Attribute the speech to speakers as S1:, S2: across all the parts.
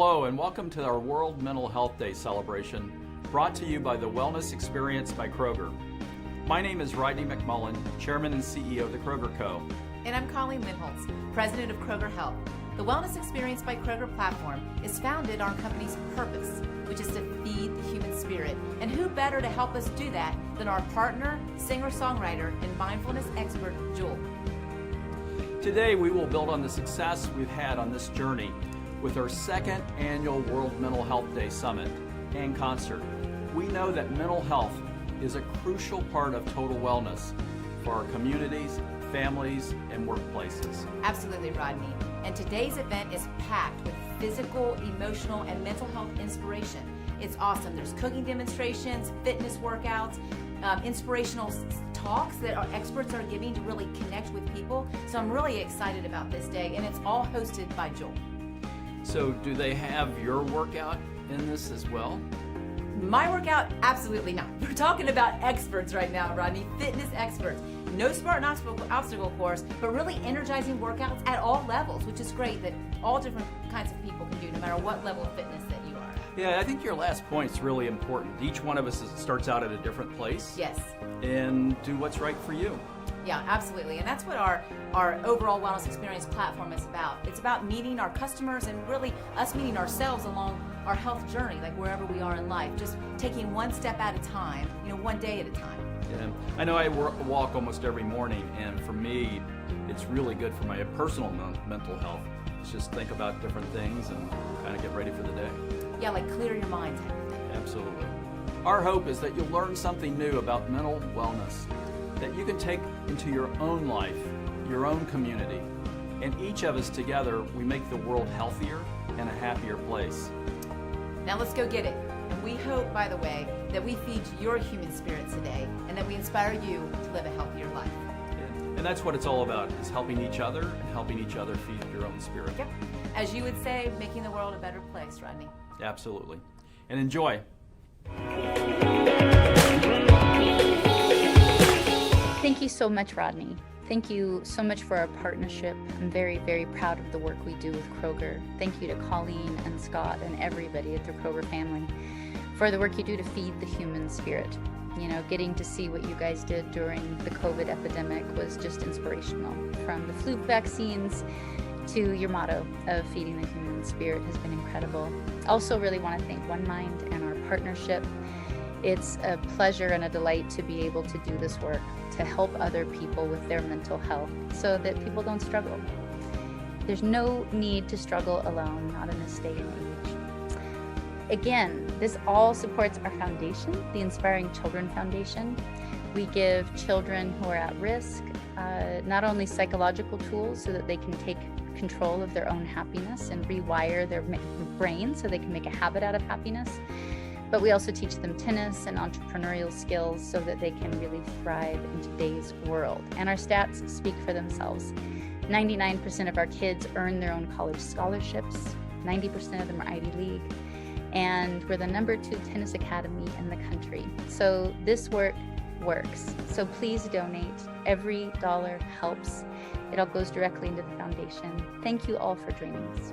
S1: Hello and welcome to our World Mental Health Day celebration, brought to you by the Wellness Experience by Kroger. My name is Rodney McMullen, Chairman and CEO of the Kroger Co.
S2: And I'm Colleen Lindholtz, President of Kroger Health. The Wellness Experience by Kroger platform is founded on our company's purpose, which is to feed the human spirit. And who better to help us do that than our partner, singer-songwriter, and mindfulness expert, Jewel.
S1: Today we will build on the success we've had on this journey with our second annual World Mental Health Day Summit and concert. We know that mental health is a crucial part of total wellness for our communities, families, and workplaces.
S2: Absolutely, Rodney. And today's event is packed with physical, emotional, and mental health inspiration. It's awesome. There's cooking demonstrations, fitness workouts, inspirational talks that our experts are giving to really connect with people. So I'm really excited about this day, and it's all hosted by Joel.
S1: So do they have your workout in this as well?
S2: My workout? Absolutely not. We're talking about experts right now, Rodney, fitness experts. No Spartan obstacle course, but really energizing workouts at all levels, which is great that all different kinds of people can do, no matter what level of fitness that you are.
S1: Yeah, I think your last point's really important. Each one of us starts out at a different place.
S2: Yes.
S1: And do what's right for you.
S2: Yeah, absolutely. And that's what our overall wellness experience platform is about. It's about meeting our customers and really us meeting ourselves along our health journey, like wherever we are in life, just taking one step at a time, one day at a time.
S1: Yeah. I know I walk almost every morning, and for me, it's really good for my personal mental health. It's just think about different things and kind of get ready for the day.
S2: Yeah, like clear your mind.
S1: Absolutely. Our hope is that you'll learn something new about mental wellness that you can take into your own life, your own community. And each of us together, we make the world healthier and a happier place.
S2: Now let's go get it. And we hope, by the way, that we feed your human spirit today and that we inspire you to live a healthier life.
S1: And that's what it's all about, is helping each other and helping each other feed your own spirit.
S2: Yep. As you would say, making the world a better place, Rodney.
S1: Absolutely. And enjoy.
S3: Thank you so much, Rodney. Thank you so much for our partnership. I'm very, very proud of the work we do with Kroger. Thank you to Colleen and Scott and everybody at the Kroger family for the work you do to feed the human spirit. Getting to see what you guys did during the COVID epidemic was just inspirational. From the flu vaccines to your motto of feeding the human spirit has been incredible. Also really want to thank One Mind and our partnership. It's a pleasure and a delight to be able to do this work, to help other people with their mental health so that people don't struggle. There's no need to struggle alone, not in this day and age. Again, this all supports our foundation, the Inspiring Children Foundation. We give children who are at risk not only psychological tools so that they can take control of their own happiness and rewire their brain so they can make a habit out of happiness, but we also teach them tennis and entrepreneurial skills so that they can really thrive in today's world. And our stats speak for themselves. 99% of our kids earn their own college scholarships. 90% of them are Ivy League. And we're the #2 tennis academy in the country. So this work works. So please donate. Every dollar helps. It all goes directly into the foundation. Thank you all for joining us.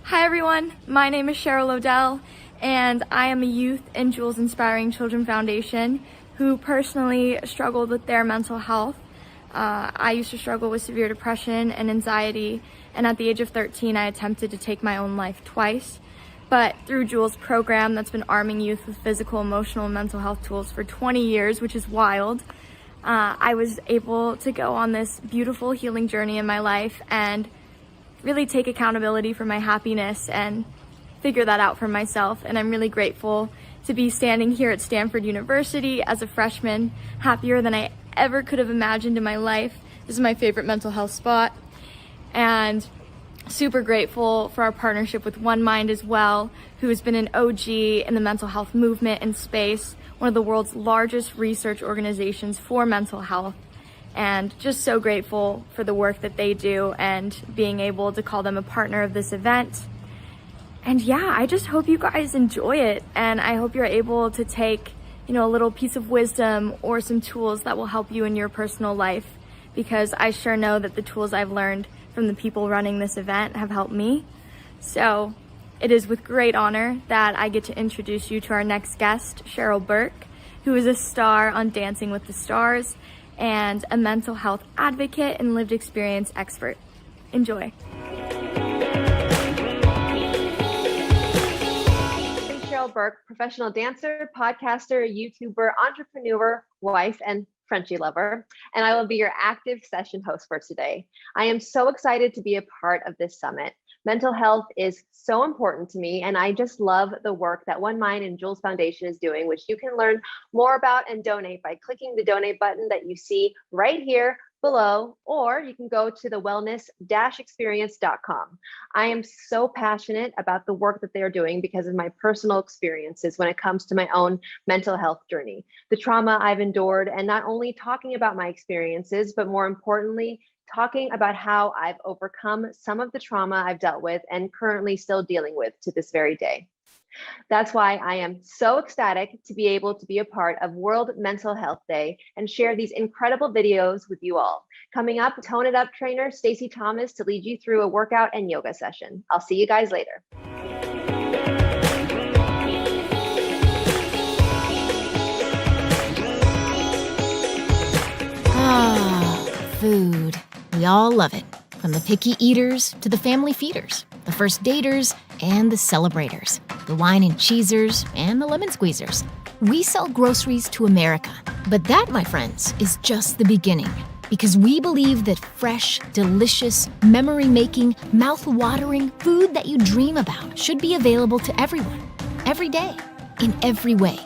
S4: Hi everyone, my name is Cheryl Odell, and I am a youth in Jules Inspiring Children Foundation who personally struggled with their mental health. I used to struggle with severe depression and anxiety, and at the age of 13 I attempted to take my own life twice. But through Jules' program that's been arming youth with physical, emotional, and mental health tools for 20 years, which is wild, I was able to go on this beautiful healing journey in my life and really take accountability for my happiness and figure that out for myself. And I'm really grateful to be standing here at Stanford University as a freshman, happier than I ever could have imagined in my life. This is my favorite mental health spot, and super grateful for our partnership with One Mind as well, who has been an OG in the mental health movement and space, one of the world's largest research organizations for mental health. And just so grateful for the work that they do and being able to call them a partner of this event. And yeah, I just hope you guys enjoy it, and I hope you're able to take, a little piece of wisdom or some tools that will help you in your personal life, because I sure know that the tools I've learned from the people running this event have helped me. So it is with great honor that I get to introduce you to our next guest, Cheryl Burke, who is a star on Dancing with the Stars and a mental health advocate and lived experience expert. Enjoy.
S5: I'm Cheryl Burke, professional dancer, podcaster, YouTuber, entrepreneur, wife, and Frenchie lover, and I will be your active session host for today. I am so excited to be a part of this summit. Mental health is so important to me, and I just love the work that One Mind and Jules Foundation is doing, which you can learn more about and donate by clicking the donate button that you see right here below, or you can go to the wellness-experience.com. I am so passionate about the work that they're doing because of my personal experiences when it comes to my own mental health journey, the trauma I've endured, and not only talking about my experiences, but more importantly, talking about how I've overcome some of the trauma I've dealt with and currently still dealing with to this very day. That's why I am so ecstatic to be able to be a part of World Mental Health Day and share these incredible videos with you all. Coming up, Tone It Up trainer Stacey Thomas to lead you through a workout and yoga session. I'll see you guys later.
S6: Food. We all love it. From the picky eaters to the family feeders, the first daters and the celebrators, the wine and cheesers and the lemon squeezers. We sell groceries to America. But that, my friends, is just the beginning. Because we believe that fresh, delicious, memory-making, mouth-watering food that you dream about should be available to everyone, every day, in every way.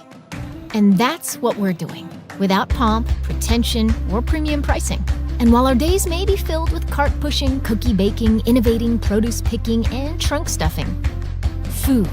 S6: And that's what we're doing, without pomp, pretension, or premium pricing. And while our days may be filled with cart pushing, cookie baking, innovating, produce picking, and trunk stuffing, food,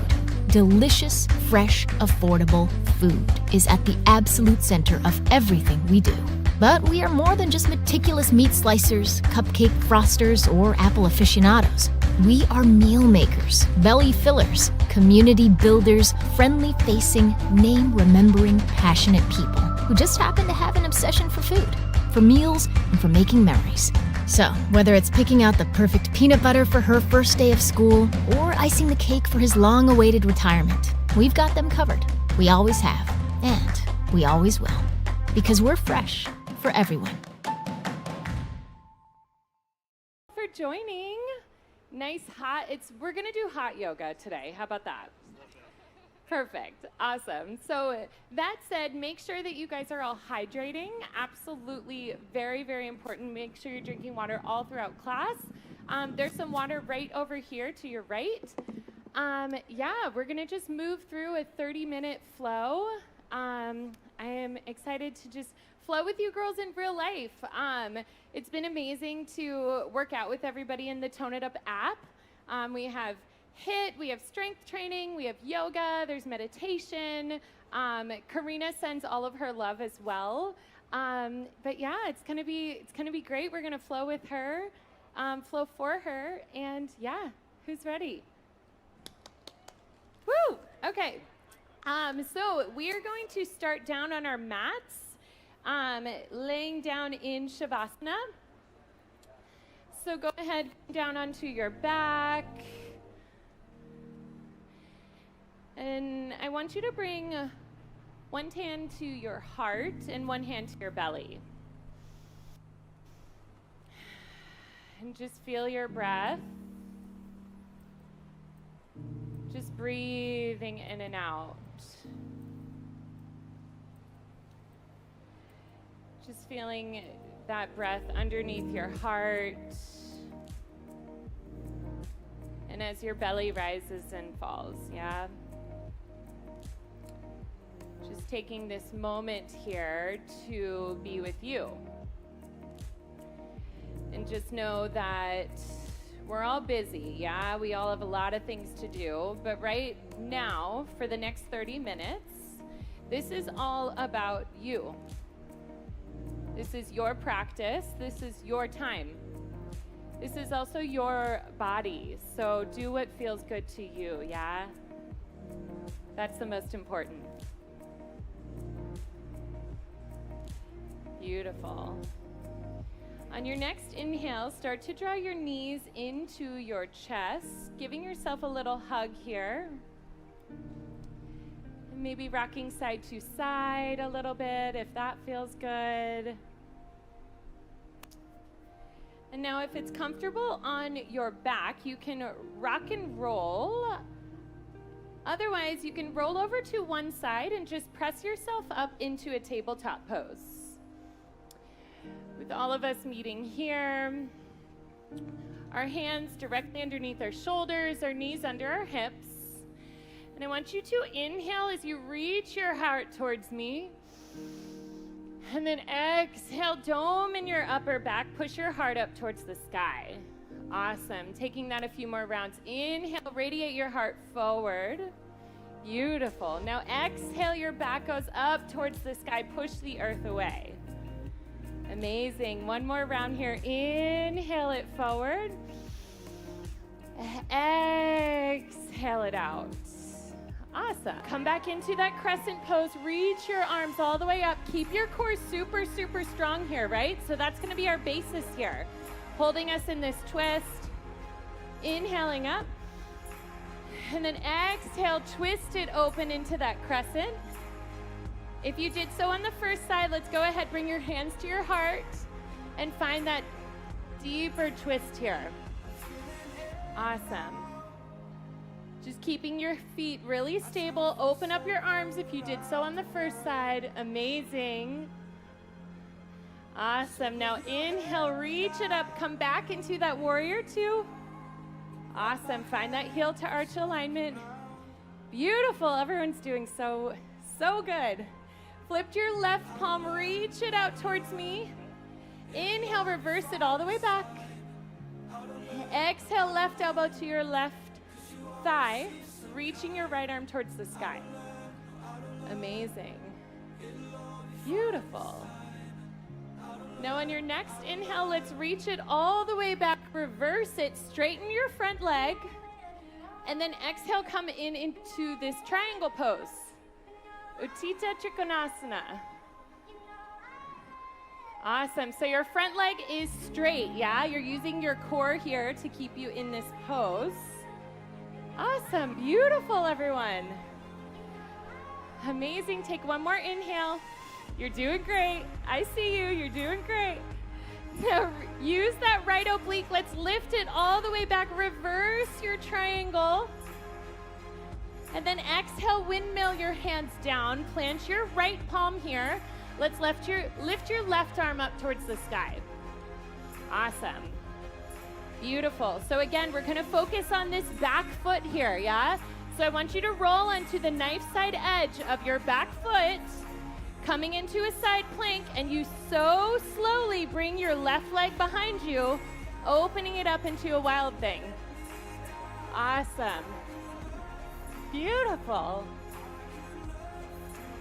S6: delicious, fresh, affordable food is at the absolute center of everything we do. But we are more than just meticulous meat slicers, cupcake frosters, or apple aficionados. We are meal makers, belly fillers, community builders, friendly-facing, name-remembering, passionate people who just happen to have an obsession for food, for meals, and for making memories. So, whether it's picking out the perfect peanut butter for her first day of school or icing the cake for his long-awaited retirement, we've got them covered. We always have, and we always will. Because we're fresh for everyone.
S7: For joining. Nice hot, we're gonna do hot yoga today. How about that? Perfect, awesome. So that said, make sure that you guys are all hydrating. Absolutely very, very important. Make sure you're drinking water all throughout class. There's some water right over here to your right. Yeah, we're gonna just move through a 30-minute flow. I am excited to just flow with you girls in real life. It's been amazing to work out with everybody in the Tone It Up app. We have HIIT, we have strength training, we have yoga, there's meditation. Karina sends all of her love as well. But yeah, it's gonna be great. We're gonna flow with her, flow for her, and yeah, who's ready? Woo! Okay. So we are going to start down on our mats, laying down in Shavasana. So go ahead down onto your back. And I want you to bring one hand to your heart and one hand to your belly. And just feel your breath. Just breathing in and out. Just feeling that breath underneath your heart. And as your belly rises and falls, yeah? Just taking this moment here to be with you. And just know that we're all busy, yeah? We all have a lot of things to do, but right now, for the next 30 minutes, this is all about you. This is your practice, this is your time. This is also your body, so do what feels good to you, yeah? That's the most important. Beautiful. On your next inhale, start to draw your knees into your chest, giving yourself a little hug here. And maybe rocking side to side a little bit if that feels good. And now if it's comfortable on your back, you can rock and roll. Otherwise, you can roll over to one side and just press yourself up into a tabletop pose. With all of us meeting here, our hands directly underneath our shoulders, our knees under our hips. And I want you to inhale as you reach your heart towards me. And then exhale, dome in your upper back, push your heart up towards the sky. Awesome. Taking that a few more rounds. Inhale, radiate your heart forward. Beautiful. Now exhale, your back goes up towards the sky, push the earth away. Amazing. One more round here. Inhale it forward. Exhale it out. Awesome. Come back into that crescent pose. Reach your arms all the way up. Keep your core super, super strong here, right? So that's going to be our basis here. Holding us in this twist. Inhaling up. And then exhale, twist it open into that crescent. If you did so on the first side, let's go ahead, bring your hands to your heart and find that deeper twist here. Awesome. Just keeping your feet really stable. Open up your arms if you did so on the first side. Amazing. Awesome. Now inhale, reach it up. Come back into that warrior two. Awesome. Find that heel to arch alignment. Beautiful. Everyone's doing so good. Flip your left palm, reach it out towards me. Inhale, reverse it all the way back. Exhale, left elbow to your left thigh, reaching your right arm towards the sky. Amazing. Beautiful. Now on your next inhale, let's reach it all the way back, reverse it, straighten your front leg, and then exhale, come into this triangle pose. Utthita Trikonasana. Awesome. So your front leg is straight, yeah? You're using your core here to keep you in this pose. Awesome. Beautiful, everyone. Amazing. Take one more inhale. You're doing great. I see you. You're doing great. Now use that right oblique. Let's lift it all the way back. Reverse your triangle. And then exhale, windmill your hands down. Plant your right palm here. Let's lift your left arm up towards the sky. Awesome. Beautiful. So again, we're going to focus on this back foot here, yeah? So I want you to roll onto the knife side edge of your back foot, coming into a side plank, and you so slowly bring your left leg behind you, opening it up into a wild thing. Awesome. Beautiful.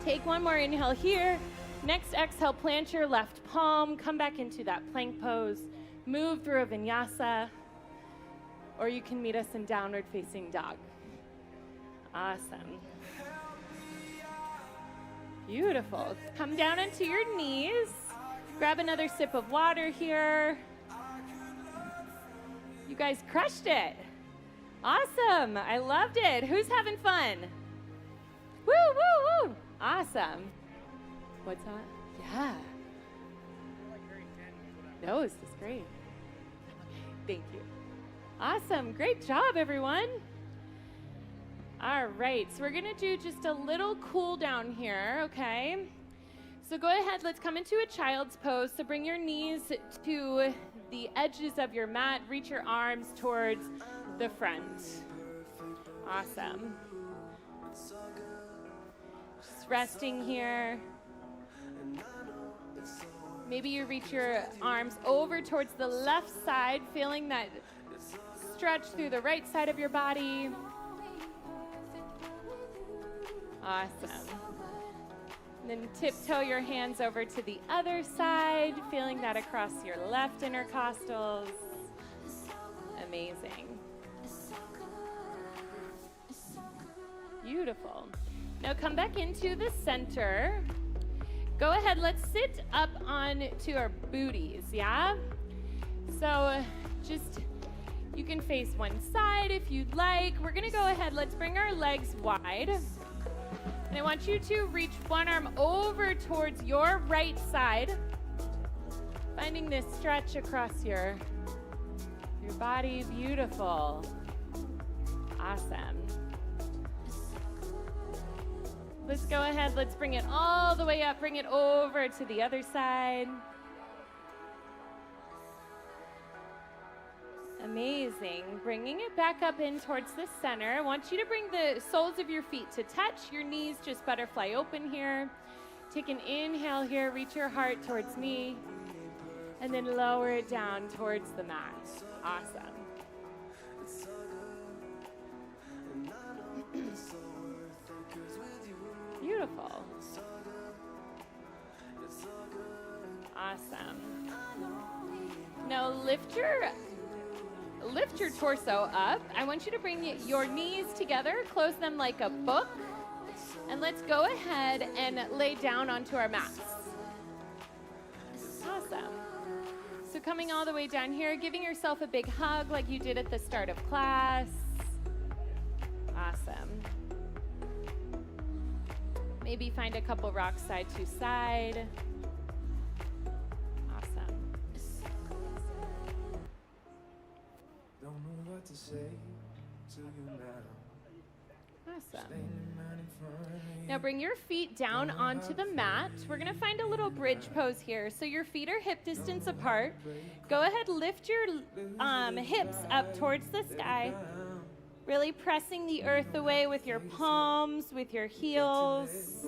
S7: Take one more inhale here. Next exhale, plant your left palm, come back into that plank pose, move through a vinyasa, or you can meet us in downward facing dog. Awesome. Beautiful. Come down onto your knees. Grab another sip of water here. You guys crushed it. Awesome. I loved it. Who's having fun? Woo, woo, woo. Awesome. What's that? Yeah. No, this is great. Thank you. Awesome. Great job, everyone. All right. So we're going to do just a little cool down here, okay? So go ahead. Let's come into a child's pose. So bring your knees to the edges of your mat. Reach your arms towards the front. Awesome. Just resting here. Maybe you reach your arms over towards the left side, feeling that stretch through the right side of your body. Awesome. And then tiptoe your hands over to the other side, feeling that across your left intercostals. Amazing. Beautiful. Now come back into the center. Go ahead, let's sit up on to our booties, yeah? So just, you can face one side if you'd like. We're gonna go ahead, let's bring our legs wide. And I want you to reach one arm over towards your right side, finding this stretch across your body. Beautiful. Awesome. Let's go ahead, let's bring it all the way up, bring it over to the other side. Amazing. Bringing it back up in towards the center. I want you to bring the soles of your feet to touch. Your knees just butterfly open here. Take an inhale here. Reach your heart towards me. And then lower it down towards the mat. Awesome. Beautiful. Awesome. Now lift your torso up. I want you to bring your knees together, close them like a book, and let's go ahead and lay down onto our mats. Awesome. So coming all the way down here, giving yourself a big hug like you did at the start of class. Awesome. Maybe find a couple rocks side to side. Awesome. Now bring your feet down onto the mat. We're going to find a little bridge pose here. So your feet are hip distance apart. Go ahead, lift your hips up towards the sky. Really pressing the earth away with your palms, with your heels.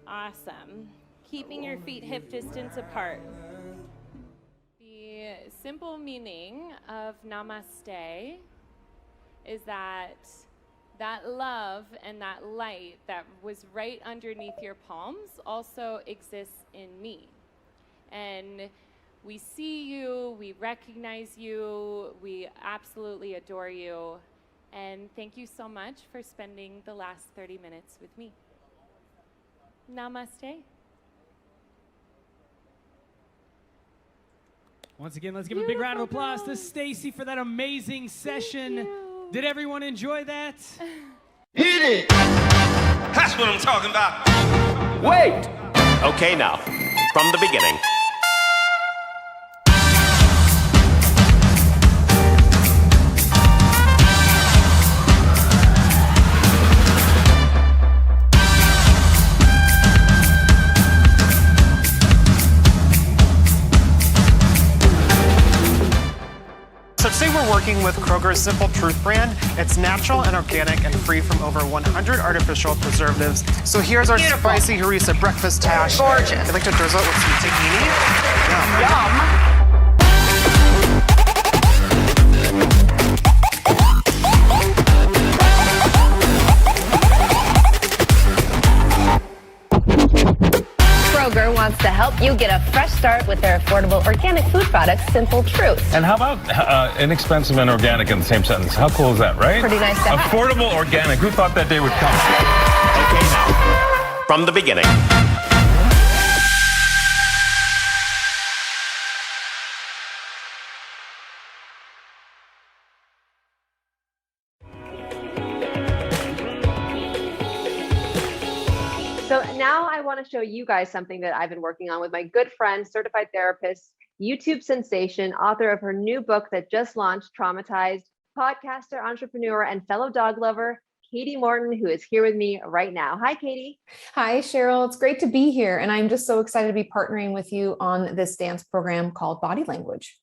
S7: Awesome. Keeping your feet hip distance apart. The simple meaning of namaste is that love and that light that was right underneath your palms also exists in me. And we see you, we recognize you, we absolutely adore you. And thank you so much for spending the last 30 minutes with me. Namaste.
S8: Once again, let's give a big round of applause to Stacy for that amazing session. Did everyone enjoy that?
S9: Hit it! That's what I'm talking about.
S10: Wait! Okay, now, from the beginning.
S11: So today we're working with Kroger's Simple Truth brand. It's natural and organic and free from over 100 artificial preservatives. So here's our spicy harissa breakfast tash.
S12: Gorgeous.
S11: I'd like to drizzle it with some tahini.
S12: Yum. Kroger wants to help you get a fresh start with their affordable organic food products, Simple Truth.
S13: And how about inexpensive and organic in the same sentence? How cool is that, right?
S12: Pretty nice to have.
S13: Affordable organic. Who thought that day would come?
S10: Okay, now, from the beginning.
S5: So now I want to show you guys something that I've been working on with my good friend, certified therapist, YouTube sensation, author of her new book that just launched, Traumatized, podcaster, entrepreneur, and fellow dog lover, Katie Morton, who is here with me right now. Hi, Katie.
S14: Hi, Cheryl. It's great to be here. And I'm just so excited to be partnering with you on this dance program called Body Language.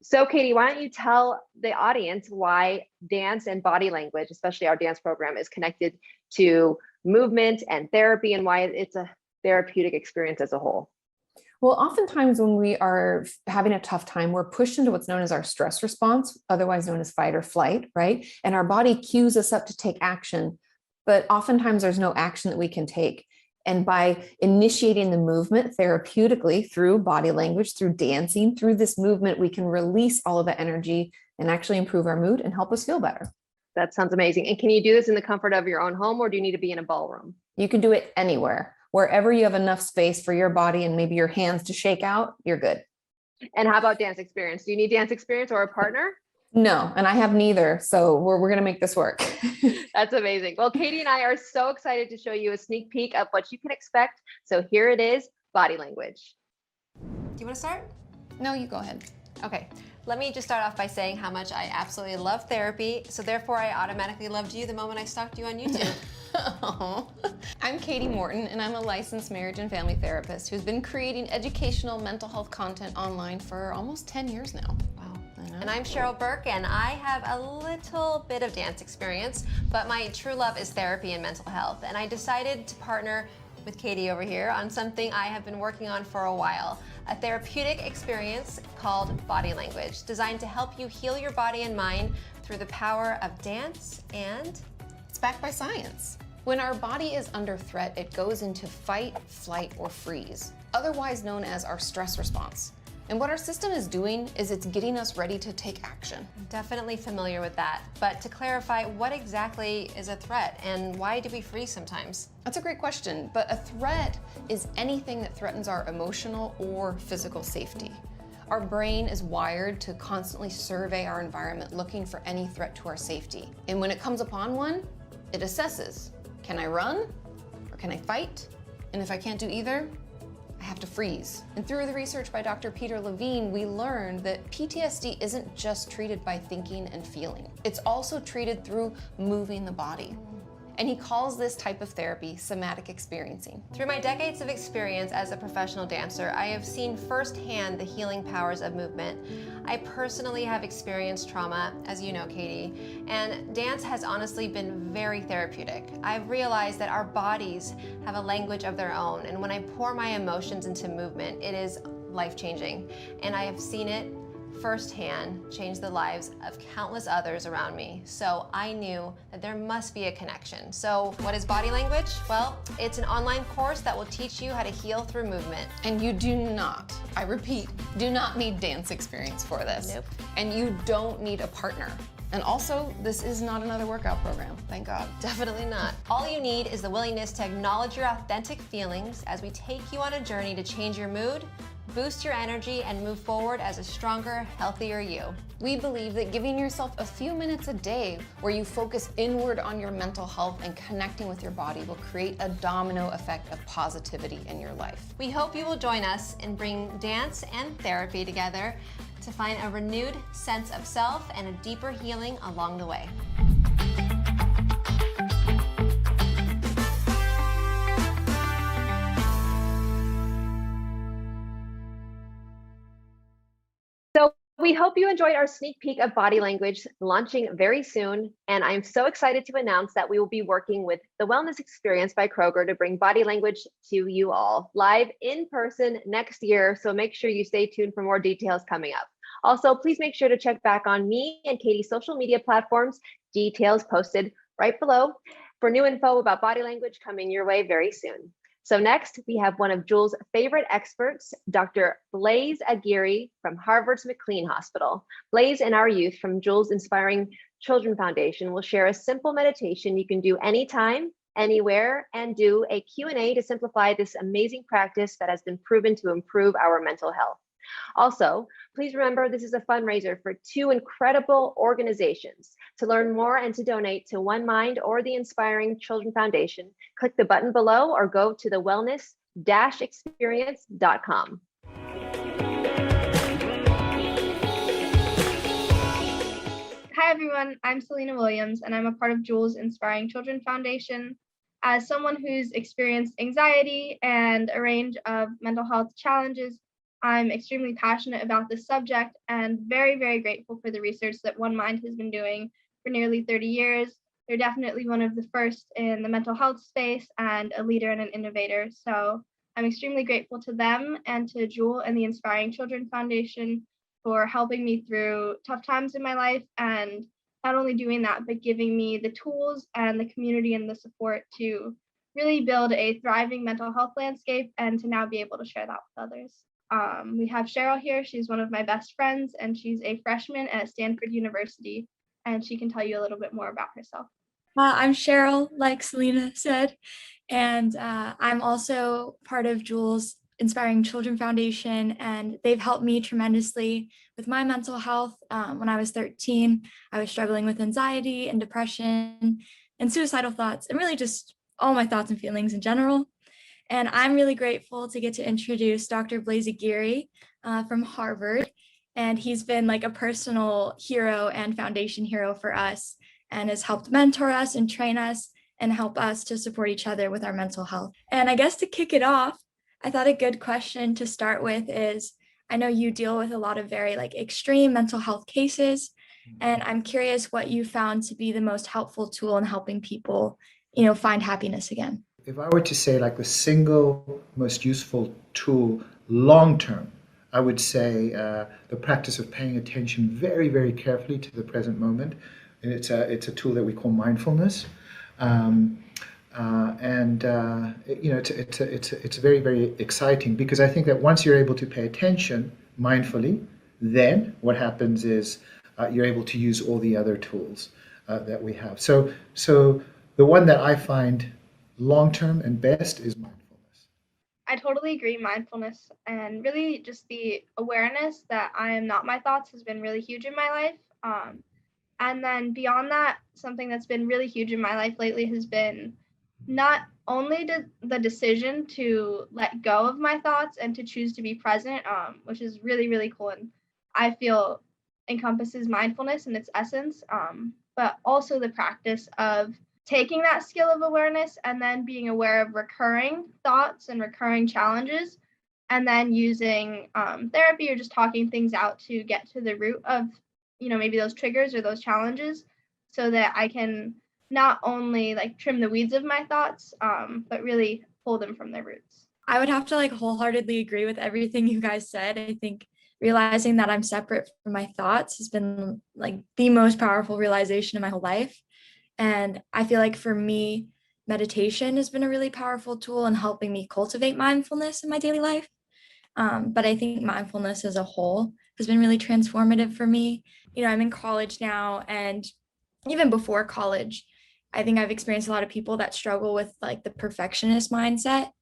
S5: So, Katie, why don't you tell the audience why dance and body language, especially our dance program, is connected to movement and therapy and why it's a therapeutic experience as a whole?
S14: Well, oftentimes when we are having a tough time, we're pushed into what's known as our stress response, otherwise known as fight or flight, right? And our body cues us up to take action, but oftentimes there's no action that we can take. And by initiating the movement therapeutically through body language, through dancing, through this movement, we can release all of the energy and actually improve our mood and help us feel better.
S5: That sounds amazing. And can you do this in the comfort of your own home, or do you need to be in a ballroom?
S14: You can do it anywhere. Wherever you have enough space for your body and maybe your hands to shake out, you're good.
S5: And how about dance experience? Do you need dance experience or a partner?
S14: No, and I have neither. So we're going to make this work.
S5: That's amazing. Well, Katie and I are so excited to show you a sneak peek of what you can expect. So here it is, body language.
S15: Do you want to start?
S14: No, you go ahead.
S15: Okay. Let me just start off by saying how much I absolutely love therapy. So therefore, I automatically loved you the moment I stalked you on YouTube.
S16: I'm Katie Morton, and I'm a licensed marriage and family therapist who's been creating educational mental health content online for almost 10 years now.
S15: Wow. And I'm Cheryl Burke, and I have a little bit of dance experience, but my true love is therapy and mental health. And I decided to partner with Katie over here on something I have been working on for a while, a therapeutic experience called Body Language, designed to help you heal your body and mind through the power of dance, and
S16: it's backed by science. When our body is under threat, it goes into fight, flight, or freeze, otherwise known as our stress response. And what our system is doing is it's getting us ready to take action.
S15: I'm definitely familiar with that. But to clarify, what exactly is a threat and why do we freeze sometimes?
S16: That's a great question, but a threat is anything that threatens our emotional or physical safety. Our brain is wired to constantly survey our environment looking for any threat to our safety. And when it comes upon one, it assesses. Can I run or can I fight? And if I can't do either, I have to freeze. And through the research by Dr. Peter Levine, we learned that PTSD isn't just treated by thinking and feeling. It's also treated through moving the body. And he calls this type of therapy somatic experiencing.
S15: Through my decades of experience as a professional dancer, I have seen firsthand the healing powers of movement. I personally have experienced trauma, as you know, Katie, and dance has honestly been very therapeutic. I've realized that our bodies have a language of their own, and when I pour my emotions into movement, it is life-changing. And I have seen it firsthand change the lives of countless others around me. So I knew that there must be a connection. So what is body language? Well, it's an online course that will teach you how to heal through movement.
S16: And you do not, I repeat, do not need dance experience for this.
S15: Nope.
S16: And you don't need a partner. And also, this is not another workout program, thank God.
S15: Definitely not. All you need is the willingness to acknowledge your authentic feelings as we take you on a journey to change your mood, boost your energy, and move forward as a stronger, healthier you.
S16: We believe that giving yourself a few minutes a day where you focus inward on your mental health and connecting with your body will create a domino effect of positivity in your life.
S15: We hope you will join us in bringing dance and therapy together to find a renewed sense of self and a deeper healing along the way.
S5: So we hope you enjoyed our sneak peek of body language launching very soon. And I'm so excited to announce that we will be working with the Wellness Experience by Kroger to bring body language to you all live in person next year. So make sure you stay tuned for more details coming up. Also, please make sure to check back on me and Katie's social media platforms, details posted right below, for new info about body language coming your way very soon. So next, we have one of Jules' favorite experts, Dr. Blaise Aguirre from Harvard's McLean Hospital. Blaise and our youth from Jules' Inspiring Children Foundation will share a simple meditation you can do anytime, anywhere, and do a Q&A to simplify this amazing practice that has been proven to improve our mental health. Also, please remember this is a fundraiser for two incredible organizations. To learn more and to donate to One Mind or the Inspiring Children Foundation, click the button below or go to the wellness-experience.com.
S17: Hi everyone, I'm Selena Williams and I'm a part of Jules' Inspiring Children Foundation. As someone who's experienced anxiety and a range of mental health challenges, I'm extremely passionate about this subject and very, very grateful for the research that One Mind has been doing for nearly 30 years. They're definitely one of the first in the mental health space and a leader and an innovator. So I'm extremely grateful to them and to Jewel and the Inspiring Children Foundation for helping me through tough times in my life, and not only doing that, but giving me the tools and the community and the support to really build a thriving mental health landscape and to now be able to share that with others. We have Cheryl here. She's one of my best friends, and she's a freshman at Stanford University, and she can tell you a little bit more about herself.
S4: I'm Cheryl, like Selena said, and I'm also part of Jules' Inspiring Children Foundation, and they've helped me tremendously with my mental health. When I was 13, I was struggling with anxiety and depression and suicidal thoughts, and really just all my thoughts and feelings in general. And I'm really grateful to get to introduce Dr. Blaise Aguirre from Harvard. And he's been like a personal hero and foundation hero for us, and has helped mentor us and train us and help us to support each other with our mental health. And I guess to kick it off, I thought a good question to start with is, I know you deal with a lot of very like extreme mental health cases, and I'm curious what you found to be the most helpful tool in helping people, find happiness again.
S18: If I were to say like the single most useful tool long term, I would say the practice of paying attention very, very carefully to the present moment. And it's a tool that we call mindfulness. It's very, very exciting, because I think that once you're able to pay attention mindfully, then what happens is you're able to use all the other tools that we have. So the one that I find long-term and best is mindfulness.
S17: I totally agree. Mindfulness and really just the awareness that I am not my thoughts has been really huge in my life. And then beyond that, something that's been really huge in my life lately has been not only the decision to let go of my thoughts and to choose to be present, which is really, really cool, and I feel encompasses mindfulness in its essence, but also the practice of taking that skill of awareness and then being aware of recurring thoughts and recurring challenges, and then using therapy or just talking things out to get to the root of maybe those triggers or those challenges, so that I can not only like trim the weeds of my thoughts, but really pull them from their roots.
S4: I would have to like wholeheartedly agree with everything you guys said. I think realizing that I'm separate from my thoughts has been like the most powerful realization in my whole life. And I feel like for me, meditation has been a really powerful tool in helping me cultivate mindfulness in my daily life. But I think mindfulness as a whole has been really transformative for me. I'm in college now, and even before college, I think I've experienced a lot of people that struggle with like the perfectionist mindset.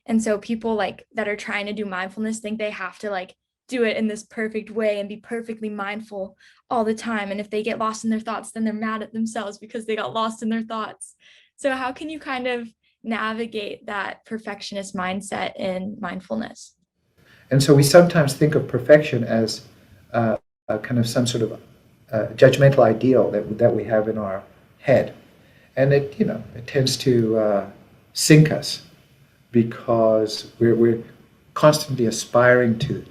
S4: And so people like that are trying to do mindfulness think they have to like do it in this perfect way and be perfectly mindful all the time. And if they get lost in their thoughts, then they're mad at themselves because they got lost in their thoughts. So how can you kind of navigate that perfectionist mindset in mindfulness?
S18: And so we sometimes think of perfection as a kind of some sort of judgmental ideal that we have in our head. And it tends to sink us, because we're constantly aspiring to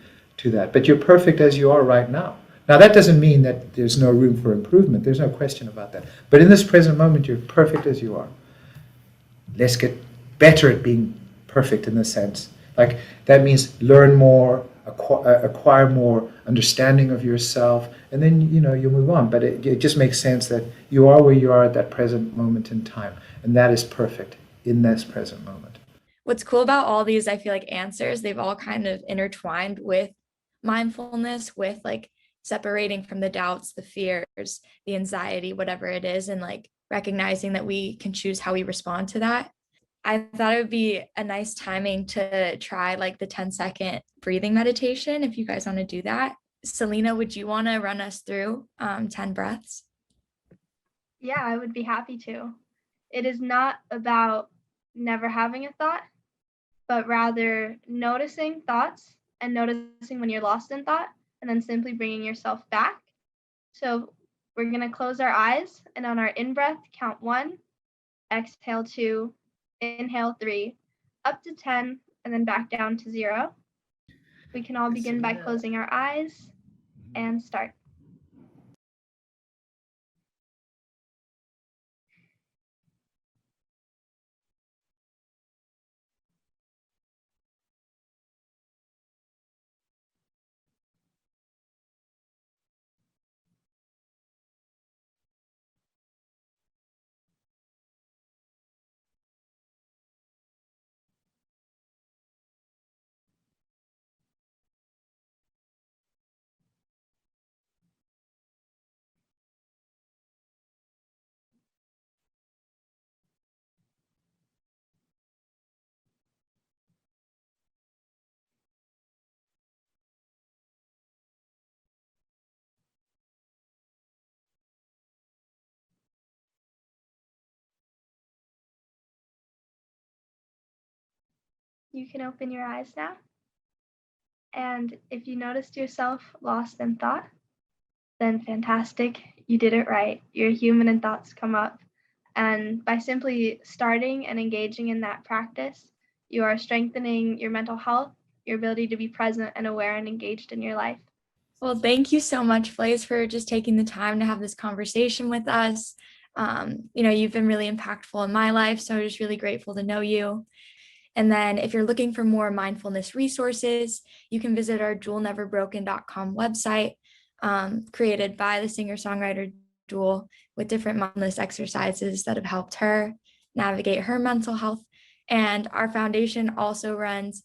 S18: that. But you're perfect as you are right now. Now, that doesn't mean that there's no room for improvement. There's no question about that. But in this present moment, you're perfect as you are. Let's get better at being perfect in the sense. Like, that means learn more, acquire more understanding of yourself, and then, you'll move on. But it just makes sense that you are where you are at that present moment in time. And that is perfect in this present moment.
S4: What's cool about all these, I feel like answers, they've all kind of intertwined with mindfulness, with like separating from the doubts, the fears, the anxiety, whatever it is, and like recognizing that we can choose how we respond to that. I thought it would be a nice timing to try like the 10-second breathing meditation if you guys want to do that. Selena, would you want to run us through 10 breaths?
S17: Yeah, I would be happy to. It is not about never having a thought, but rather noticing thoughts and noticing when you're lost in thought, and then simply bringing yourself back. So we're going to close our eyes, and on our in-breath, count 1, exhale 2, inhale 3, up to 10, and then back down to 0. We can all begin by closing our eyes and start. you can open your eyes now. And if you noticed yourself lost in thought, then fantastic, you did it right. You're human and thoughts come up. And by simply starting and engaging in that practice, you are strengthening your mental health, your ability to be present and aware and engaged in your life.
S4: Well, thank you so much, Blaze, for just taking the time to have this conversation with us. You've been really impactful in my life, so I'm just really grateful to know you. And then if you're looking for more mindfulness resources, you can visit our jewelneverbroken.com website, created by the singer-songwriter Jewel, with different mindfulness exercises that have helped her navigate her mental health. And our foundation also runs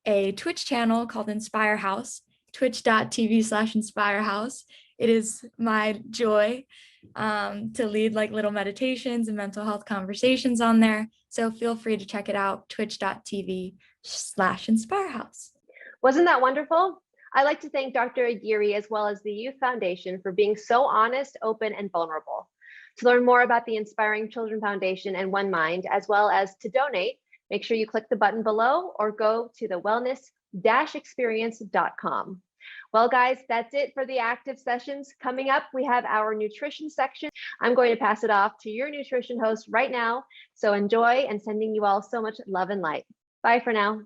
S4: a Twitch channel called Inspire House, twitch.tv/InspireHouse. It is my joy to lead like little meditations and mental health conversations on there. So feel free to check it out, twitch.tv/InspireHouse.
S5: Wasn't that wonderful? I'd like to thank Dr. Aguirre as well as the Youth Foundation for being so honest, open, and vulnerable. To learn more about the Inspiring Children Foundation and One Mind, as well as to donate, make sure you click the button below or go to the wellness-experience.com. Well, guys, that's it for the active sessions. Coming up, we have our nutrition section. I'm going to pass it off to your nutrition host right now. So enjoy, and sending you all so much love and light. Bye for now.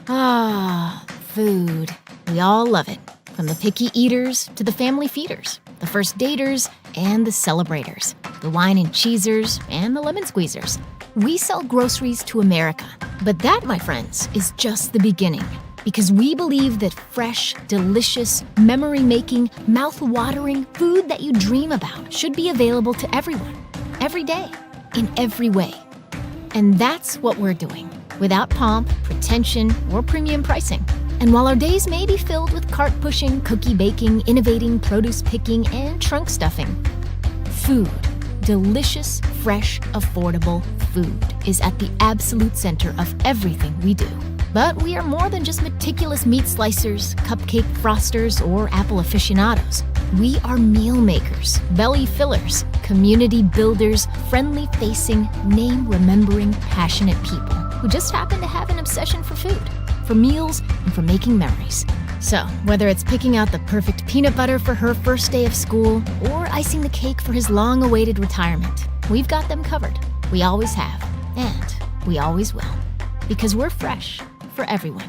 S6: Ah, food. We all love it. From the picky eaters to the family feeders, the first daters and the celebrators, the wine and cheesers and the lemon squeezers. We sell groceries to America. But that, my friends, is just the beginning. Because we believe that fresh, delicious, memory-making, mouth-watering food that you dream about should be available to everyone, every day, in every way. And that's what we're doing, without pomp, pretension, or premium pricing. And while our days may be filled with cart pushing, cookie baking, innovating, produce picking, and trunk stuffing, food, delicious, fresh, affordable food is at the absolute center of everything we do. But we are more than just meticulous meat slicers, cupcake frosters, or apple aficionados. We are meal makers, belly fillers, community builders, friendly-facing, name-remembering, passionate people who just happen to have an obsession for food, for meals, and for making memories. So, whether it's picking out the perfect peanut butter for her first day of school or icing the cake for his long-awaited retirement, we've got them covered. We always have, and we always will. Because we're fresh for everyone.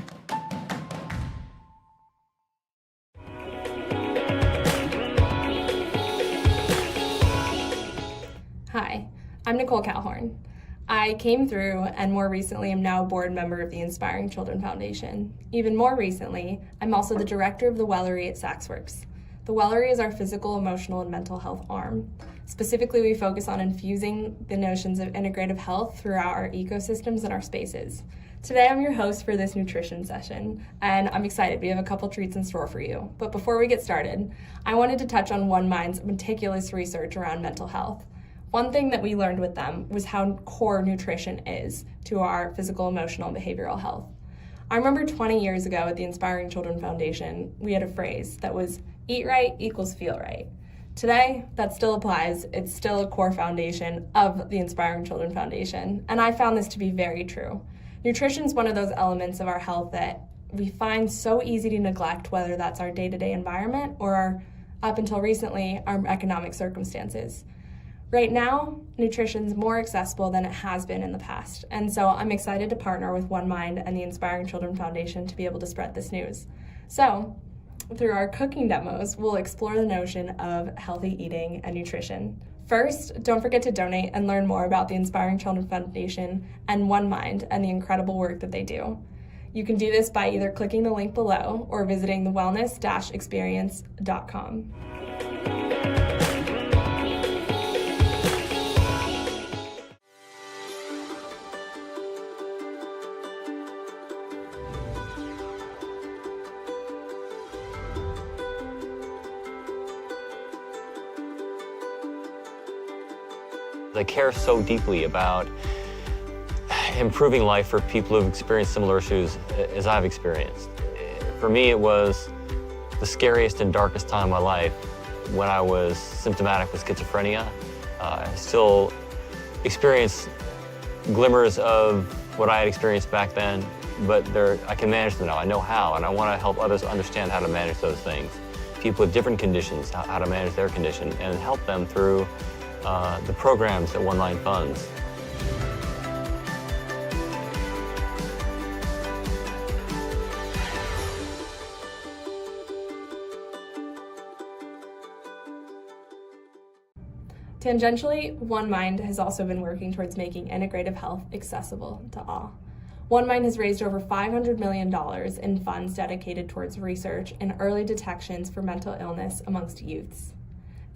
S19: Hi, I'm Nicole Calhorn. I came through and more recently am now a board member of the Inspiring Children Foundation. Even more recently, I'm also the director of the Wellery at SaxWorks. The Wellery is our physical, emotional, and mental health arm. Specifically, we focus on infusing the notions of integrative health throughout our ecosystems and our spaces. Today, I'm your host for this nutrition session, and I'm excited. We have a couple treats in store for you. But before we get started, I wanted to touch on One Mind's meticulous research around mental health. One thing that we learned with them was how core nutrition is to our physical, emotional, and behavioral health. I remember 20 years ago at the Inspiring Children Foundation, we had a phrase that was, eat right equals feel right. Today, that still applies. It's still a core foundation of the Inspiring Children Foundation, and I found this to be very true. Nutrition is one of those elements of our health that we find so easy to neglect, whether that's our day-to-day environment or up until recently, our economic circumstances. Right now, nutrition's more accessible than it has been in the past, and so I'm excited to partner with One Mind and the Inspiring Children Foundation to be able to spread this news. So, through our cooking demos, we'll explore the notion of healthy eating and nutrition. First, don't forget to donate and learn more about the Inspiring Children Foundation and One Mind and the incredible work that they do. You can do this by either clicking the link below or visiting the wellness-experience.com.
S10: I care so deeply about
S20: improving life for people who've experienced similar issues as I've experienced. For me, it was the scariest and darkest time of my life when I was symptomatic with schizophrenia. I still experience glimmers of what I had experienced back then, but I can manage them now. I know how, and I want to help others understand how to manage those things. People with different conditions, how to manage their condition, and help them through the programs that One Line funds.
S19: Tangentially, One Mind has also been working towards making integrative health accessible to all. One Mind has raised over $500 million in funds dedicated towards research and early detections for mental illness amongst youths.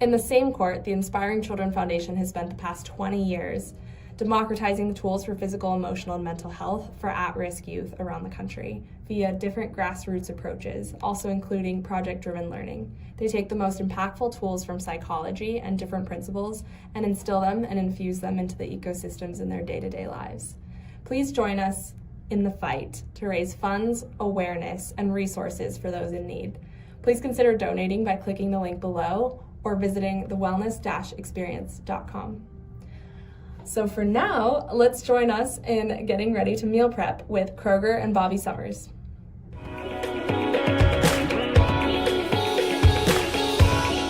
S19: In the same court, the Inspiring Children Foundation has spent the past 20 years democratizing the tools for physical, emotional, and mental health for at-risk youth around the country via different grassroots approaches, also including project-driven learning. They take the most impactful tools from psychology and different principles and instill them and infuse them into the ecosystems in their day-to-day lives. Please join us in the fight to raise funds, awareness, and resources for those in need. Please consider donating by clicking the link below or visiting thewellness-experience.com. So for now, let's join us in getting ready to meal prep with Kroger and Bobby Summers.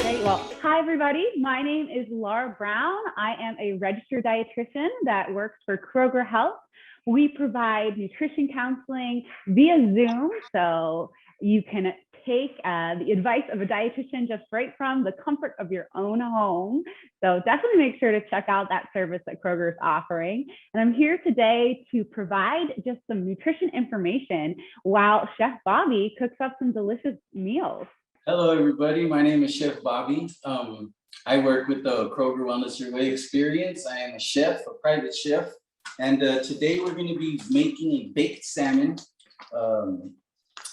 S21: Great. Well, hi everybody. My name is Laura Brown. I am a registered dietitian that works for Kroger Health. We provide nutrition counseling via Zoom, so you can take the advice of a dietitian just right from the comfort of your own home. So definitely make sure to check out that service that Kroger is offering. And I'm here today to provide just some nutrition information while Chef Bobby cooks up some delicious meals.
S22: Hello, everybody. My name is Chef Bobby. I work with the Kroger Wellness Your Way experience. I am a chef, a private chef. And today we're going to be making a baked salmon.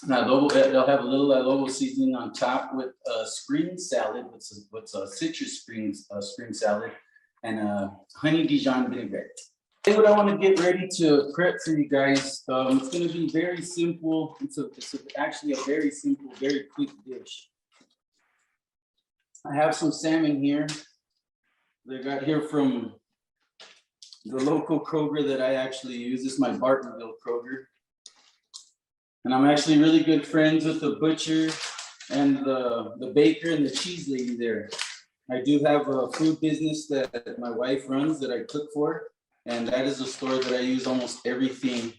S22: They'll have a little adobo seasoning on top with spring salad, what's a citrus spring salad, and honey Dijon vinaigrette. Today what I want to get ready to prep for you guys, it's going to be very simple. It's actually a very simple, very quick dish. I have some salmon here. They got here from the local Kroger that I actually use. This is my Bartonville Kroger. And I'm actually really good friends with the butcher and the baker and the cheese lady there. I do have a food business that my wife runs that I cook for. And that is a store that I use almost everything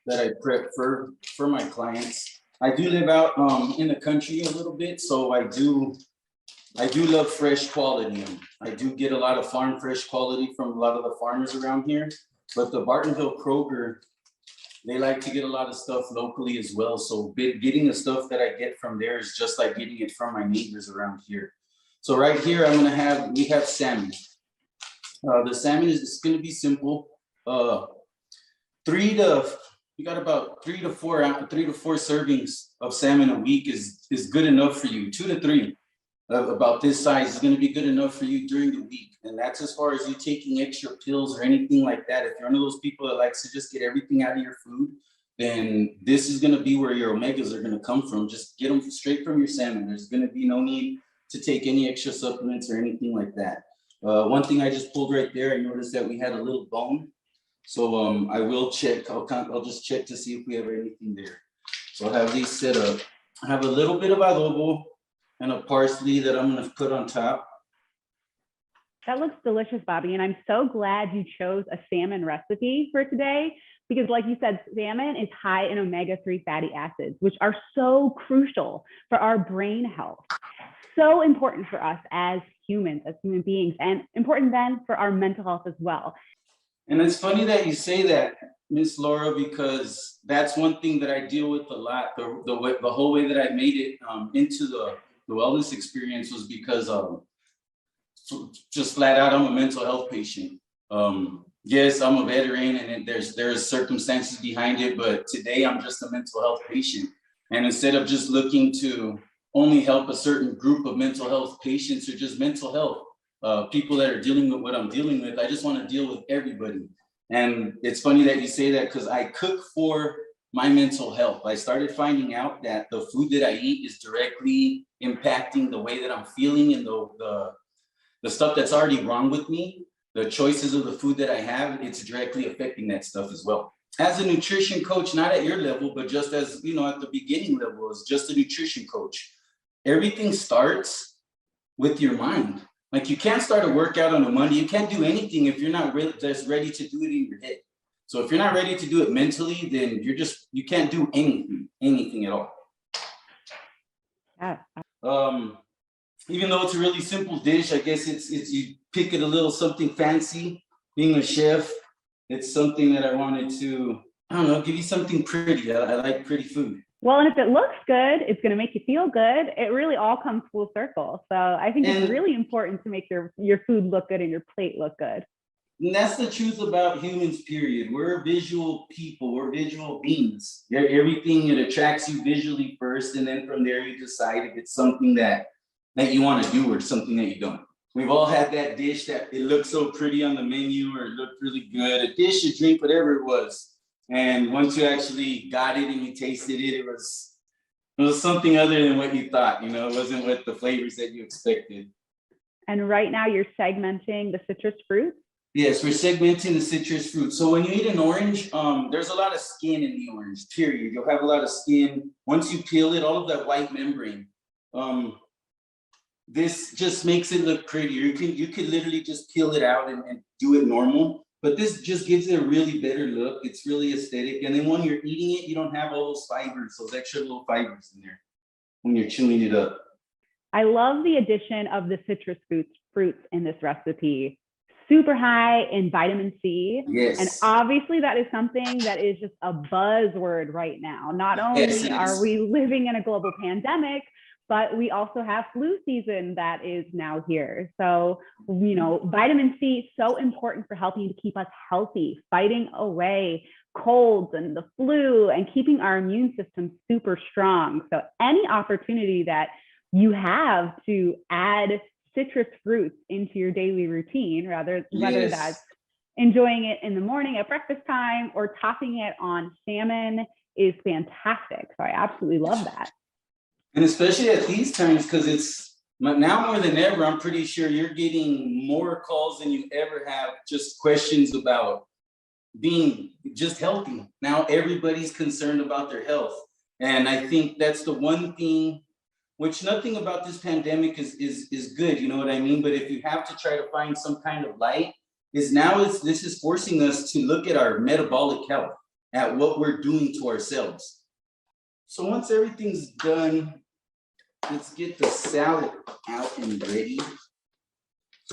S22: that I prep for my clients. I do live out in the country a little bit, so I do love fresh quality. I do get a lot of farm fresh quality from a lot of the farmers around here. But the Bartonville Kroger, they like to get a lot of stuff locally as well. So getting the stuff that I get from there is just like getting it from my neighbors around here. So right here, we have salmon. The salmon is going to be simple. We got about 3 to 4 servings of salmon a week is good enough for you. 2 to 3 about this size is going to be good enough for you during the week. And that's as far as you taking extra pills or anything like that. If you're one of those people that likes to just get everything out of your food, then this is going to be where your omegas are going to come from. Just get them straight from your salmon. There's going to be no need to take any extra supplements or anything like that. One thing I just pulled right there, I noticed that we had a little bone. So I will check. I'll just check to see if we have anything there. So I'll have these set up. I have a little bit of adobo and a parsley that I'm going to put on top.
S21: That looks delicious, Bobby. And I'm so glad you chose a salmon recipe for today, because like you said, salmon is high in omega-3 fatty acids, which are so crucial for our brain health. So important for us as humans, as human beings, and important then for our mental health as well.
S22: And it's funny that you say that, Miss Laura, because that's one thing that I deal with a lot. The whole way that I made it into the wellness experience was because just flat out, I'm a mental health patient. Yes, I'm a veteran and there's circumstances behind it, but today I'm just a mental health patient. And instead of just looking to only help a certain group of mental health patients or just mental health, people that are dealing with what I'm dealing with, I just want to deal with everybody. And it's funny that you say that because I cook for my mental health. I started finding out that the food that I eat is directly impacting the way that I'm feeling and the stuff that's already wrong with me. The choices of the food that I have, it's directly affecting that stuff as well. As a nutrition coach, not at your level, but just as, you know, at the beginning level, as just a nutrition coach, everything starts with your mind. Like you can't start a workout on a Monday. You can't do anything if you're not really just ready to do it in your head. So if you're not ready to do it mentally, then you can't do anything at all.
S21: Yeah.
S22: Even though it's a really simple dish, I guess it's you pick it a little something fancy. Being a chef, it's something that I wanted to, I don't know, give you something pretty. I like pretty food.
S21: Well, and if it looks good, it's going to make you feel good. It really all comes full circle. So I think it's really important to make your food look good and your plate look good.
S22: And that's the truth about humans, period. We're visual people. We're visual beings. Everything, it attracts you visually first, and then from there you decide if it's something that you want to do or something that you don't. We've all had that dish that it looked so pretty on the menu or it looked really good, a dish, a drink, whatever it was. And once you actually got it and you tasted it, it was something other than what you thought, you know, it wasn't what the flavors that you expected.
S21: And right now you're segmenting the citrus fruits.
S22: Yes, we're segmenting the citrus fruit. So when you eat an orange, there's a lot of skin in the orange, period. You'll have a lot of skin. Once you peel it, all of that white membrane, this just makes it look prettier. You could literally just peel it out and do it normal. But this just gives it a really better look. It's really aesthetic. And then when you're eating it, you don't have all those fibers, those extra little fibers in there when you're chewing it up.
S21: I love the addition of the citrus fruits in this recipe. Super high in vitamin C.
S22: Yes.
S21: And obviously that is something that is just a buzzword right now. Not only are we living in a global pandemic, but we also have flu season that is now here. So, you know, vitamin C, so important for helping to keep us healthy, fighting away colds and the flu and keeping our immune system super strong. So any opportunity that you have to add citrus fruits into your daily routine, whether that's enjoying it in the morning at breakfast time or topping it on salmon, is fantastic. So I absolutely love that.
S22: And especially at these times, because it's now more than ever, I'm pretty sure you're getting more calls than you ever have, just questions about being just healthy. Now everybody's concerned about their health. And I think that's the one thing, which nothing about this pandemic is good, you know what I mean? But if you have to try to find some kind of light, this is forcing us to look at our metabolic health, at what we're doing to ourselves. So once everything's done, let's get the salad out and ready.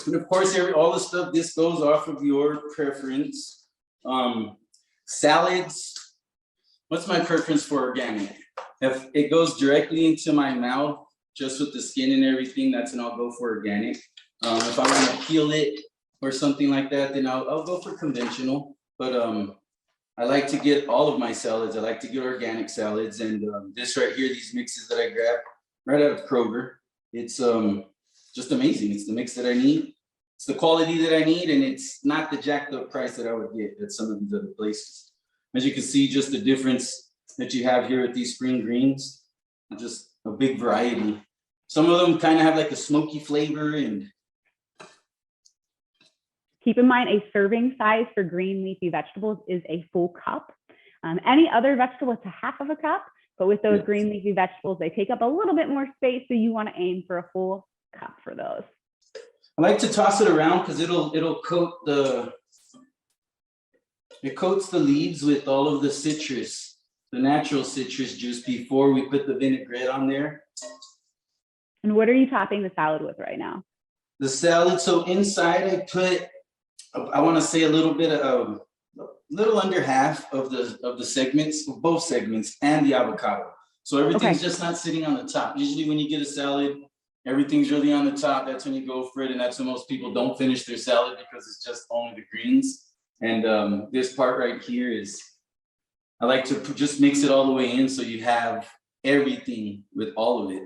S22: And of course, all the stuff, this goes off of your preference. Salads, what's my preference for organic? If it goes directly into my mouth, just with the skin and everything, that's when I'll go for organic. If I want to peel it or something like that, then I'll go for conventional. But I like to get all of my salads. I like to get organic salads. And this right here, these mixes that I grab right out of Kroger, it's just amazing. It's the mix that I need. It's the quality that I need, and it's not the jacked up price that I would get at some of these other places. As you can see, just the difference that you have here with these spring greens, just a big variety. Some of them kind of have like a smoky flavor. And
S21: keep in mind, a serving size for green leafy vegetables is a full cup. Any other vegetable, it's a half of a cup, but with those green leafy vegetables, they take up a little bit more space, so you want to aim for a full cup for those.
S22: I like to toss it around because it'll coat it coats the leaves with all of the citrus, the natural citrus juice, before we put the vinaigrette on there.
S21: And what are you topping the salad with right now?
S22: The salad, so inside I put, I want to say a little bit of, a little under half of the segments, of both segments, and the avocado. So everything's just not sitting on the top. Usually when you get a salad, everything's really on the top. That's when you go for it. And that's when most people don't finish their salad, because it's just only the greens. And this part right here is, I like to just mix it all the way in, so you have everything with all of it.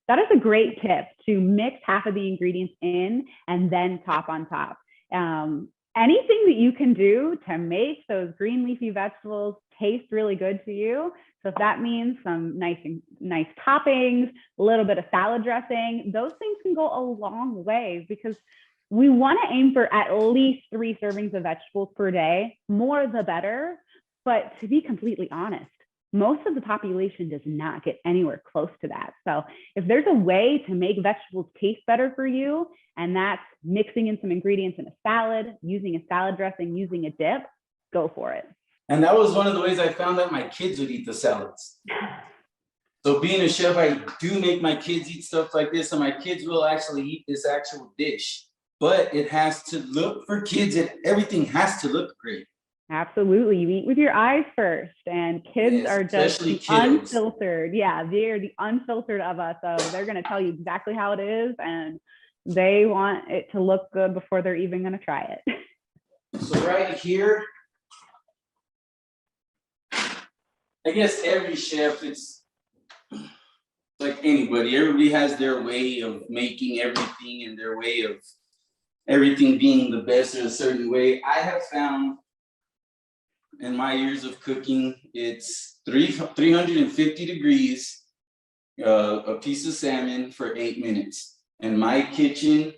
S21: That is a great tip, to mix half of the ingredients in and then top on top. anything that you can do to make those green leafy vegetables taste really good to you. So if that means some nice toppings, a little bit of salad dressing, those things can go a long way, because we want to aim for at least 3 servings of vegetables per day, more the better. But to be completely honest, most of the population does not get anywhere close to that. So if there's a way to make vegetables taste better for you, and that's mixing in some ingredients in a salad, using a salad dressing, using a dip, go for it.
S22: And that was one of the ways I found out my kids would eat the salads. So being a chef, I do make my kids eat stuff like this, and my kids will actually eat this actual dish. But it has to look, for kids, everything has to look great.
S21: Absolutely. You eat with your eyes first, and kids are just the unfiltered. Yeah, they're the unfiltered of us. So they're going to tell you exactly how it is, and they want it to look good before they're even going to try it.
S22: So right here, I guess every chef, it's like anybody. Everybody has their way of making everything and their way of everything being the best in a certain way. I have found in my years of cooking, it's 350 degrees, a piece of salmon for 8 minutes. In my kitchen,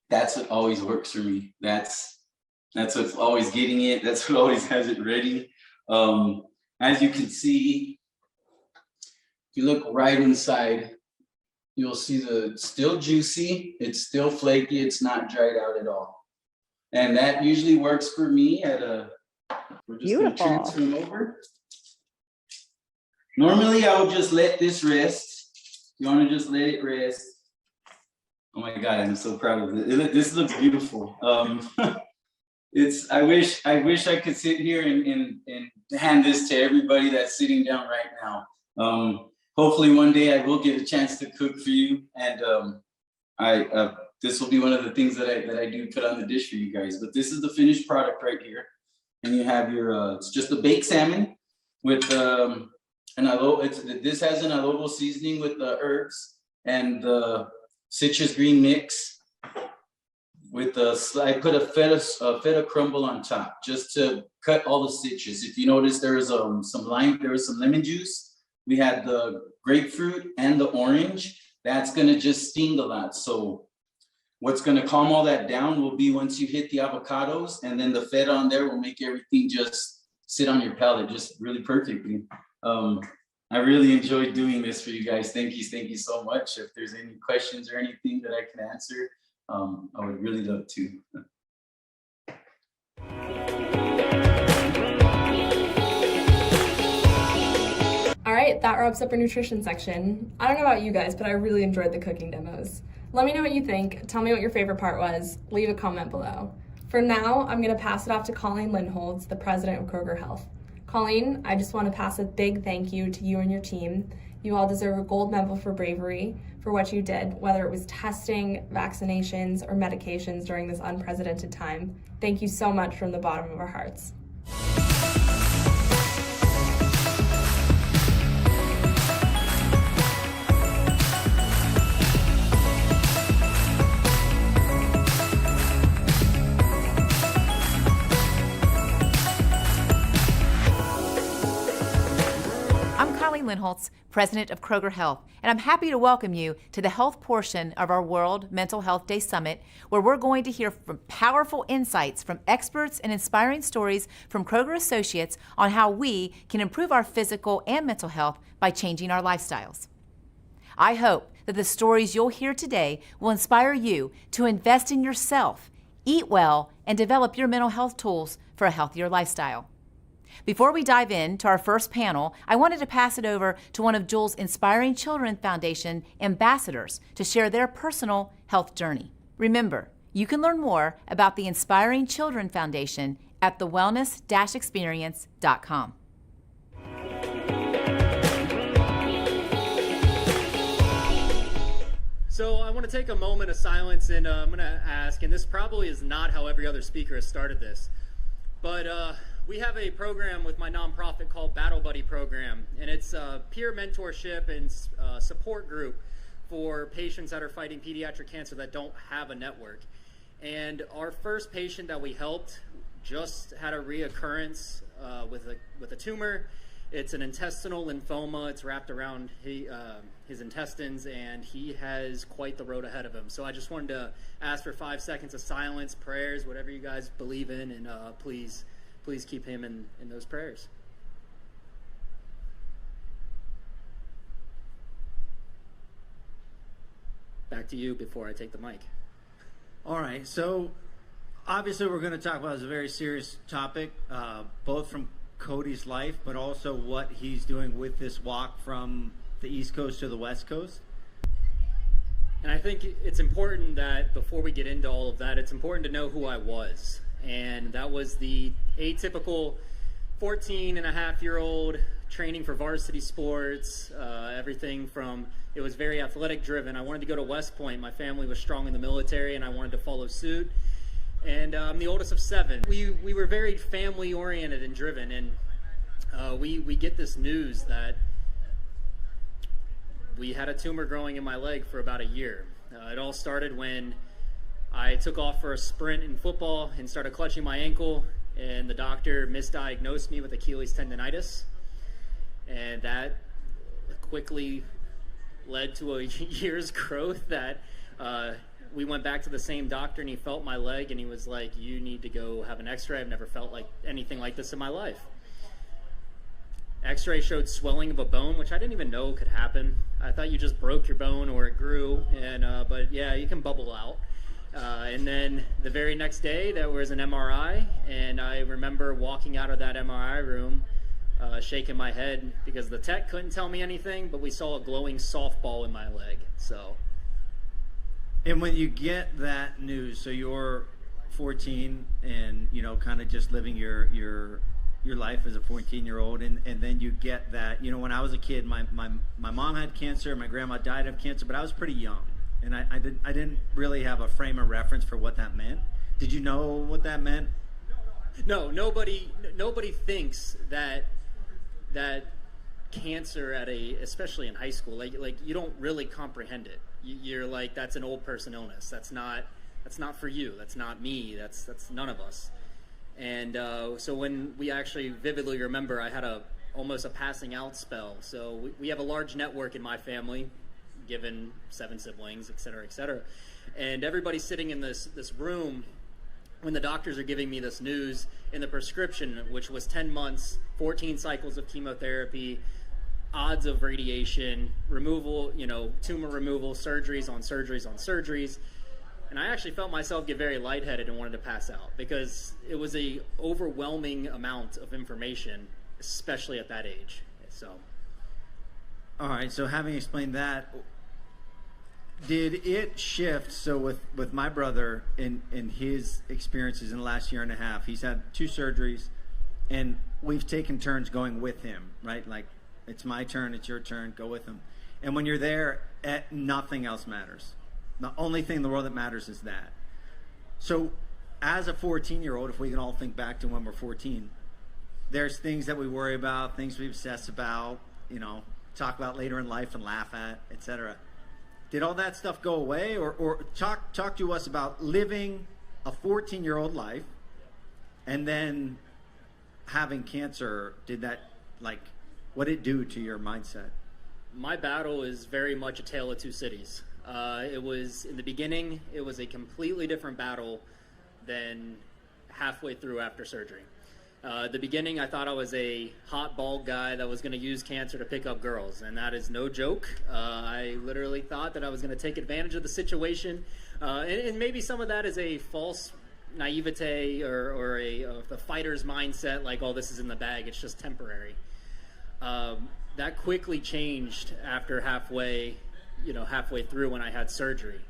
S22: that's what always works for me. That's what's always getting it. That's what always has it ready. As you can see, if you look right inside, you'll see it's still juicy, it's still flaky, it's not dried out at all. And that usually works for me we're just gonna transfer them over. Normally, I would just let this rest. You wanna just let it rest. Oh my God, I'm so proud of it. This looks beautiful. I wish I could sit here and hand this to everybody that's sitting down right now. Hopefully one day I will get a chance to cook for you, and this will be one of the things that I do put on the dish for you guys. But this is the finished product right here, and you have your it's just a baked salmon with this has an adobo seasoning with the herbs and the citrus green mix. With I put a feta crumble on top just to cut all the citrus. If you notice, there was some lemon juice. We had the grapefruit and the orange. That's gonna just sting a lot. So what's gonna calm all that down will be once you hit the avocados, and then the feta on there will make everything just sit on your palate just really perfectly. I really enjoyed doing this for you guys. Thank you so much. If there's any questions or anything that I can answer, I would really love to.
S19: All right, that wraps up our nutrition section. I don't know about you guys, but I really enjoyed the cooking demos. Let me know what you think. Tell me what your favorite part was. Leave a comment below. For now, I'm gonna pass it off to Colleen Lindholtz, the president of Kroger Health. Colleen, I just want to pass a big thank you to you and your team. You all deserve a gold medal for bravery for what you did, whether it was testing, vaccinations, or medications during this unprecedented time. Thank you so much from the bottom of our hearts.
S1: Lindholtz, president of Kroger Health, and I'm happy to welcome you to the health portion of our World Mental Health Day Summit, where we're going to hear from powerful insights from experts and inspiring stories from Kroger associates on how we can improve our physical and mental health by changing our lifestyles. I hope that the stories you'll hear today will inspire you to invest in yourself, eat well, and develop your mental health tools for a healthier lifestyle. Before we dive into our first panel, I wanted to pass it over to one of Jules' Inspiring Children Foundation ambassadors to share their personal health journey. Remember, you can learn more about the Inspiring Children Foundation at thewellness-experience.com.
S2: So I want to take a moment of silence, and I'm going to ask, and this probably is not how every other speaker has started this, but we have a program with my nonprofit called Battle Buddy Program, and it's a peer mentorship and support group for patients that are fighting pediatric cancer that don't have a network. And our first patient that we helped just had a reoccurrence with a tumor. It's an intestinal lymphoma. It's wrapped around his intestines, and he has quite the road ahead of him. So I just wanted to ask for 5 seconds of silence, prayers, whatever you guys believe in, and please keep him in those prayers. Back to you before I take the mic.
S3: All right, so obviously we're going to talk about a very serious topic, both from Cody's life, but also what he's doing with this walk from the East Coast to the West Coast.
S2: And I think it's important that before we get into all of that, it's important to know who I was. And that was the atypical 14-and-a-half-year-old training for varsity sports, everything from, it was very athletic driven. I wanted to go to West Point. My family was strong in the military, and I wanted to follow suit. And I'm the oldest of 7. We were very family oriented and driven, and we get this news that we had a tumor growing in my leg for about a year. It all started when I took off for a sprint in football and started clutching my ankle, and the doctor misdiagnosed me with Achilles tendonitis, and that quickly led to a year's growth that we went back to the same doctor, and he felt my leg, and he was like, you need to go have an x-ray. I've never felt like anything like this in my life. X-ray showed swelling of a bone, which I didn't even know could happen. I thought you just broke your bone or it grew, and but yeah, you can bubble out. And then the very next day, there was an MRI, and I remember walking out of that MRI room, shaking my head because the tech couldn't tell me anything, but we saw a glowing softball in my leg. So.
S3: And when you get that news, so you're 14 and, you know, kind of just living your life as a 14-year-old, and then you get that, you know, when I was a kid, my mom had cancer, my grandma died of cancer, but I was pretty young, and I didn't really have a frame of reference for what that meant. Did you know what that meant?
S2: No, nobody thinks that cancer especially in high school, like you don't really comprehend it. You're like, that's an old person illness. That's not for you. That's not me. That's none of us. And so when we actually vividly remember, I had almost a passing out spell. So we have a large network in my family, given 7 siblings, et cetera, and everybody's sitting in this room when the doctors are giving me this news, in the prescription, which was 10 months, 14 cycles of chemotherapy, odds of radiation, removal, tumor removal, surgeries on surgeries on surgeries. And I actually felt myself get very lightheaded and wanted to pass out because it was a overwhelming amount of information, especially at that age. So.
S3: All right, so having explained that, did it shift? So with my brother in his experiences in the last year and a half, he's had 2 surgeries, and we've taken turns going with him, right? Like, it's my turn, it's your turn, go with him. And when you're there, nothing else matters. The only thing in the world that matters is that. So as a 14-year-old, if we can all think back to when we're 14, there's things that we worry about, things we obsess about, talk about later in life and laugh at, etc. Did all that stuff go away? Or talk to us about living a 14-year-old life and then having cancer. Did that, what did it do to your mindset?
S2: My battle is very much a tale of 2 cities. It was, in the beginning, it was a completely different battle than halfway through after surgery. The beginning, I thought I was a hot, bald guy that was going to use cancer to pick up girls, and that is no joke. I literally thought that I was going to take advantage of the situation, and maybe some of that is a false naivete or the fighter's mindset, like, oh, this is in the bag, it's just temporary. That quickly changed after halfway through when I had surgery.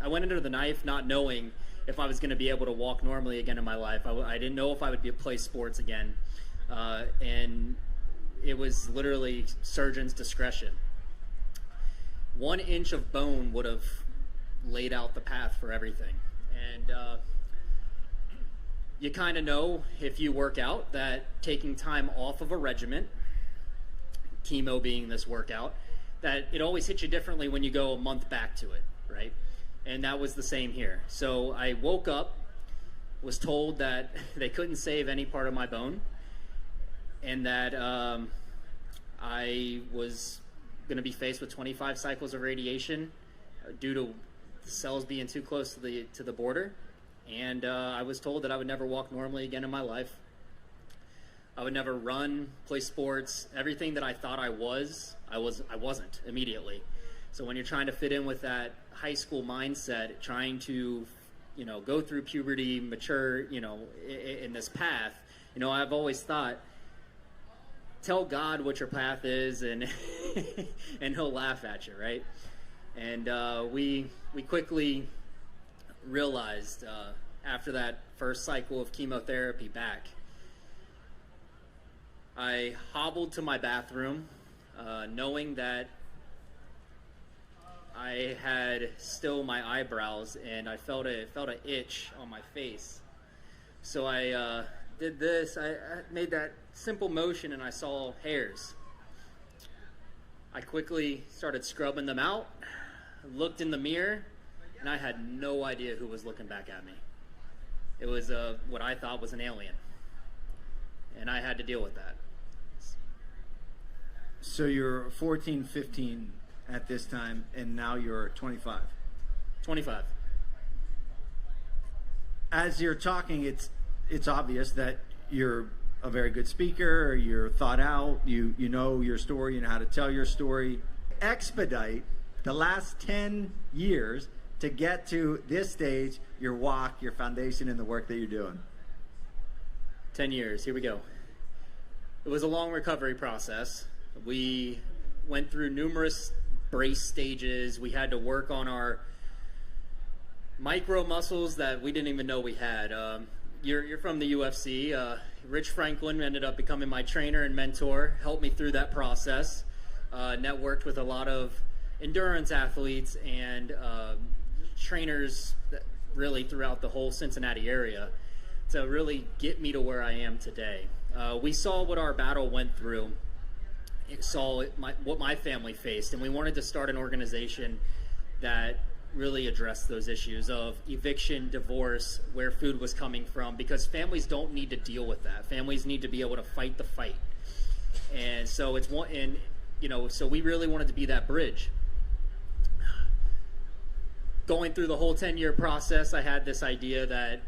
S2: I went into the knife not knowing if I was going to be able to walk normally again in my life. I didn't know if I would play sports again. And it was literally surgeon's discretion. 1 inch of bone would have laid out the path for everything. And you kind of know, if you work out, that taking time off of a regimen, chemo being this workout, that it always hits you differently when you go a month back to it, right? And that was the same here. So I woke up, was told that they couldn't save any part of my bone, and that I was going to be faced with 25 cycles of radiation due to the cells being too close to the border. And I was told that I would never walk normally again in my life. I would never run, play sports. Everything that I thought I wasn't immediately. So when you're trying to fit in with that high school mindset, trying to, go through puberty, mature, in this path, I've always thought, tell God what your path is, and and He'll laugh at you, right? And we quickly realized after that first cycle of chemotherapy back, I hobbled to my bathroom, knowing that I had still my eyebrows, and I felt an itch on my face. So I did this. I made that simple motion, and I saw hairs. I quickly started scrubbing them out, looked in the mirror, and I had no idea who was looking back at me. It was what I thought was an alien, and I had to deal with that.
S3: So you're 14, 15 at this time, and now you're 25.
S2: 25.
S3: As you're talking, it's obvious that you're a very good speaker, you're thought out, you know your story, you know how to tell your story. Expedite the last 10 years to get to this stage, your walk, your foundation, and the work that you're doing.
S2: 10 years, here we go. It was a long recovery process. We went through numerous brace stages. We had to work on our micro muscles that we didn't even know we had. You're from the UFC. Rich Franklin ended up becoming my trainer and mentor, helped me through that process, networked with a lot of endurance athletes and trainers that really throughout the whole Cincinnati area to really get me to where I am today. We saw what our battle went through, saw what my family faced, and we wanted to start an organization that really addressed those issues of eviction, divorce, where food was coming from, because families don't need to deal with that. Families need to be able to fight the fight. And so so we really wanted to be that bridge. Going through the whole 10-year process, I had this idea that,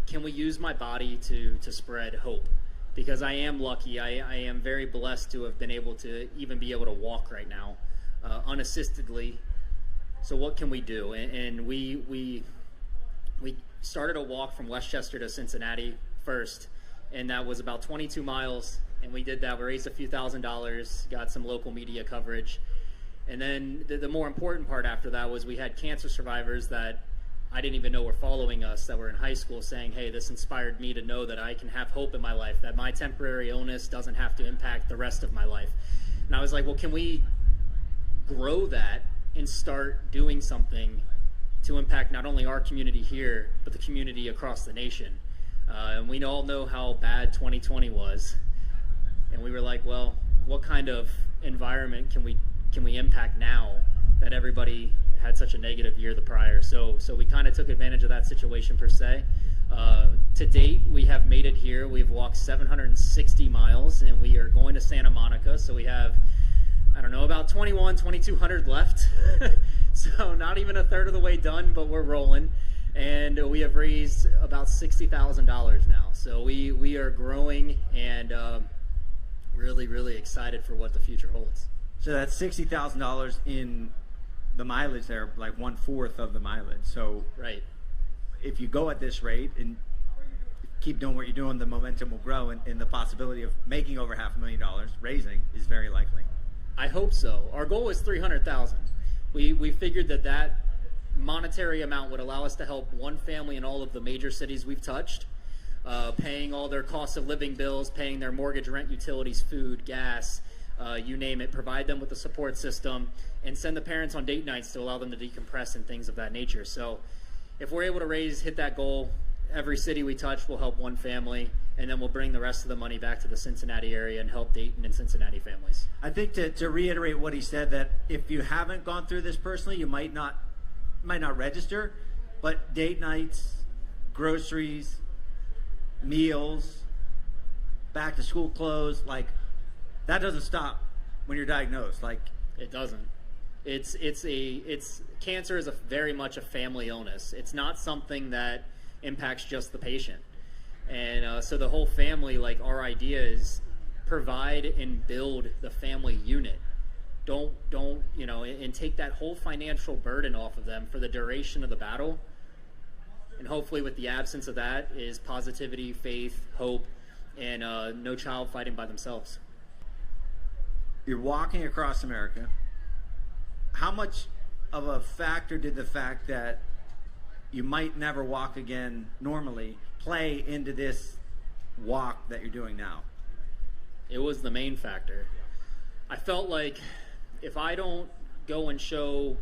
S2: can we use my body to spread hope? Because I am lucky, I am very blessed to have been able to even be able to walk right now, unassistedly. So what can we do? And we started a walk from Westchester to Cincinnati first, and that was about 22 miles, and we did that. We raised a few $1,000s, got some local media coverage, and then the more important part after that was we had cancer survivors that I didn't even know were following us, that were in high school, saying, hey, this inspired me to know that I can have hope in my life, that my temporary illness doesn't have to impact the rest of my life. And I was like, well, can we grow that and start doing something to impact not only our community here, but the community across the nation? And we all know how bad 2020 was. And we were like, well, what kind of environment can we impact now that everybody had such a negative year the prior? So we kind of took advantage of that situation per se. To date, we have made it here. We've walked 760 miles, and we are going to Santa Monica. So we have, I don't know, about 2,200 left. So not even a third of the way done, but we're rolling. And we have raised about $60,000 now. So we are growing and really, really excited for what the future holds.
S3: So that's $60,000 in the mileage there, like 1/4 of the mileage. So
S2: right,
S3: if you go at this rate and keep doing what you're doing, the momentum will grow, and the possibility of making over $500,000 raising is very likely.
S2: I hope so. Our goal is $300,000. We figured that monetary amount would allow us to help one family in all of the major cities we've touched, paying all their cost of living bills, paying their mortgage, rent, utilities, food, gas, you name it, provide them with a support system, and send the parents on date nights to allow them to decompress and things of that nature. So if we're able to hit that goal, every city we touch will help one family, and then we'll bring the rest of the money back to the Cincinnati area and help Dayton and Cincinnati families.
S3: I think to reiterate what he said, that if you haven't gone through this personally, you might not might not register, but date nights, groceries, meals, back to school clothes, like that doesn't stop when you're diagnosed. Like
S2: it doesn't. It's cancer is very much a family illness. It's not something that impacts just the patient. And so the whole family, like our idea is provide and build the family unit. Don't and take that whole financial burden off of them for the duration of the battle. And hopefully with the absence of that is positivity, faith, hope, and no child fighting by themselves.
S3: You're walking across America. How much of a factor did the fact that you might never walk again normally play into this walk that you're doing now?
S2: It was the main factor. I felt like if I don't go and show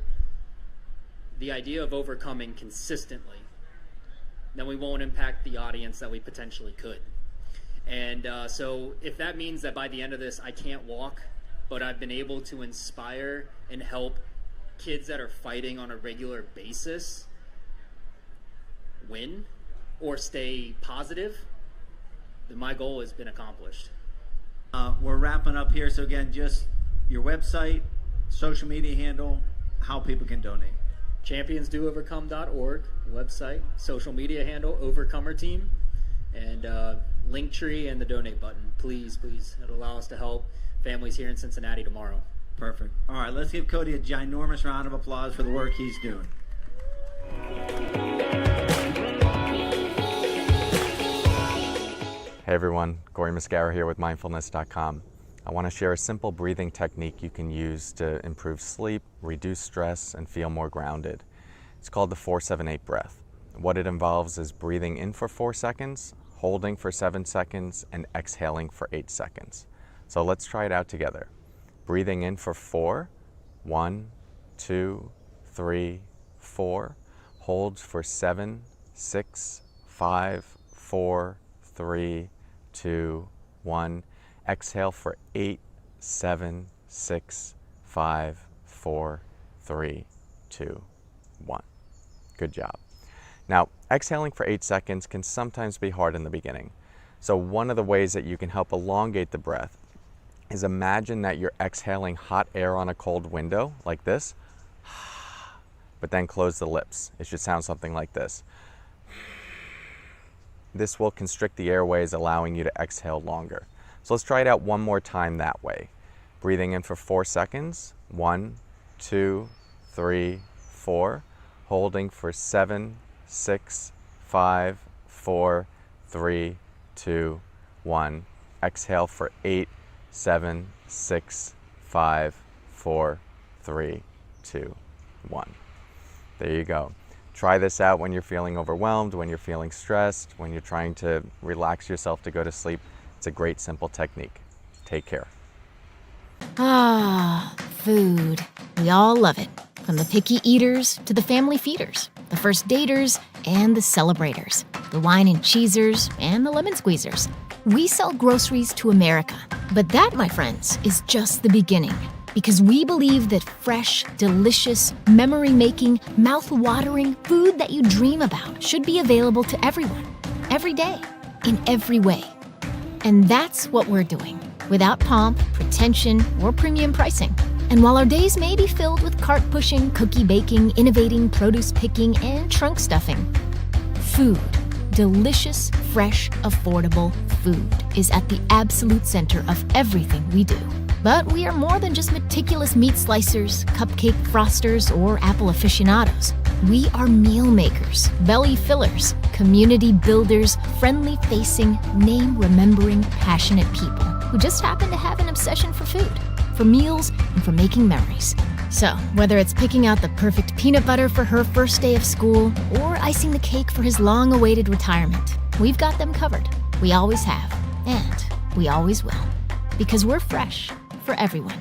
S2: the idea of overcoming consistently, then we won't impact the audience that we potentially could. And so if that means that by the end of this I can't walk, but I've been able to inspire and help kids that are fighting on a regular basis win or stay positive, then my goal has been accomplished.
S3: We're wrapping up here, so again, just your website, social media handle, how people can donate.
S2: championsdoovercome.org website, social media handle, Overcomer Team, and Linktree and the donate button. Please, it'll allow us to help families here in Cincinnati tomorrow.
S3: Perfect. All right, let's give Cody a ginormous round of applause for the work he's doing.
S7: Hey everyone, Corey Mascara here with mindfulness.com. I want to share a simple breathing technique you can use to improve sleep, reduce stress, and feel more grounded. It's called the 4-7-8 breath. What it involves is breathing in for 4 seconds, holding for 7 seconds, and exhaling for 8 seconds. So let's try it out together. Breathing in for 4, 1, 2, 3, 4. Hold for 7, 6, 5, 4, 3, 2, 1. Exhale for 8, 7, 6, 5, 4, 3, 2, 1. Good job. Now, exhaling for 8 seconds can sometimes be hard in the beginning. So one of the ways that you can help elongate the breath is imagine that you're exhaling hot air on a cold window, like this, but then close the lips. It should sound something like this. This will constrict the airways, allowing you to exhale longer. So let's try it out one more time that way. Breathing in for 4 seconds. 1, 2, 3, 4. Holding for 7, 6, 5, 4, 3, 2, 1. Exhale for 8, 7, 6, 5, 4, 3, 2, 1. There you go. Try this out when you're feeling overwhelmed, when you're feeling stressed, when you're trying to relax yourself to go to sleep. It's a great, simple technique. Take care.
S6: Ah, food. We all love it. From the picky eaters to the family feeders, the first daters and the celebrators, the wine and cheesers and the lemon squeezers. We sell groceries to America. But that, my friends, is just the beginning. Because we believe that fresh, delicious, memory-making, mouth-watering food that you dream about should be available to everyone, every day, in every way. And that's what we're doing, without pomp, pretension, or premium pricing. And while our days may be filled with cart pushing, cookie baking, innovating, produce picking, and trunk stuffing, food, delicious, fresh, affordable food is at the absolute center of everything we do. But we are more than just meticulous meat slicers, cupcake frosters, or apple aficionados. We are meal makers, belly fillers, community builders, friendly-facing, name-remembering, passionate people who just happen to have an obsession for food, for meals, and for making memories. So, whether it's picking out the perfect peanut butter for her first day of school or icing the cake for his long-awaited retirement, we've got them covered. We always have, and we always will. Because we're fresh for everyone.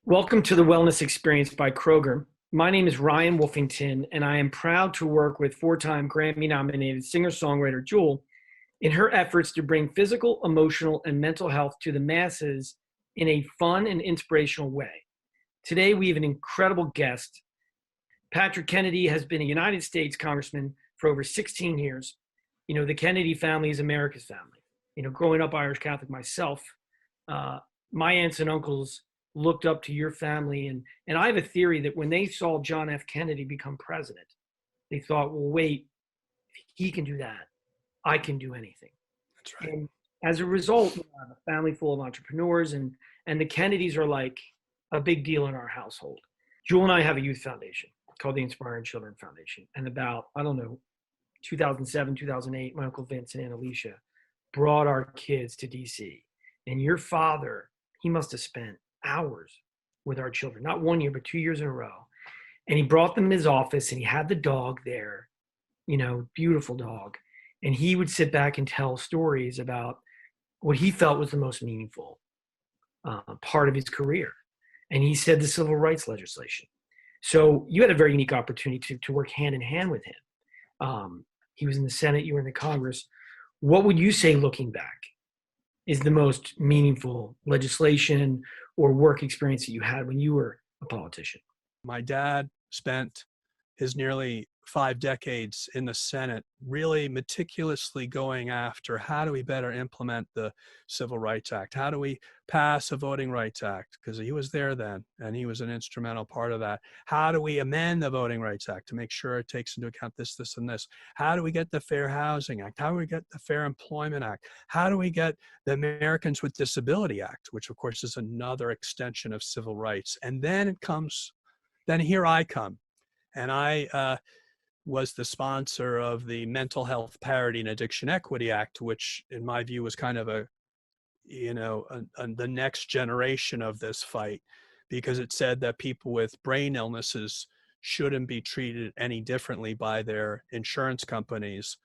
S8: Welcome to the Wellness Experience by Kroger. My name is Ryan Wolfington, and I am proud to work with 4-time Grammy-nominated singer-songwriter Jewel in her efforts to bring physical, emotional, and mental health to the masses in a fun and inspirational way. Today, we have an incredible guest. Patrick Kennedy has been a United States Congressman for over 16 years. You know, the Kennedy family is America's family. You know, growing up Irish Catholic myself, my aunts and uncles looked up to your family. And I have a theory that when they saw John F. Kennedy become president, they thought, well, wait, if he can do that, I can do anything.
S9: That's right.
S8: And as a result, we have a family full of entrepreneurs, and the Kennedys are like a big deal in our household. Jewel and I have a youth foundation called the Inspiring Children Foundation. And about, 2007, 2008, my Uncle Vince and Aunt Alicia brought our kids to DC. And your father, he must have spent hours with our children, not 1 year, but 2 years in a row. And he brought them in his office and he had the dog there, you know, beautiful dog. And he would sit back and tell stories about what he felt was the most meaningful part of his career. And he said the civil rights legislation. So you had a very unique opportunity to work hand in hand with him. He was in the Senate, you were in the Congress. What would you say, looking back, is the most meaningful legislation or work experience that you had when you were a politician?
S9: My dad spent his nearly 5 decades in the Senate really meticulously going after how do we better implement the Civil Rights Act? How do we pass a Voting Rights Act? Because he was there then, and he was an instrumental part of that. How do we amend the Voting Rights Act to make sure it takes into account this, this, and this? How do we get the Fair Housing Act? How do we get the Fair Employment Act? How do we get the Americans with Disability Act, which of course is another extension of civil rights? And then then here I come. And I was the sponsor of the Mental Health Parity and Addiction Equity Act, which in my view was kind of the next generation of this fight, because it said that people with brain illnesses shouldn't be treated any differently by their insurance companies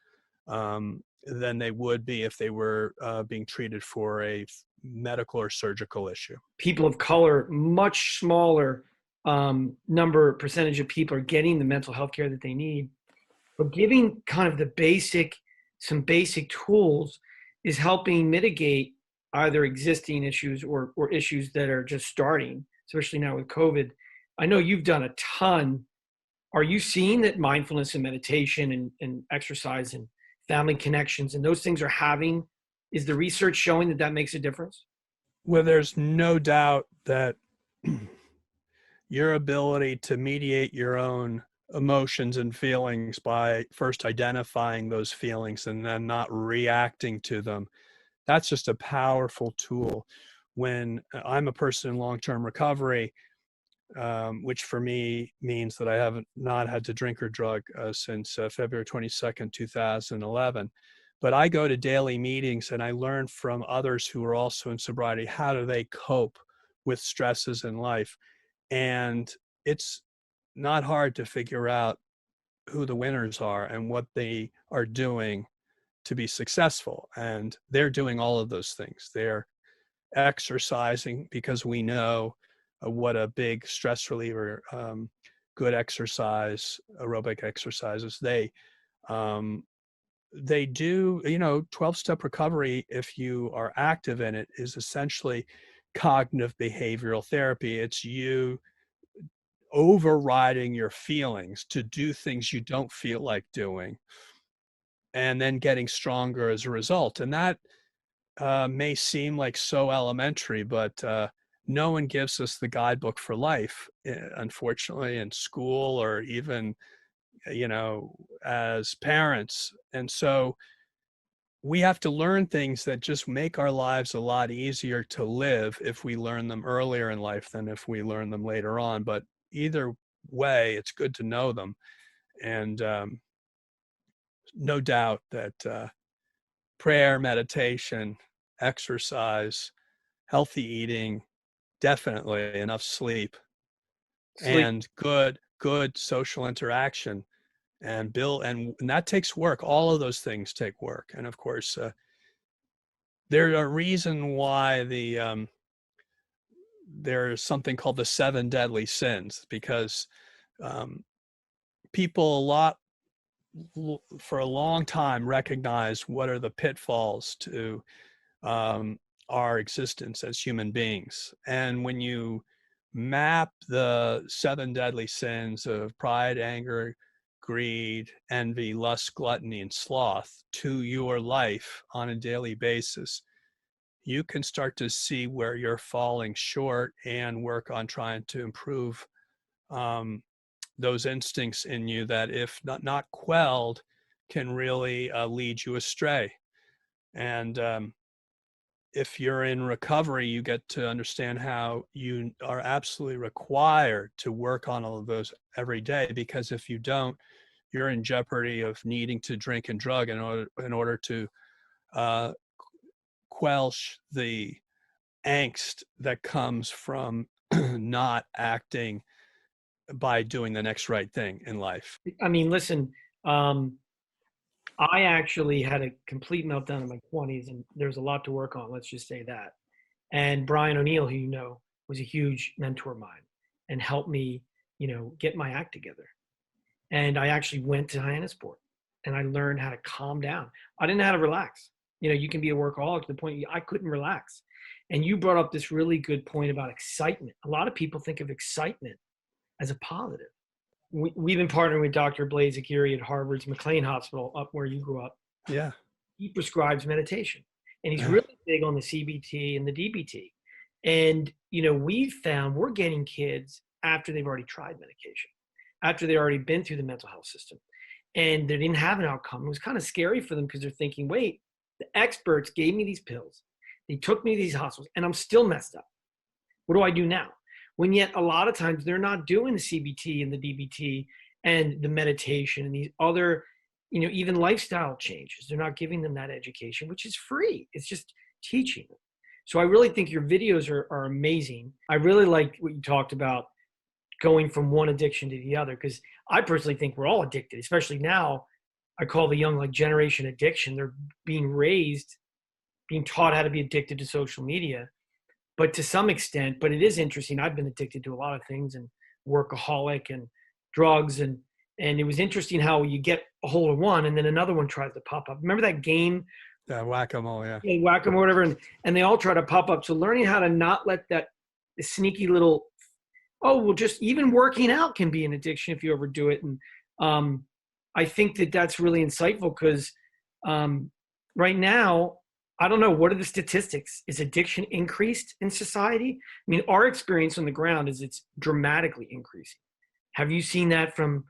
S9: than they would be if they were being treated for a medical or surgical issue.
S8: People of color, much smaller percentage of people are getting the mental health care that they need. But giving kind of some basic tools is helping mitigate either existing issues or issues that are just starting, especially now with COVID. I know you've done a ton. Are you seeing that mindfulness and meditation and exercise and family connections and those things is the research showing that makes a difference?
S9: Well, there's no doubt that your ability to mediate your own emotions and feelings by first identifying those feelings and then not reacting to them, that's just a powerful tool. When I'm a person in long-term recovery, which for me means that I have not had to drink or drug since February 22nd, 2011. But I go to daily meetings and I learn from others who are also in sobriety, how do they cope with stresses in life? And it's not hard to figure out who the winners are and what they are doing to be successful. And they're doing all of those things. They're exercising because we know what a big stress reliever, good exercise, aerobic exercises. They do, 12-step recovery, if you are active in it, is essentially cognitive behavioral therapy. It's you overriding your feelings to do things you don't feel like doing, and then getting stronger as a result. And that may seem like so elementary, but no one gives us the guidebook for life, unfortunately, in school or even, as parents. And so we have to learn things that just make our lives a lot easier to live if we learn them earlier in life than if we learn them later on. But either way, it's good to know them. And no doubt that prayer, meditation, exercise, healthy eating, definitely enough sleep. And good social interaction and that takes work. All of those things take work. And of course, there's a reason why there's something called the 7 deadly sins, because people for a long time recognized what are the pitfalls to our existence as human beings. And when you map the 7 deadly sins of pride, anger, greed, envy, lust, gluttony, and sloth to your life on a daily basis, you can start to see where you're falling short and work on trying to improve those instincts in you that, if not quelled, can really lead you astray. And if you're in recovery, you get to understand how you are absolutely required to work on all of those every day, because if you don't, you're in jeopardy of needing to drink and drug in order to quelch the angst that comes from not acting by doing the next right thing in life.
S8: I mean, listen, I actually had a complete meltdown in my 20s, and there's a lot to work on, let's just say that. And Brian O'Neill, who you know, was a huge mentor of mine and helped me, get my act together. And I actually went to Hyannisport and I learned how to calm down. I didn't know how to relax. You can be a workaholic to the point I couldn't relax. And you brought up this really good point about excitement. A lot of people think of excitement as a positive. We've been partnering with Dr. Blaise Aguirre at Harvard's McLean Hospital, up where you grew up.
S9: Yeah.
S8: He prescribes meditation, and he's really big on the CBT and the DBT. And, we've found we're getting kids after they've already tried medication, after they've already been through the mental health system, and they didn't have an outcome. It was kind of scary for them because they're thinking, wait, the experts gave me these pills. They took me to these hospitals, and I'm still messed up. What do I do now? When yet a lot of times they're not doing the CBT and the DBT and the meditation and these other, even lifestyle changes. They're not giving them that education, which is free. It's just teaching them. So I really think your videos are amazing. I really like what you talked about, going from one addiction to the other, because I personally think we're all addicted, especially now. I call the young like generation addiction. They're being raised, being taught how to be addicted to social media. But to some extent, but it is interesting. I've been addicted to a lot of things, and workaholic and drugs. And it was interesting how you get a hold of one and then another one tries to pop up. Remember that game?
S9: Whack-a-mole, yeah.
S8: Yeah, whack-a-mole, whatever. And they all try to pop up. So learning how to not let that sneaky little, just even working out can be an addiction if you overdo it. And I think that's really insightful because right now, I don't know, what are the statistics? Is addiction increased in society? I mean, our experience on the ground is it's dramatically increasing. Have you seen that from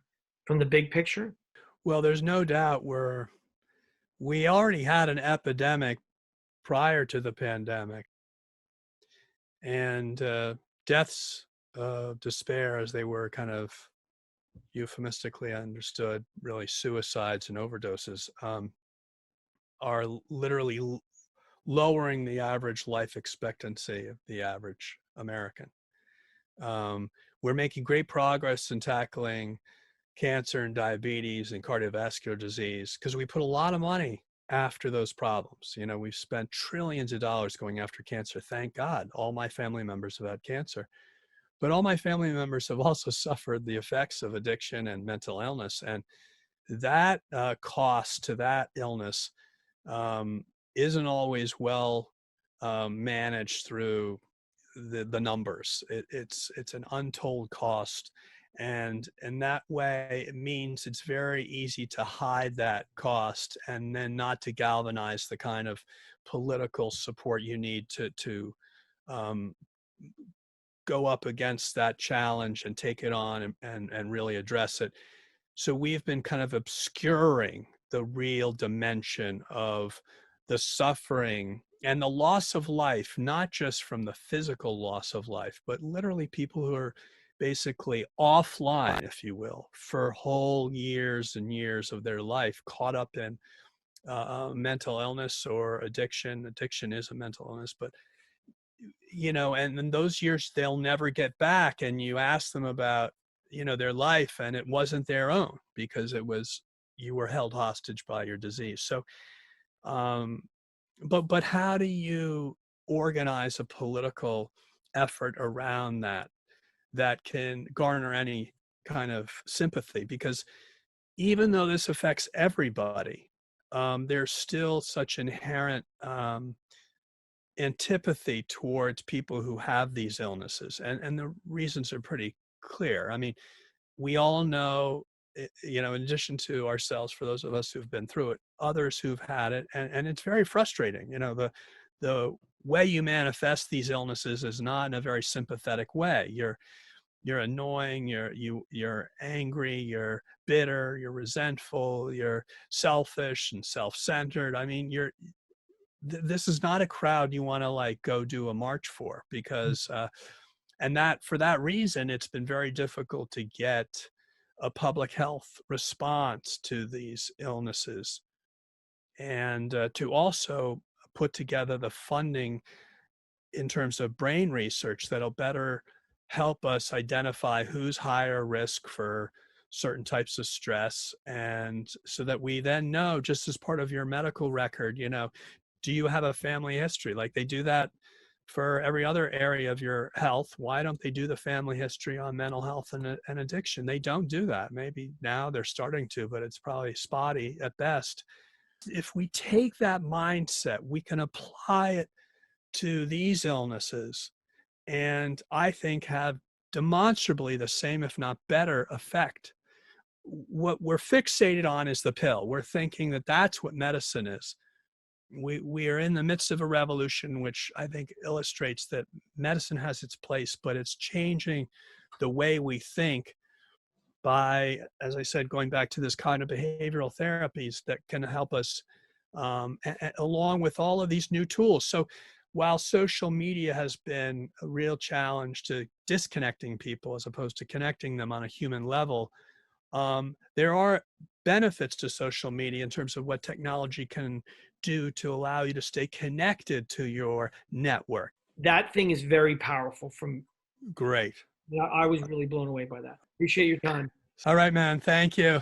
S8: the big picture?
S9: Well, there's no doubt we already had an epidemic prior to the pandemic. And deaths of despair, as they were kind of euphemistically understood, really suicides and overdoses, are literally lowering the average life expectancy of the average American. We're making great progress in tackling cancer and diabetes and cardiovascular disease because we put a lot of money after those problems. We've spent trillions of dollars going after cancer. Thank God, all my family members have had cancer. But all my family members have also suffered the effects of addiction and mental illness. And that cost to that illness isn't always well managed through the numbers. It's an untold cost, and in that way, it means it's very easy to hide that cost and then not to galvanize the kind of political support you need to go up against that challenge and take it on and really address it. So we've been kind of obscuring the real dimension of the suffering and the loss of life, not just from the physical loss of life, but literally people who are basically offline, if you will, for whole years and years of their life, caught up in mental illness or addiction. Addiction is a mental illness, but and in those years they'll never get back. And you ask them about their life, and it wasn't their own because you were held hostage by your disease. So but how do you organize a political effort around that can garner any kind of sympathy? Because even though this affects everybody, there's still such inherent antipathy towards people who have these illnesses. And the reasons are pretty clear. I mean, we all know, in addition to ourselves, for those of us who've been through it, others who've had it, and it's very frustrating. The way you manifest these illnesses is not in a very sympathetic way. You're annoying, you're angry, you're bitter, you're resentful, you're selfish and self-centered. I mean, this is not a crowd you want to like go do a march for, because and that for that reason it's been very difficult to get a public health response to these illnesses, and to also put together the funding in terms of brain research that'll better help us identify who's higher risk for certain types of stress. And so that we then know, just as part of your medical record, do you have a family history? Like they do that for every other area of your health. Why don't they do the family history on mental health and addiction? They don't do that. Maybe now they're starting to, but it's probably spotty at best. If we take that mindset, we can apply it to these illnesses, and I think have demonstrably the same, if not better, effect. What we're fixated on is the pill. We're thinking that that's what medicine is. We are in the midst of a revolution, which I think illustrates that medicine has its place, but it's changing the way we think by, as I said, going back to this kind of behavioral therapies that can help us, along with all of these new tools. So while social media has been a real challenge to disconnecting people as opposed to connecting them on a human level, there are benefits to social media in terms of what technology can do to allow you to stay connected to your network.
S8: That thing is very powerful.
S9: Great.
S8: Yeah, I was really blown away by that. Appreciate your time.
S9: All right, man. Thank you.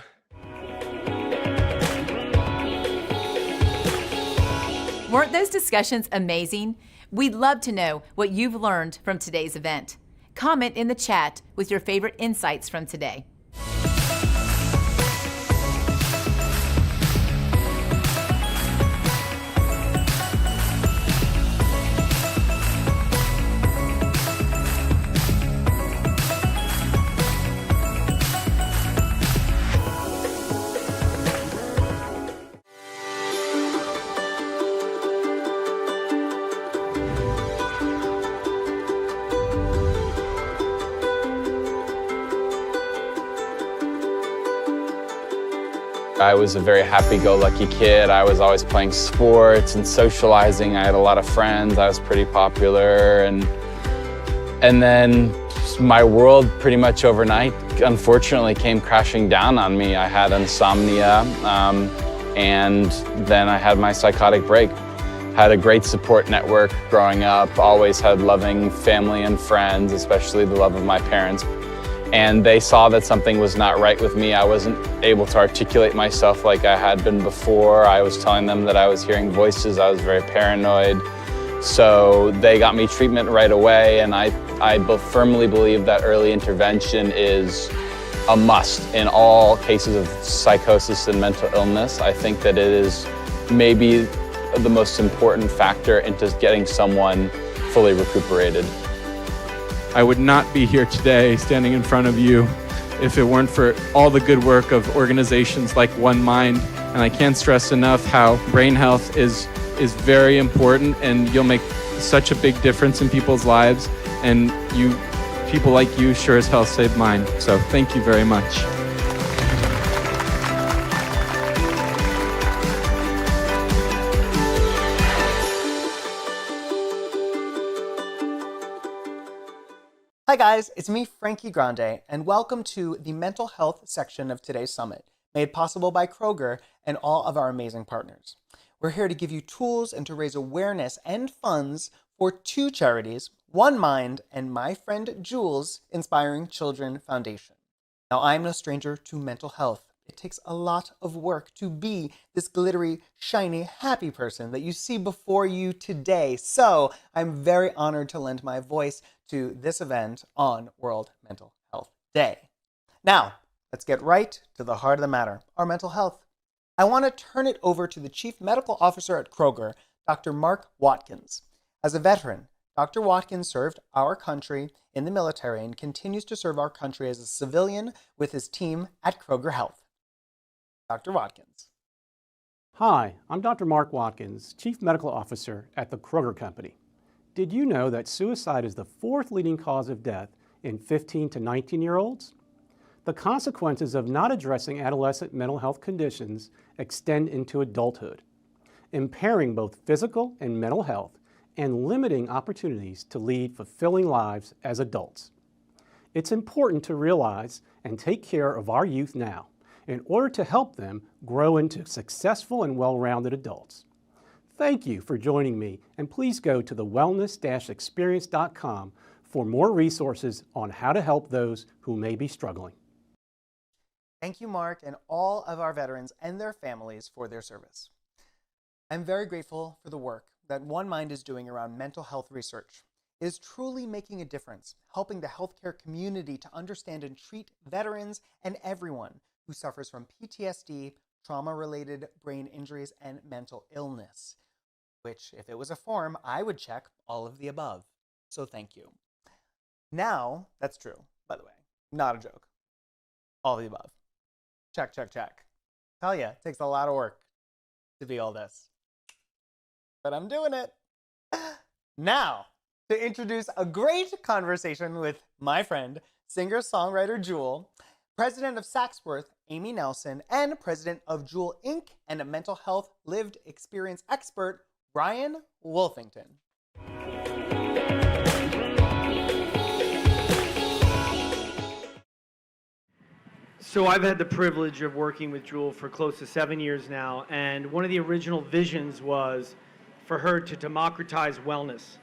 S1: Weren't those discussions amazing? We'd love to know what you've learned from today's event. Comment in the chat with your favorite insights from today.
S11: I was a very happy-go-lucky kid. I was always playing sports and socializing. I had a lot of friends. I was pretty popular. And then my world pretty much overnight, unfortunately, came crashing down on me. I had insomnia, and then I had my psychotic break. Had a great support network growing up, always had loving family and friends, especially the love of my parents. And they saw that something was not right with me. I wasn't able to articulate myself like I had been before. I was telling them that I was hearing voices. I was very paranoid. So they got me treatment right away, and I firmly believe that early intervention is a must in all cases of psychosis and mental illness. I think that it is maybe the most important factor into getting someone fully recuperated.
S12: I would not be here today standing in front of you if it weren't for all the good work of organizations like One Mind. And I can't stress enough how brain health is very important, and you'll make such a big difference in people's lives. And people like you sure as hell saved mine. So thank you very much.
S23: Hi guys, it's me, Frankie Grande, and welcome to the mental health section of today's summit, made possible by Kroger and all of our amazing partners. We're here to give you tools and to raise awareness and funds for two charities, One Mind and my friend Jules' Inspiring Children Foundation. Now, I'm no stranger to mental health. It takes a lot of work to be this glittery, shiny, happy person that you see before you today. So I'm very honored to lend my voice to this event on World Mental Health Day. Now, let's get right to the heart of the matter, our mental health. I want to turn it over to the Chief Medical Officer at Kroger, Dr. Mark Watkins. As a veteran, Dr. Watkins served our country in the military and continues to serve our country as a civilian with his team at Kroger Health. Dr. Watkins.
S13: Hi, I'm Dr. Mark Watkins, Chief Medical Officer at the Kroger Company. Did you know that suicide is the 4th leading cause of death in 15 to 19-year-olds? The consequences of not addressing adolescent mental health conditions extend into adulthood, impairing both physical and mental health and limiting opportunities to lead fulfilling lives as adults. It's important to realize and take care of our youth now in order to help them grow into successful and well-rounded adults. Thank you for joining me, and please go to the wellness-experience.com for more resources on how to help those who may be struggling.
S23: Thank you, Mark, and all of our veterans and their families for their service. I'm very grateful for the work that One Mind is doing around mental health research. It is truly making a difference, helping the healthcare community to understand and treat veterans and everyone who suffers from PTSD, trauma-related brain injuries, and mental illness, which, if it was a form, I would check all of the above. So thank you. Now, that's true, by the way, not a joke. All of the above. Check, check, check. Tell ya, it takes a lot of work to be all this. But I'm doing it. Now, to introduce a great conversation with my friend, singer-songwriter Jewel, president of Saxworth, Amy Nelson, and president of Jewel Inc. and a mental health lived experience expert, Ryan Wolfington.
S8: So I've had the privilege of working with Jewel for close to 7 years now, and one of the original visions was for her to democratize wellness,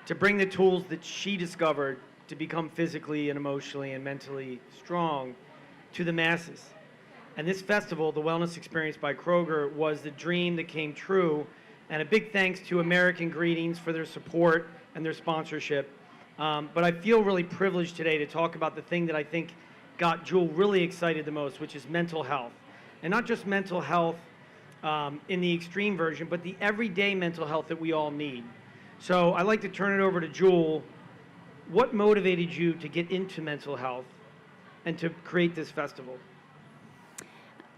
S8: to bring the tools that she discovered to become physically and emotionally and mentally strong to the masses. And this festival, the Wellness Experience by Kroger, was the dream that came true, and a big thanks to American Greetings for their support and their sponsorship. But I feel really privileged today to talk about the thing that I think got Jewel really excited the most, which is mental health. And not just mental health in the extreme version, but the everyday mental health that we all need. So I'd like to turn it over to Jewel. What motivated you to get into mental health and to create this festival?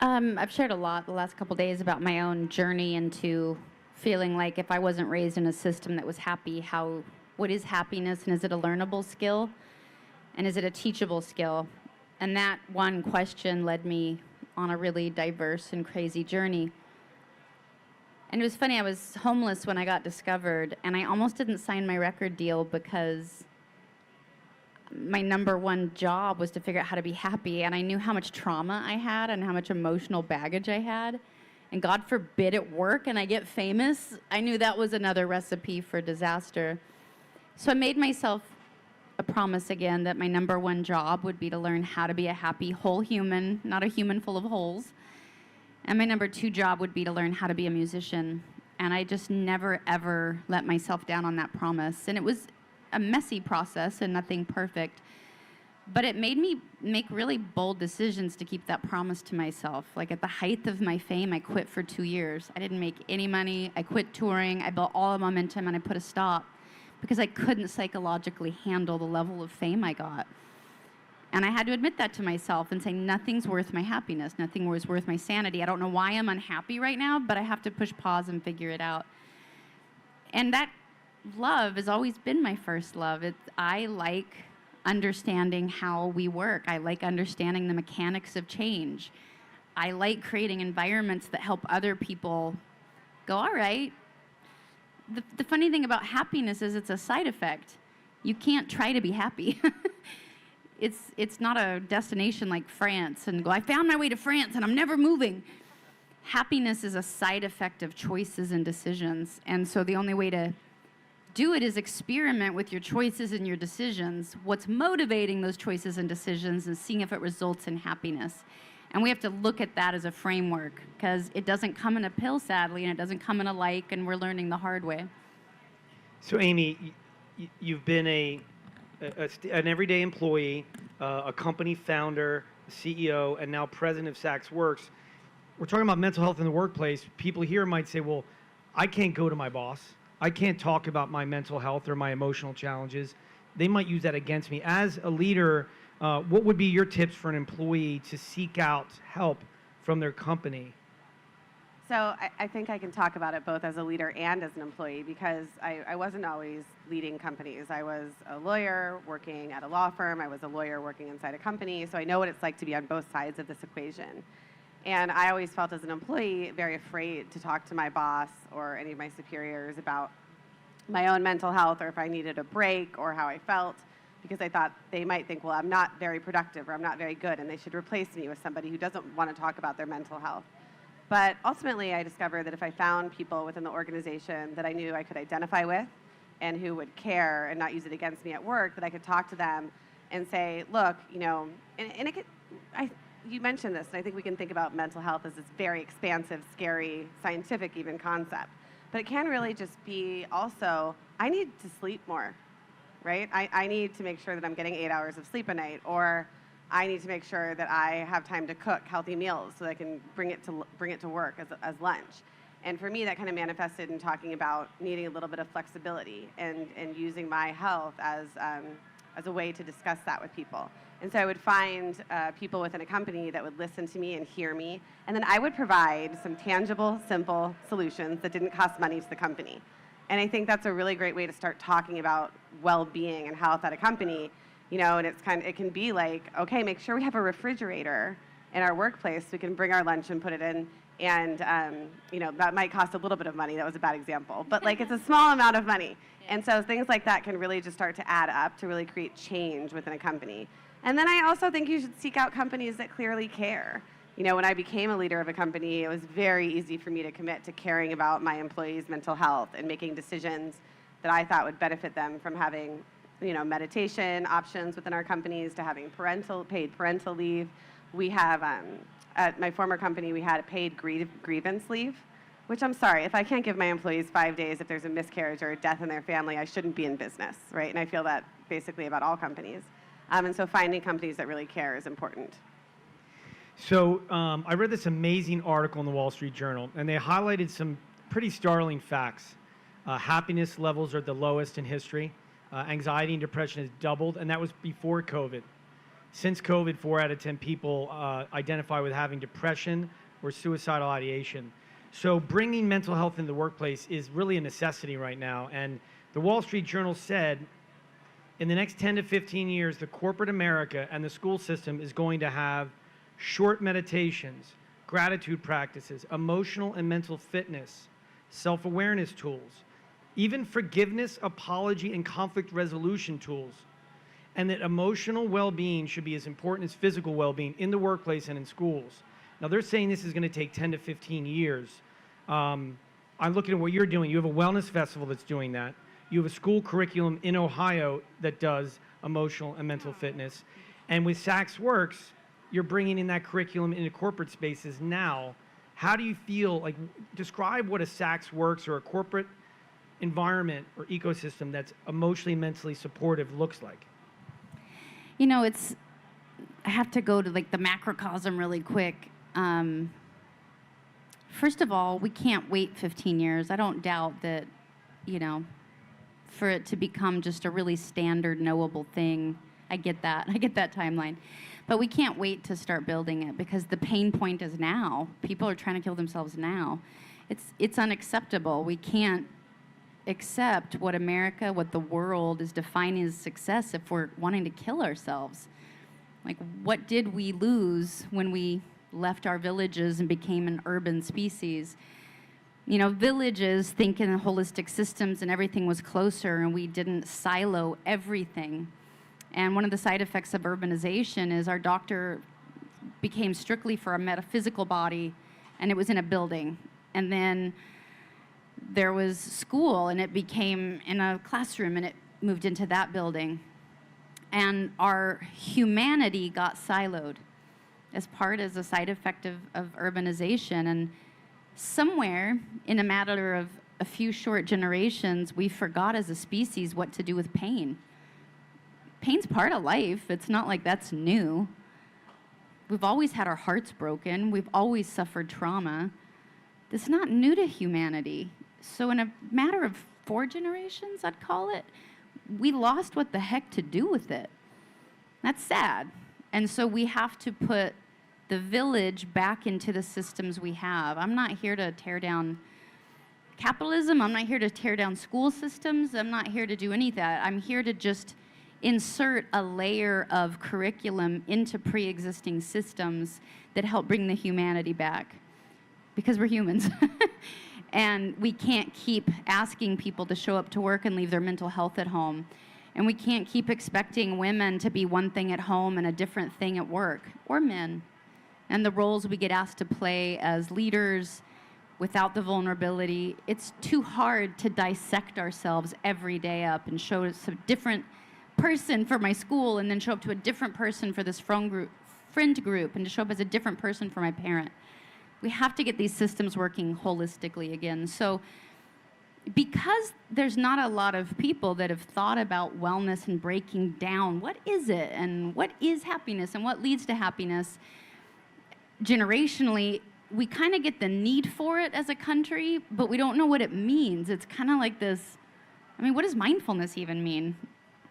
S14: I've shared a lot the last couple days about my own journey into feeling like if I wasn't raised in a system that was happy, what is happiness, and is it a learnable skill? And is it a teachable skill? And that one question led me on a really diverse and crazy journey. And it was funny, I was homeless when I got discovered, and I almost didn't sign my record deal because my number one job was to figure out how to be happy, and I knew how much trauma I had and how much emotional baggage I had. And God forbid it work and I get famous. I knew that was another recipe for disaster. So I made myself a promise again that my number one job would be to learn how to be a happy whole human, not a human full of holes. And my number two job would be to learn how to be a musician. And I just never, ever let myself down on that promise. And it was a messy process and nothing perfect. But it made me make really bold decisions to keep that promise to myself. Like at the height of my fame, I quit for 2 years. I didn't make any money. I quit touring. I built all the momentum and I put a stop because I couldn't psychologically handle the level of fame I got. And I had to admit that to myself and say, nothing's worth my happiness. Nothing was worth my sanity. I don't know why I'm unhappy right now, but I have to push pause and figure it out. And that love has always been my first love. I like understanding how we work. I like understanding the mechanics of change. I like creating environments that help other people go, all right. The funny thing about happiness is it's a side effect. You can't try to be happy. It's not a destination like France and go, I found my way to France and I'm never moving. Happiness is a side effect of choices and decisions. And so the only way to do it is experiment with your choices and your decisions. What's motivating those choices and decisions and seeing if it results in happiness. And we have to look at that as a framework because it doesn't come in a pill, sadly, and it doesn't come in a like, and we're learning the hard way.
S8: So Amy, you've been an everyday employee, a company founder, CEO and now president of Saks Works. We're talking about mental health in the workplace. People here might say, well, I can't go to my boss. I can't talk about my mental health or my emotional challenges. They might use that against me. As a leader, what would be your tips for an employee to seek out help from their company?
S15: So I think I can talk about it both as a leader and as an employee, because I wasn't always leading companies. I was a lawyer working at a law firm. I was a lawyer working inside a company. So I know what it's like to be on both sides of this equation. And I always felt as an employee very afraid to talk to my boss or any of my superiors about my own mental health, or if I needed a break, or how I felt, because I thought they might think, well, I'm not very productive or I'm not very good, and they should replace me with somebody who doesn't want to talk about their mental health. But ultimately, I discovered that if I found people within the organization that I knew I could identify with and who would care and not use it against me at work, that I could talk to them and say, look, and it could, you mentioned this, and I think we can think about mental health as this very expansive, scary, scientific even concept. But it can really just be also, I need to sleep more, right? I need to make sure that I'm getting 8 hours of sleep a night, or I need to make sure that I have time to cook healthy meals so that I can bring it to work as lunch. And for me, that kind of manifested in talking about needing a little bit of flexibility and using my health as a way to discuss that with people. And so I would find people within a company that would listen to me and hear me, and then I would provide some tangible, simple solutions that didn't cost money to the company. And I think that's a really great way to start talking about well-being and health at a company, and it can be like, okay, make sure we have a refrigerator in our workplace so we can bring our lunch and put it in, and that might cost a little bit of money. That was a bad example, but it's a small amount of money. And so things like that can really just start to add up to really create change within a company. And then I also think you should seek out companies that clearly care. When I became a leader of a company, it was very easy for me to commit to caring about my employees' mental health and making decisions that I thought would benefit them, from having, meditation options within our companies to having paid parental leave. We have, at my former company, we had a paid grievance leave, which I'm sorry, if I can't give my employees 5 days if there's a miscarriage or a death in their family, I shouldn't be in business, right? And I feel that basically about all companies. And so finding companies that really care is important.
S8: So I read this amazing article in the Wall Street Journal, and they highlighted some pretty startling facts. Happiness levels are the lowest in history. Anxiety and depression has doubled, and that was before COVID. Since COVID, 4 out of 10 people identify with having depression or suicidal ideation. So bringing mental health into the workplace is really a necessity right now. And the Wall Street Journal said, in the next 10 to 15 years, the corporate America and the school system is going to have short meditations, gratitude practices, emotional and mental fitness, self-awareness tools, even forgiveness, apology, and conflict resolution tools. And that emotional well-being should be as important as physical well-being in the workplace and in schools. Now, they're saying this is going to take 10 to 15 years. I'm looking at what you're doing. You have a wellness festival that's doing that. You have a school curriculum in Ohio that does emotional and mental fitness. And with Saks Works, you're bringing in that curriculum into corporate spaces now. How do you feel, describe what a Saks Works or a corporate environment or ecosystem that's emotionally and mentally supportive looks like?
S14: I have to go to the macrocosm really quick. First of all, we can't wait 15 years. I don't doubt that, for it to become just a really standard, knowable thing. I get that. I get that timeline. But we can't wait to start building it, because the pain point is now. People are trying to kill themselves now. It's unacceptable. We can't accept what America, what the world is defining as success if we're wanting to kill ourselves. What did we lose when we left our villages and became an urban species? Villages think in holistic systems and everything was closer, and we didn't silo everything. And one of the side effects of urbanization is our doctor became strictly for a metaphysical body, and it was in a building. And then there was school, and it became in a classroom, and it moved into that building. And our humanity got siloed as a side effect of urbanization. And somewhere in a matter of a few short generations, we forgot as a species what to do with pain. Pain's part of life. It's not like that's new. We've always had our hearts broken. We've always suffered trauma. This is not new to humanity. So in a matter of 4 generations, I'd call it, we lost what the heck to do with it. That's sad. And so we have to put the village back into the systems we have. I'm not here to tear down capitalism. I'm not here to tear down school systems. I'm not here to do any of that. I'm here to just insert a layer of curriculum into pre-existing systems that help bring the humanity back. Because we're humans. And we can't keep asking people to show up to work and leave their mental health at home. And we can't keep expecting women to be one thing at home and a different thing at work, or men. And the roles we get asked to play as leaders without the vulnerability, it's too hard to dissect ourselves every day up and show us a different person for my school and then show up to a different person for this friend group and to show up as a different person for my parent. We have to get these systems working holistically again. So because there's not a lot of people that have thought about wellness and breaking down what is it and what is happiness and what leads to happiness, generationally, we kind of get the need for it as a country, but we don't know what it means. It's kind of like this, I mean, what does mindfulness even mean?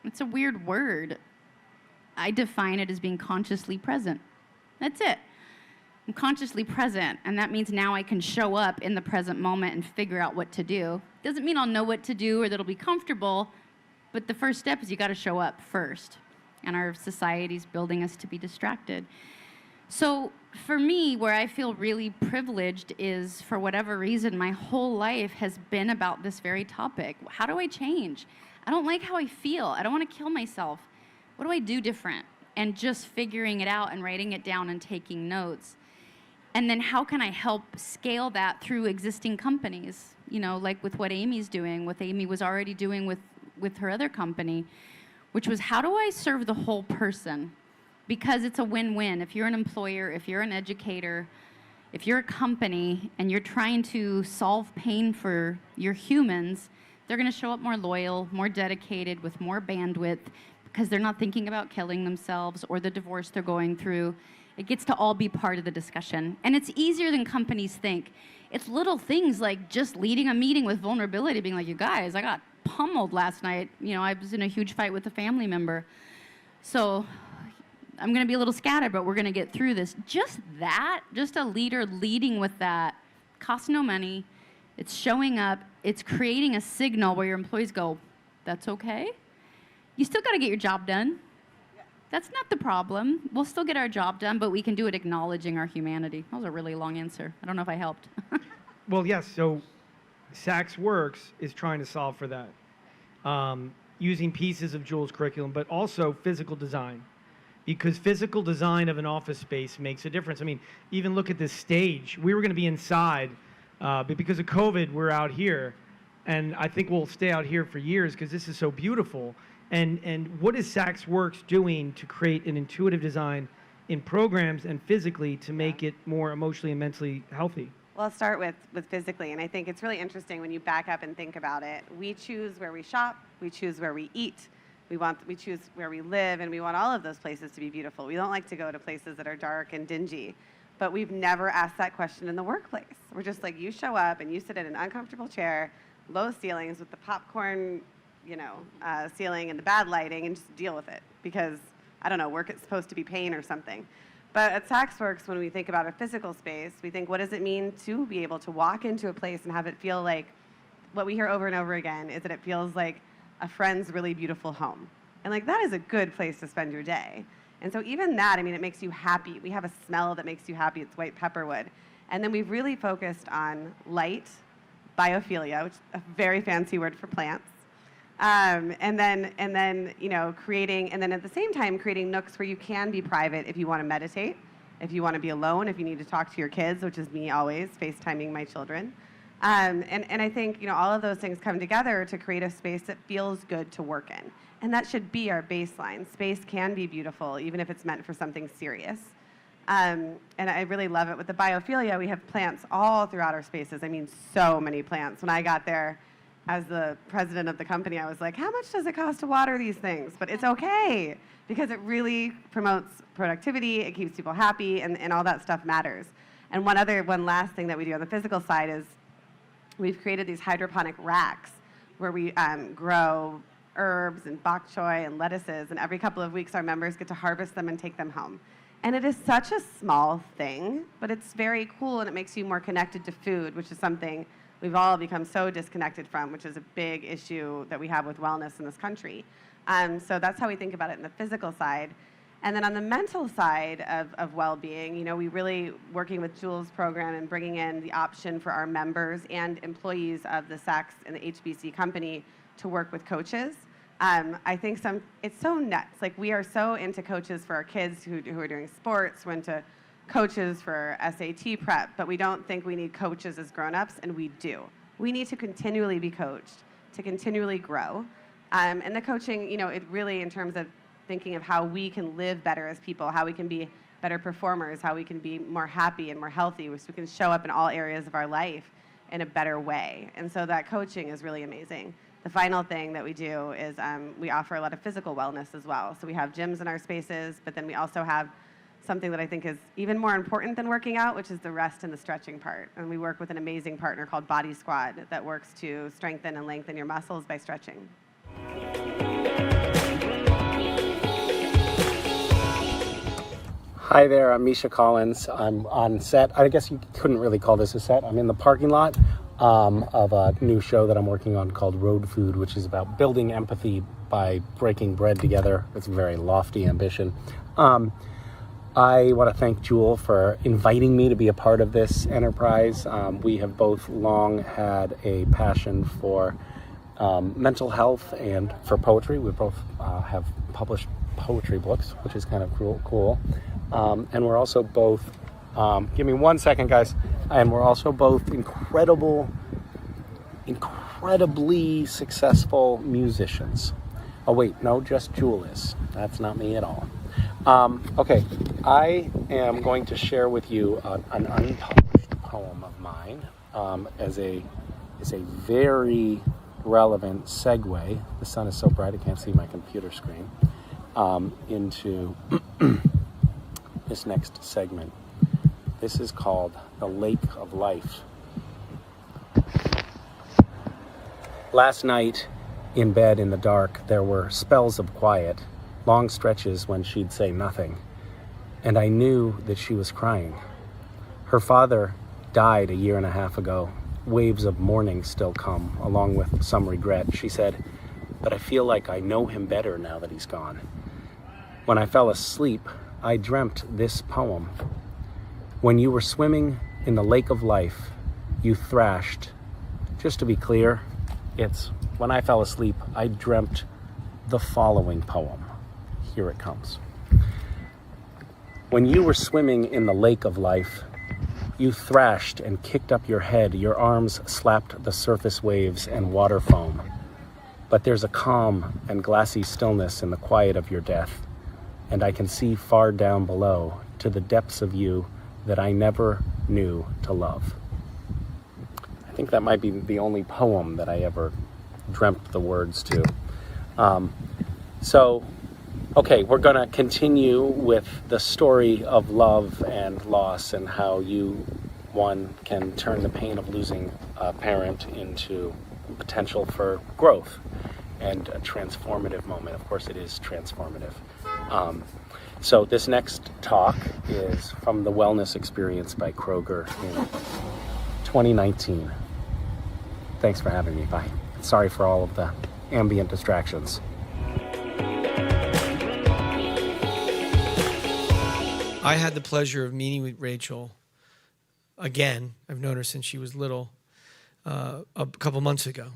S14: It's a weird word. I define it as being consciously present. That's it. I'm consciously present, and that means now I can show up in the present moment and figure out what to do. Doesn't mean I'll know what to do or that it'll be comfortable, but the first step is you got to show up first, and our society's building us to be distracted. So for me, where I feel really privileged is, for whatever reason, my whole life has been about this very topic. How do I change? I don't like how I feel. I don't want to kill myself. What do I do different? And just figuring it out and writing it down and taking notes. And then how can I help scale that through existing companies? You know, like with what Amy's doing, what Amy was already doing with her other company, which was, how do I serve the whole person? Because it's a win-win. If you're an employer, if you're an educator, if you're a company and you're trying to solve pain for your humans, they're going to show up more loyal, more dedicated, with more bandwidth, because they're not thinking about killing themselves or the divorce they're going through. It gets to all be part of the discussion. And it's easier than companies think. It's little things like just leading a meeting with vulnerability, being like, you guys, I got pummeled last night. You know, I was in a huge fight with a family member. So I'm going to be a little scattered, but we're going to get through this. Just that, just a leader leading with that, costs no money. It's showing up. It's creating a signal where your employees go, that's okay. You still got to get your job done. That's not the problem. We'll still get our job done, but we can do it acknowledging our humanity. That was a really long answer. I don't know if I helped.
S8: Well, yes, so Sachs Works is trying to solve for that, using pieces of Jules' curriculum, but also physical design. Because physical design of an office space makes a difference. I mean, even look at this stage. We were going to be inside, but because of COVID, we're out here. And I think we'll stay out here for years because this is so beautiful. And what is Sachs Works doing to create an intuitive design in programs and physically to make it more emotionally and mentally healthy?
S15: Well, I'll start with physically, and I think it's really interesting when you back up and think about it. We choose where we shop, we choose where we eat, we choose where we live, and we want all of those places to be beautiful. We don't like to go to places that are dark and dingy, but we've never asked that question in the workplace. We're just like, you show up and you sit in an uncomfortable chair, low ceilings with the popcorn, ceiling and the bad lighting, and just deal with it because, I don't know, work is supposed to be pain or something. But at Sachs Works, when we think about a physical space, we think, what does it mean to be able to walk into a place and have it feel like, what we hear over and over again is that it feels like a friend's really beautiful home. And like, that is a good place to spend your day. And so even that, I mean, it makes you happy. We have a smell that makes you happy. It's white pepperwood. And then we've really focused on light, biophilia, which is a very fancy word for plants. And then creating, and then at the same time, creating nooks where you can be private if you want to meditate, if you want to be alone, if you need to talk to your kids, which is me always, FaceTiming my children. And I think, all of those things come together to create a space that feels good to work in. And that should be our baseline. Space can be beautiful, even if it's meant for something serious. And I really love it. With the biophilia, we have plants all throughout our spaces. I mean, so many plants. When I got there, as the president of the company, I was like, how much does it cost to water these things? But it's okay, because it really promotes productivity, it keeps people happy, and all that stuff matters. And one last thing that we do on the physical side is we've created these hydroponic racks where we grow herbs and bok choy and lettuces, and every couple of weeks our members get to harvest them and take them home. And it is such a small thing, but it's very cool, and it makes you more connected to food, which is something we've all become so disconnected from, which is a big issue that we have with wellness in this country. So that's how we think about it in the physical side. And then on the mental side of well-being, you know, we really working with Jules' program and bringing in the option for our members and employees of the SACS and the HBC company to work with coaches. I think it's so nuts. Like, we are so into coaches for our kids who are doing sports, we're into coaches for SAT prep, but we don't think we need coaches as grown-ups, and we do. We need to continually be coached, to continually grow. And the coaching, you know, it really, in terms of thinking of how we can live better as people, how we can be better performers, how we can be more happy and more healthy, so we can show up in all areas of our life in a better way. And so that coaching is really amazing. The final thing that we do is we offer a lot of physical wellness as well. So we have gyms in our spaces, but then we also have something that I think is even more important than working out, which is the rest and the stretching part. And we work with an amazing partner called Body Squad that works to strengthen and lengthen your muscles by stretching.
S16: Hi there, I'm Misha Collins. I'm on set. I guess you couldn't really call this a set. I'm in the parking lot of a new show that I'm working on called Road Food, which is about building empathy by breaking bread together. It's a very lofty ambition. I want to thank Jewel for inviting me to be a part of this enterprise. We have both long had a passion for mental health and for poetry. We both have published poetry books, which is kind of cool. And we're also both, give me 1 second, guys. And we're also both incredibly successful musicians. Oh wait, no, just Jewel is. That's not me at all. Okay, I am going to share with you an unpublished poem of mine as a very relevant segue. The sun is so bright I can't see my computer screen. Into this next segment. This is called The Lake of Life. Last night, in bed in the dark, there were spells of quiet, long stretches when she'd say nothing, and I knew that she was crying. Her father died a year and a half ago. Waves of mourning still come, along with some regret. She said, but I feel like I know him better now that he's gone. When I fell asleep, I dreamt this poem. When you were swimming in the lake of life, you thrashed. Just to be clear, it's when I fell asleep, I dreamt the following poem. Here it comes. When you were swimming in the lake of life, you thrashed and kicked up your head. Your arms slapped the surface waves and water foam. But there's a calm and glassy stillness in the quiet of your death, and I can see far down below to the depths of you that I never knew to love. I think that might be the only poem that I ever dreamt the words to. Okay, we're going to continue with the story of love and loss and how one can turn the pain of losing a parent into potential for growth and a transformative moment. Of course, it is transformative. So this next talk is from the Wellness Experience by Kroger in 2019. Thanks for having me. Bye. Sorry for all of the ambient distractions.
S17: I had the pleasure of meeting with Rachel again. I've known her since she was little, a couple months ago.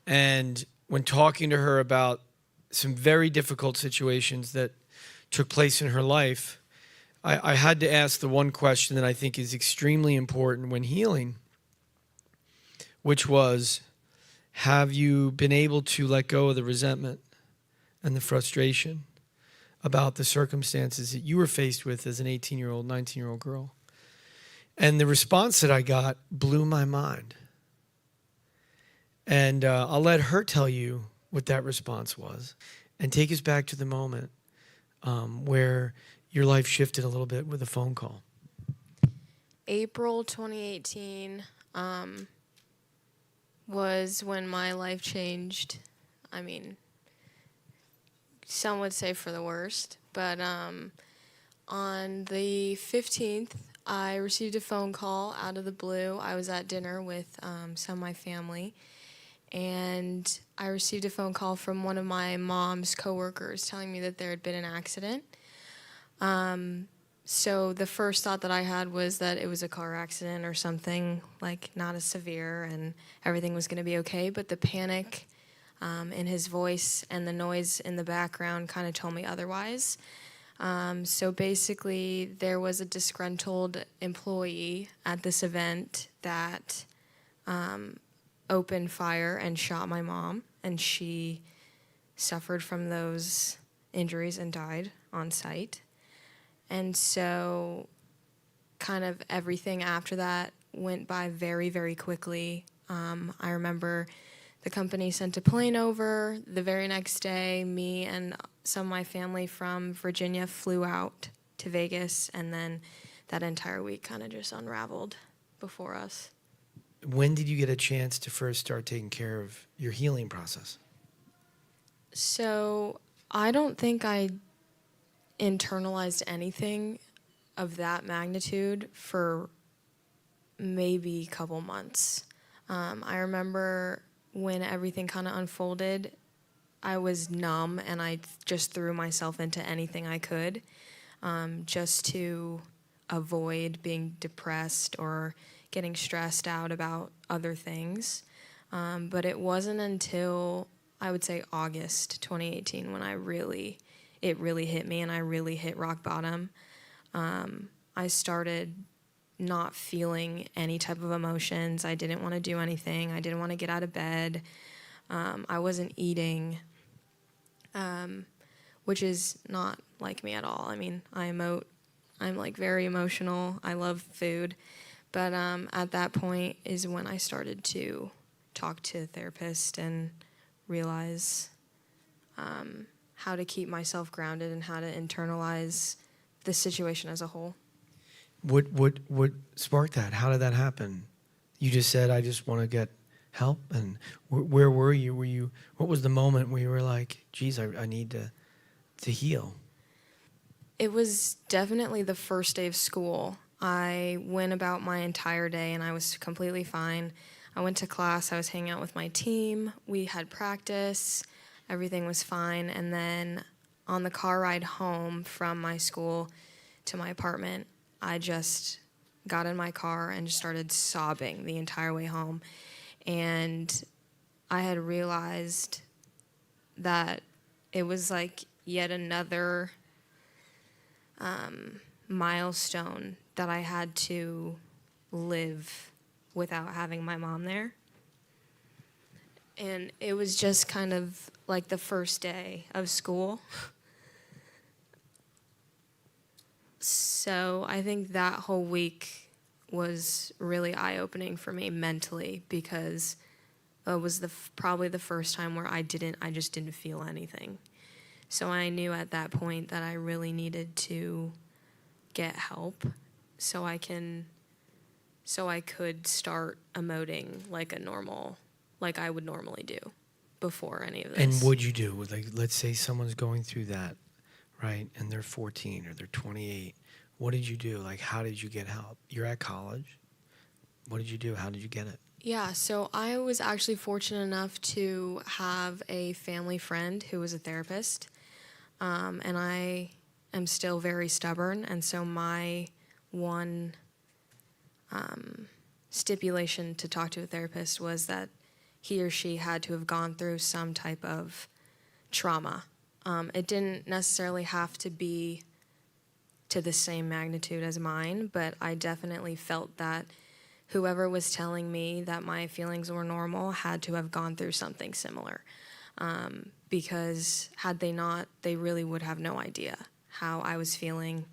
S17: And when talking to her about some very difficult situations that took place in her life, I had to ask the one question that I think is extremely important when healing, which was, have you been able to let go of the resentment and the frustration about the circumstances that you were faced with as an 18-year-old, 19-year-old girl? And the response that I got blew my mind. And I'll let her tell you what that response was and take us back to the moment where your life shifted a little bit with a phone call.
S4: April 2018 was when my life changed. I mean, some would say for the worst, but on the 15th, I received a phone call out of the blue. I was at dinner with some of my family, and I received a phone call from one of my mom's coworkers telling me that there had been an accident. So the first thought that I had was that it was a car accident or something, like not as severe, and everything was going to be okay. But the panic in his voice and the noise in the background kind of told me otherwise. So basically, there was a disgruntled employee at this event that opened fire and shot my mom, and she suffered from those injuries and died on site. And so kind of everything after that went by very, very quickly. I remember the company sent a plane over. The very next day, me and some of my family from Virginia flew out to Vegas, and then that entire week kind of just unraveled before us.
S17: When did you get a chance to first start taking care of your healing process?
S4: So I don't think I internalized anything of that magnitude for maybe a couple months. I remember when everything kind of unfolded, I was numb and I just threw myself into anything I could just to avoid being depressed or getting stressed out about other things. But it wasn't until, I would say, August 2018 when it really hit me and I really hit rock bottom. I started not feeling any type of emotions. I didn't want to do anything. I didn't want to get out of bed. I wasn't eating, which is not like me at all. I mean, I'm like very emotional. I love food. But at that point is when I started to talk to a therapist and realize how to keep myself grounded and how to internalize the situation as a whole.
S17: What sparked that? How did that happen? You just said, I just want to get help. And where were you? What was the moment where you were like, geez, I need to heal?
S4: It was definitely the first day of school. I went about my entire day and I was completely fine. I went to class, I was hanging out with my team, we had practice, everything was fine. And then on the car ride home from my school to my apartment, I just got in my car and just started sobbing the entire way home. And I had realized that it was like yet another milestone that I had to live without having my mom there. And it was just kind of like the first day of school. So I think that whole week was really eye-opening for me mentally because it was probably the first time where I just didn't feel anything. So I knew at that point that I really needed to get help so I could start emoting like I would normally do before any of this.
S17: And what'd you do? Like, let's say someone's going through that, right? And they're 14 or they're 28. What did you do? Like, how did you get help? You're at college. What did you do? How did you get it?
S4: Yeah, so I was actually fortunate enough to have a family friend who was a therapist. And I am still very stubborn. And so my one stipulation to talk to a therapist was that he or she had to have gone through some type of trauma. It didn't necessarily have to be to the same magnitude as mine, but I definitely felt that whoever was telling me that my feelings were normal had to have gone through something similar. Because had they not, they really would have no idea how I was feeling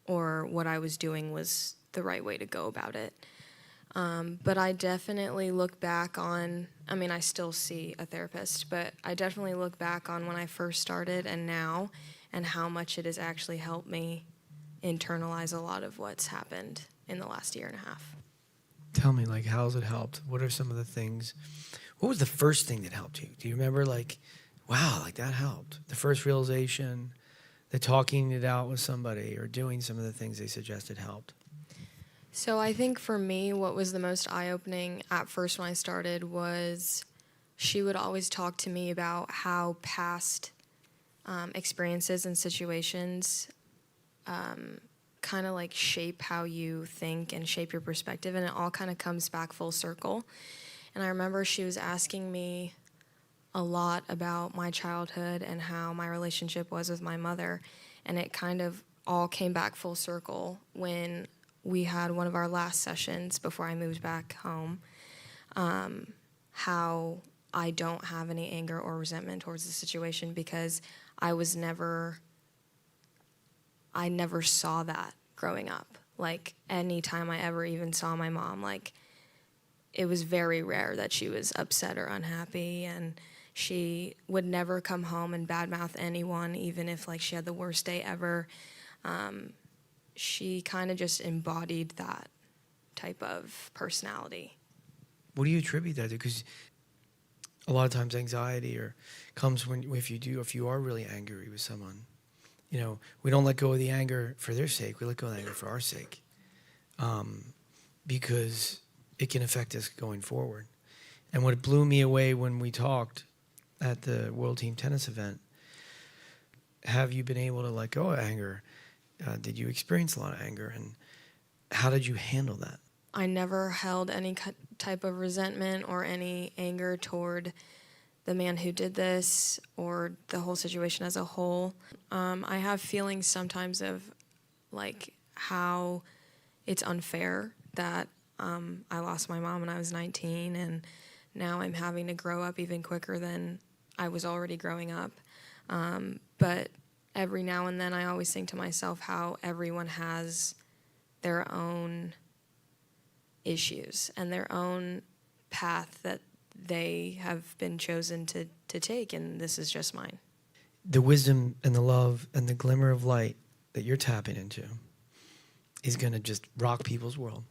S4: or what I was doing was the right way to go about it. But I definitely look back on, I mean, I still see a therapist, but I definitely look back on when I first started and now, and how much it has actually helped me internalize a lot of what's happened in the last year and a half.
S17: Tell me, like, how has it helped? What are some of the things? What was the first thing that helped you? Do you remember, like, wow, like that helped? The first realization, the talking it out with somebody or doing some of the things they suggested helped?
S4: So I think for me, what was the most eye-opening at first when I started was she would always talk to me about how past experiences and situations kind of like shape how you think and shape your perspective, and it all kind of comes back full circle. And I remember she was asking me a lot about my childhood and how my relationship was with my mother, and it kind of all came back full circle when we had one of our last sessions before I moved back home, how I don't have any anger or resentment towards the situation because I never saw that growing up. Like, any time I ever even saw my mom, like, it was very rare that she was upset or unhappy, and she would never come home and badmouth anyone, even if, like, she had the worst day ever. She kind of just embodied that type of personality.
S17: What do you attribute that to? Because a lot of times anxiety comes if you are really angry with someone. You know, we don't let go of the anger for their sake. We let go of the anger for our sake, because it can affect us going forward. And what blew me away when we talked at the World Team Tennis event, have you been able to let go of anger? Did you experience a lot of anger, and how did you handle that?
S4: I never held any type of resentment or any anger toward the man who did this or the whole situation as a whole. I have feelings sometimes of like how it's unfair that I lost my mom when I was 19, and now I'm having to grow up even quicker than I was already growing up. But every now and then I always think to myself how everyone has their own issues and their own path that they have been chosen to take, and this is just mine.
S17: The wisdom and the love and the glimmer of light that you're tapping into is going to just rock people's world,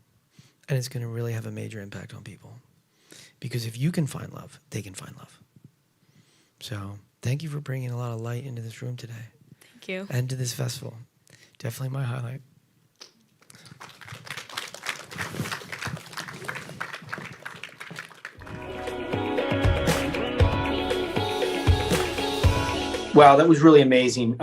S17: and it's going to really have a major impact on people. Because if you can find love, they can find love. So thank you for bringing a lot of light into this room today.
S4: Thank you.
S17: And to this festival. Definitely my highlight.
S8: Wow, that was really amazing.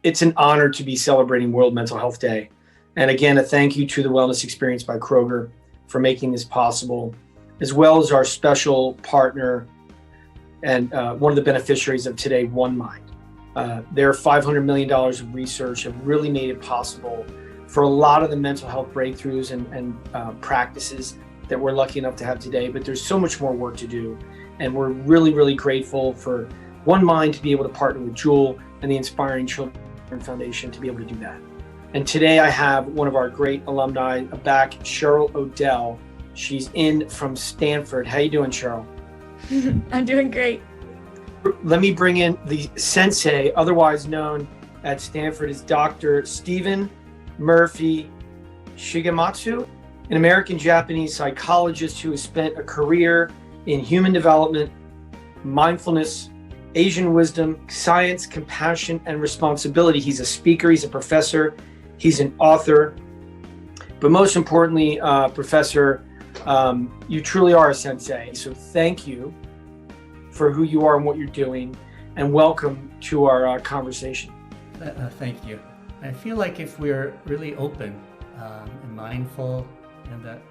S8: It's an honor to be celebrating World Mental Health Day. And again, a thank you to the Wellness Experience by Kroger for making this possible, as well as our special partner and one of the beneficiaries of today, One Mind. Their $500 million of research have really made it possible for a lot of the mental health breakthroughs and practices that we're lucky enough to have today. But there's so much more work to do. And we're really, really grateful for One Mind to be able to partner with Jewel and the Inspiring Children Foundation to be able to do that. And today I have one of our great alumni back, Cheryl Odell. She's in from Stanford. How you doing, Cheryl?
S5: I'm doing great.
S8: Let me bring in the sensei, otherwise known at Stanford as Dr. Stephen Murphy Shigematsu, an American-Japanese psychologist who has spent a career in human development, mindfulness, Asian wisdom, science, compassion, and responsibility. He's a speaker, he's a professor, he's an author. But most importantly, Professor, you truly are a sensei. So thank you for who you are and what you're doing, and welcome to our conversation.
S10: Thank you. I feel like if we're really open and mindful, and that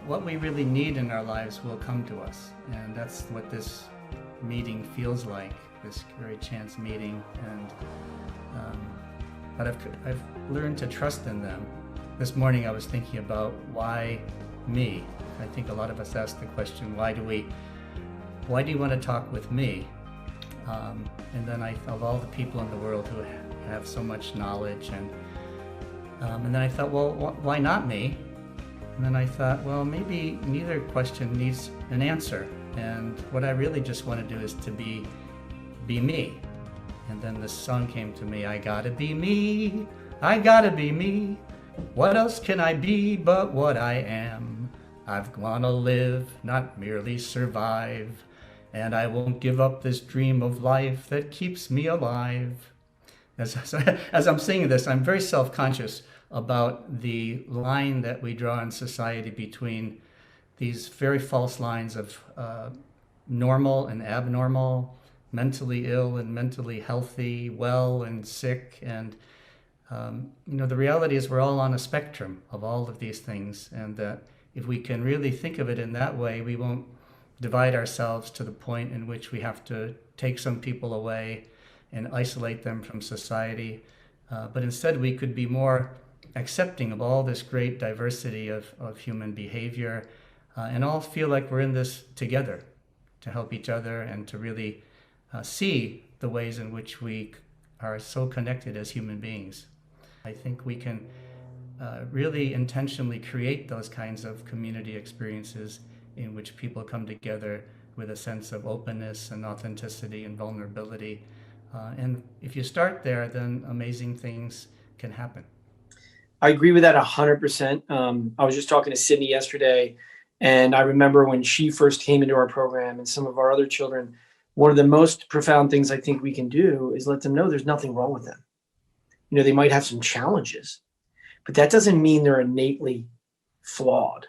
S10: what we really need in our lives will come to us. And that's what this meeting feels like, this very chance meeting. And but I've learned to trust in them. This morning I was thinking about why me. I think a lot of us ask the question, why do you want to talk with me? And then of all the people in the world who have so much knowledge, and then I thought, well, why not me? And then I thought, well, maybe neither question needs an answer. And what I really just want to do is to be me. And then this song came to me, I gotta be me, I gotta be me. What else can I be but what I am? I've wanna live, not merely survive. And I won't give up this dream of life that keeps me alive. As I'm singing this, I'm very self-conscious about the line that we draw in society between these very false lines of normal and abnormal, mentally ill and mentally healthy, well and sick. And the reality is we're all on a spectrum of all of these things, and that if we can really think of it in that way, we won't divide ourselves to the point in which we have to take some people away and isolate them from society. But instead we could be more accepting of all this great diversity of human behavior, and all feel like we're in this together to help each other and to really see the ways in which we are so connected as human beings. I think we can really intentionally create those kinds of community experiences in which people come together with a sense of openness and authenticity and vulnerability. And if you start there, then amazing things can happen.
S8: I agree with that 100%. I was just talking to Sydney yesterday, and I remember when she first came into our program and some of our other children, one of the most profound things I think we can do is let them know there's nothing wrong with them. They might have some challenges, but that doesn't mean they're innately flawed.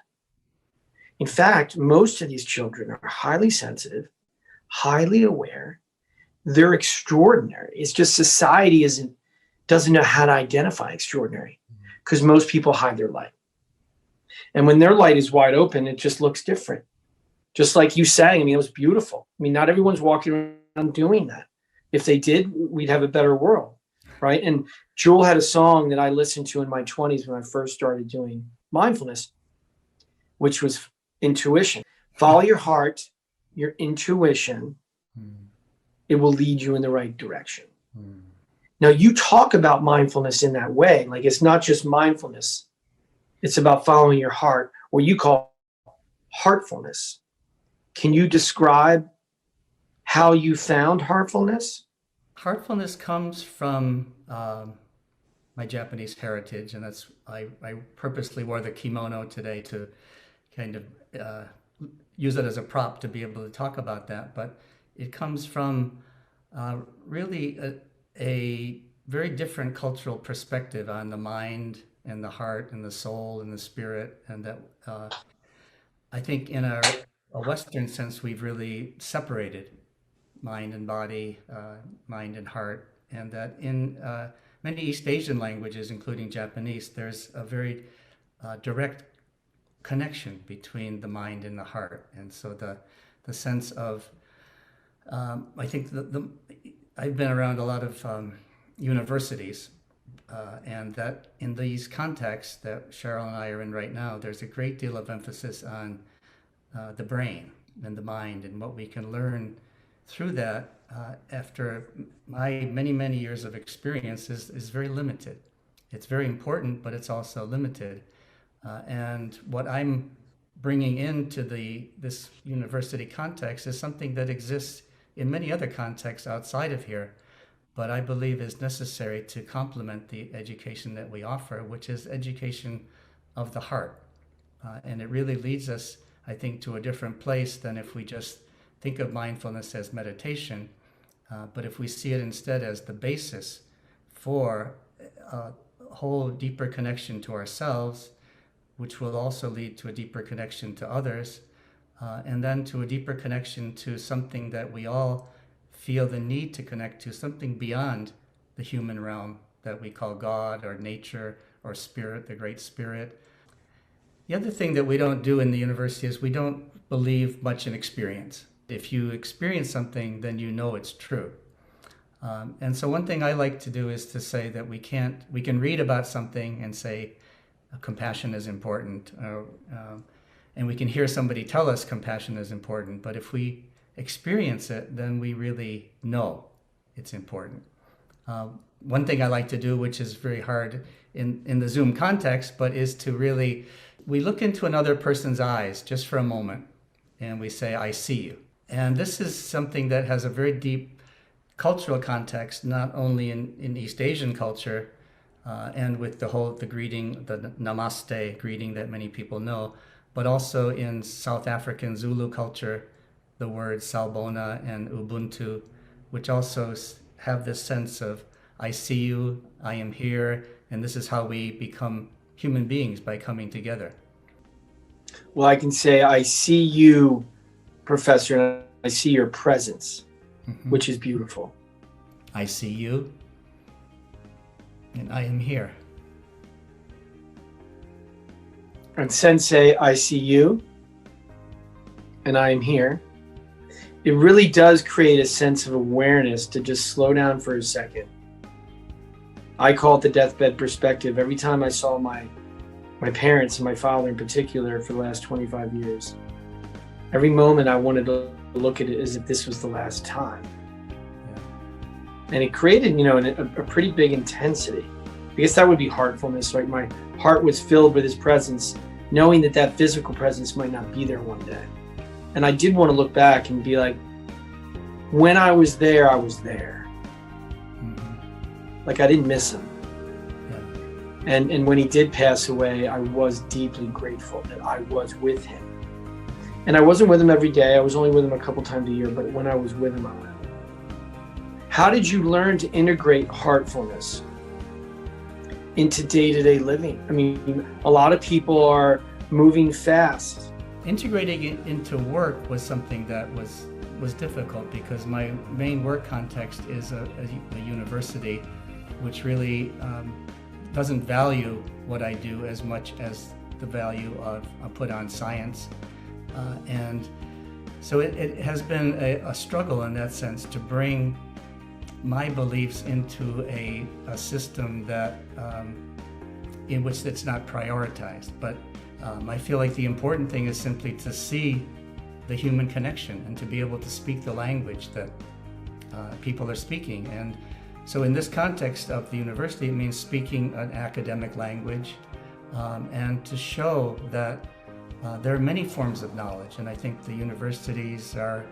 S8: In fact, most of these children are highly sensitive, highly aware. They're extraordinary. It's just society doesn't know how to identify extraordinary, because most people hide their light. And when their light is wide open, it just looks different. Just like you sang, it was beautiful. Not everyone's walking around doing that. If they did, we'd have a better world, right? And Jewel had a song that I listened to in my 20s when I first started doing mindfulness, which was intuition. Follow your heart, your intuition. It will lead you in the right direction. Now, you talk about mindfulness in that way. Like, it's not just mindfulness. It's about following your heart, what you call heartfulness. Can you describe how you found heartfulness?
S10: Heartfulness comes from my Japanese heritage, and I purposely wore the kimono today to kind of use it as a prop to be able to talk about that. But it comes from really a very different cultural perspective on the mind and the heart and the soul and the spirit, and that I think in a Western sense we've really separated mind and body, mind and heart, and that in many East Asian languages, including Japanese, there's a very direct connection between the mind and the heart. And so the sense of I think I've been around a lot of universities, and that in these contexts that Cheryl and I are in right now, there's a great deal of emphasis on the brain and the mind, and what we can learn through that after my many years of experience is very limited. It's very important, but it's also limited. And what I'm bringing into this university context is something that exists in many other contexts outside of here, but I believe is necessary to complement the education that we offer, which is education of the heart. And it really leads us, I think, to a different place than if we just think of mindfulness as meditation, but if we see it instead as the basis for a whole deeper connection to ourselves, which will also lead to a deeper connection to others, and then to a deeper connection to something that we all feel the need to connect to, something beyond the human realm that we call God or nature or spirit, the great spirit. The other thing that we don't do in the university is we don't believe much in experience. If you experience something, then you know it's true. And so one thing I like to do is to say that we can read about something and say compassion is important, and we can hear somebody tell us compassion is important, but if we experience it, then we really know it's important. One thing I like to do, which is very hard in the Zoom context, but is to really we look into another person's eyes just for a moment and we say, I see you. And this is something that has a very deep cultural context, not only in East Asian culture and with the greeting, the namaste greeting that many people know, but also in South African Zulu culture, the words Sawubona and Ubuntu, which also have this sense of, I see you, I am here, and this is how we become human beings, by coming together.
S8: Well, I can say, I see you, Professor, and I see your presence, which is beautiful.
S10: I see you, and I am here.
S8: And Sensei, I see you, and I am here. It really does create a sense of awareness to just slow down for a second. I call it the deathbed perspective. Every time I saw my parents, and my father in particular, for the last 25 years, every moment I wanted to look at it as if this was the last time. And it created, a pretty big intensity. I guess that would be heartfulness, right? My heart was filled with his presence, knowing that physical presence might not be there one day. And I did want to look back and be like, when I was there, I was there. Like I didn't miss him. And when he did pass away, I was deeply grateful that I was with him. And I wasn't with him every day. I was only with him a couple times a year, but when I was with him, I was. How did you learn to integrate heartfulness into day-to-day living? I mean, a lot of people are moving fast.
S10: Integrating it into work was something that was difficult because my main work context is a university, which really doesn't value what I do as much as the value of put on science. And so it has been a struggle in that sense to bring my beliefs into a system that in which it's not prioritized. But I feel like the important thing is simply to see the human connection and to be able to speak the language that people are speaking. And so in this context of the university, it means speaking an academic language and to show that there are many forms of knowledge. And I think the universities are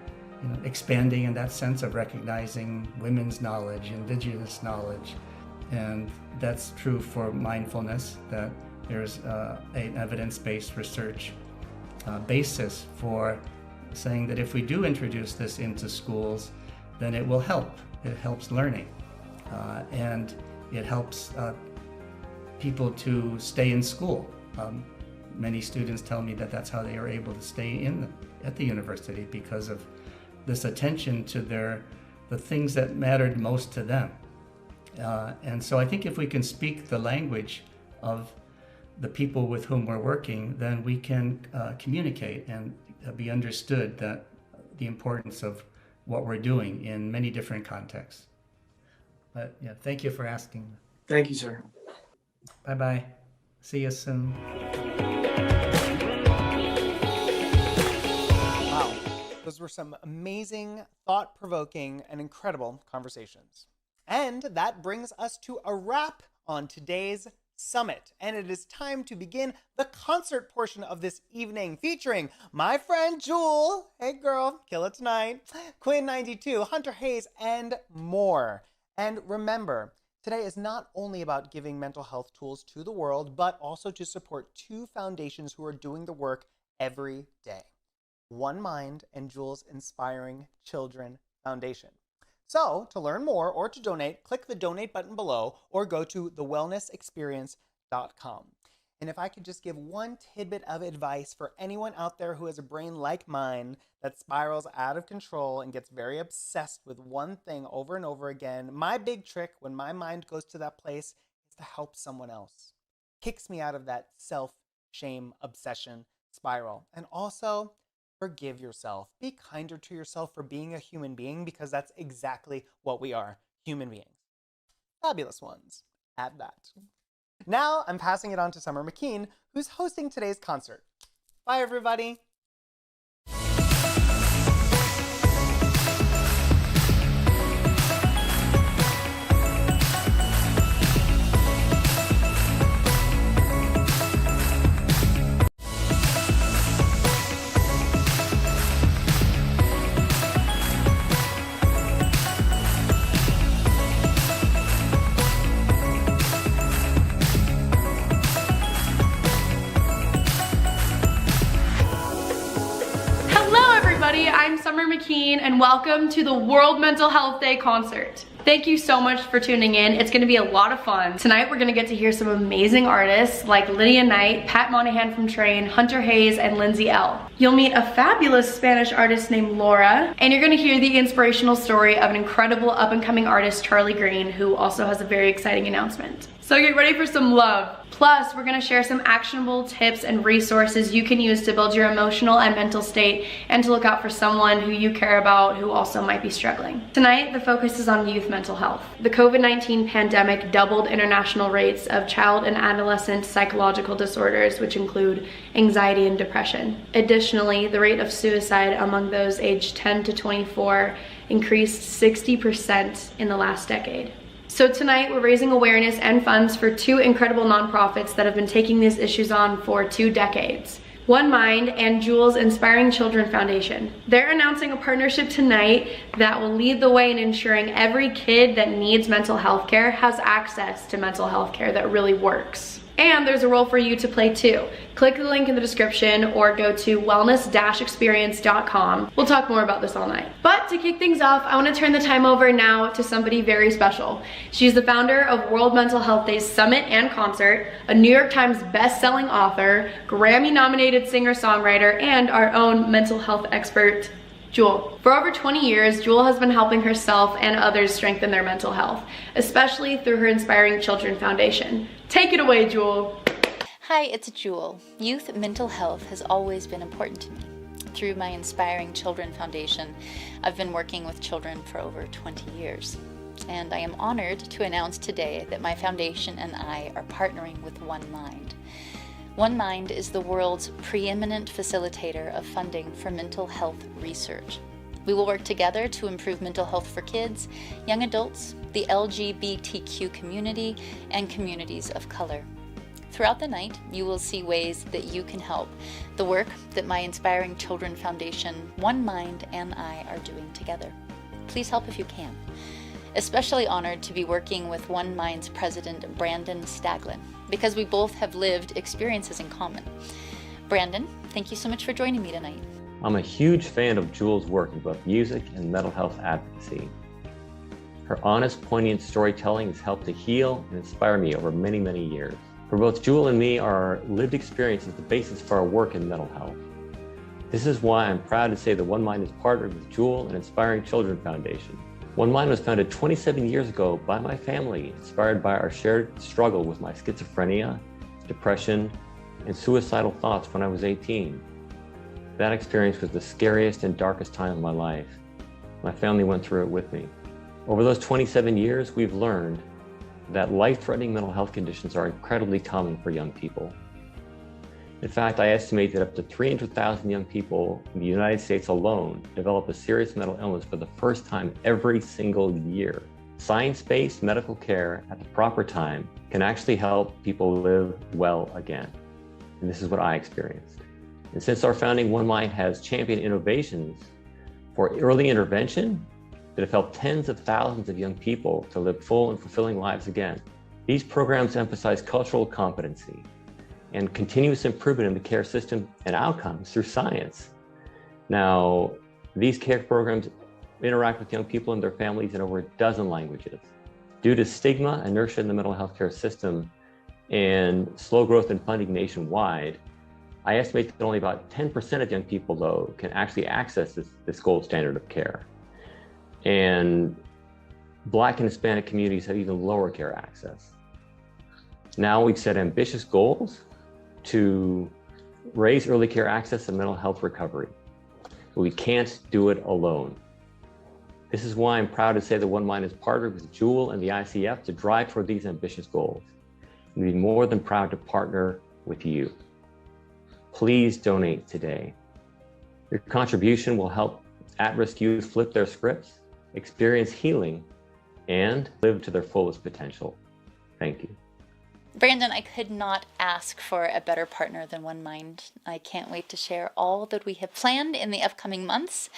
S10: expanding in that sense of recognizing women's knowledge, indigenous knowledge. And that's true for mindfulness, that there's an evidence-based research basis for saying that if we do introduce this into schools, then it will help. It helps learning. And it helps people to stay in school. Many students tell me that that's how they are able to stay at the university, because of this attention to the things that mattered most to them. And so I think if we can speak the language of the people with whom we're working, then we can communicate and be understood that the importance of what we're doing in many different contexts. But yeah, thank you for asking.
S8: Thank you, sir.
S10: Bye-bye. See you soon.
S23: Wow, those were some amazing, thought-provoking, and incredible conversations. And that brings us to a wrap on today's summit. And it is time to begin the concert portion of this evening, featuring my friend Jewel, hey girl, kill it tonight, Quinn 92, Hunter Hayes, and more. And remember, today is not only about giving mental health tools to the world, but also to support two foundations who are doing the work every day. One Mind and Jewel's Inspiring Children Foundation. So, to learn more or to donate, click the donate button below or go to thewellnessexperience.com. And if I could just give one tidbit of advice for anyone out there who has a brain like mine that spirals out of control and gets very obsessed with one thing over and over again, my big trick when my mind goes to that place is to help someone else. Kicks me out of that self-shame obsession spiral. And also, forgive yourself. Be kinder to yourself for being a human being, because that's exactly what we are, human beings. Fabulous ones, at that. Now I'm passing it on to Summer McKean, who's hosting today's concert. Bye, everybody.
S19: everybody. I'm Summer McKean, and welcome to the World Mental Health Day concert. Thank you so much for tuning in. It's gonna be a lot of fun. Tonight, we're gonna get to hear some amazing artists like Lydia Knight, Pat Monahan from Train, Hunter Hayes, and Lindsay L. You'll meet a fabulous Spanish artist named Laura, and you're gonna hear the inspirational story of an incredible up-and-coming artist, Charlie Green, who also has a very exciting announcement. So get ready for some love. Plus, we're gonna share some actionable tips and resources you can use to build your emotional and mental state and to look out for someone who you care about who also might be struggling. Tonight, the focus is on youth mental health. The COVID-19 pandemic doubled international rates of child and adolescent psychological disorders, which include anxiety and depression. Additionally, the rate of suicide among those aged 10 to 24 increased 60% in the last decade. So tonight, we're raising awareness and funds for two incredible nonprofits that have been taking these issues on for 2 decades. One Mind and Jules Inspiring Children Foundation. They're announcing a partnership tonight that will lead the way in ensuring every kid that needs mental health care has access to mental health care that really works. And there's a role for you to play too. Click the link in the description or go to wellness-experience.com. We'll talk more about this all night. But to kick things off, I want to turn the time over now to somebody very special. She's the founder of World Mental Health Day's Summit and Concert, a New York Times best-selling author, Grammy-nominated singer-songwriter, and our own mental health expert, Jewel. For over 20 years, Jewel has been helping herself and others strengthen their mental health, especially through her Inspiring Children Foundation. Take it away, Jewel.
S18: Hi, it's Jewel. Youth mental health has always been important to me. Through my Inspiring Children Foundation, I've been working with children for over 20 years. And I am honored to announce today that my foundation and I are partnering with One Mind. One Mind is the world's preeminent facilitator of funding for mental health research. We will work together to improve mental health for kids, young adults, the LGBTQ community, and communities of color. Throughout the night, you will see ways that you can help the work that my Inspiring Children Foundation, One Mind, and I are doing together. Please help if you can. Especially honored to be working with One Mind's president, Brandon Staglin, because we both have lived experiences in common. Brandon, thank you so much for joining me tonight.
S20: I'm a huge fan of Jewel's work in both music and mental health advocacy. Her honest, poignant storytelling has helped to heal and inspire me over many, many years. For both Jewel and me, our lived experience is the basis for our work in mental health. This is why I'm proud to say that One Mind is partnered with Jewel and Inspiring Children Foundation. One Mind was founded 27 years ago by my family, inspired by our shared struggle with my schizophrenia, depression, and suicidal thoughts when I was 18. That experience was the scariest and darkest time of my life. My family went through it with me. Over those 27 years, we've learned that life-threatening mental health conditions are incredibly common for young people. In fact, I estimate that up to 300,000 young people in the United States alone develop a serious mental illness for the first time every single year. Science-based medical care at the proper time can actually help people live well again. And this is what I experienced. And since our founding, One Mind has championed innovations for early intervention that have helped tens of thousands of young people to live full and fulfilling lives again. These programs emphasize cultural competency and continuous improvement in the care system and outcomes through science. Now, these care programs interact with young people and their families in over a dozen languages. Due to stigma, inertia in the mental health care system, and slow growth in funding nationwide, I estimate that only about 10% of young people, though, can actually access this gold standard of care. And Black and Hispanic communities have even lower care access. Now we've set ambitious goals to raise early care access and mental health recovery. But we can't do it alone. This is why I'm proud to say that One Mind is partnered with Jewel and the ICF to drive toward these ambitious goals. And we'd be more than proud to partner with you. Please donate today. Your contribution will help at-risk youth flip their scripts, experience healing, and live to their fullest potential. Thank you.
S18: Brandon, I could not ask for a better partner than One Mind. I can't wait to share all that we have planned in the upcoming months.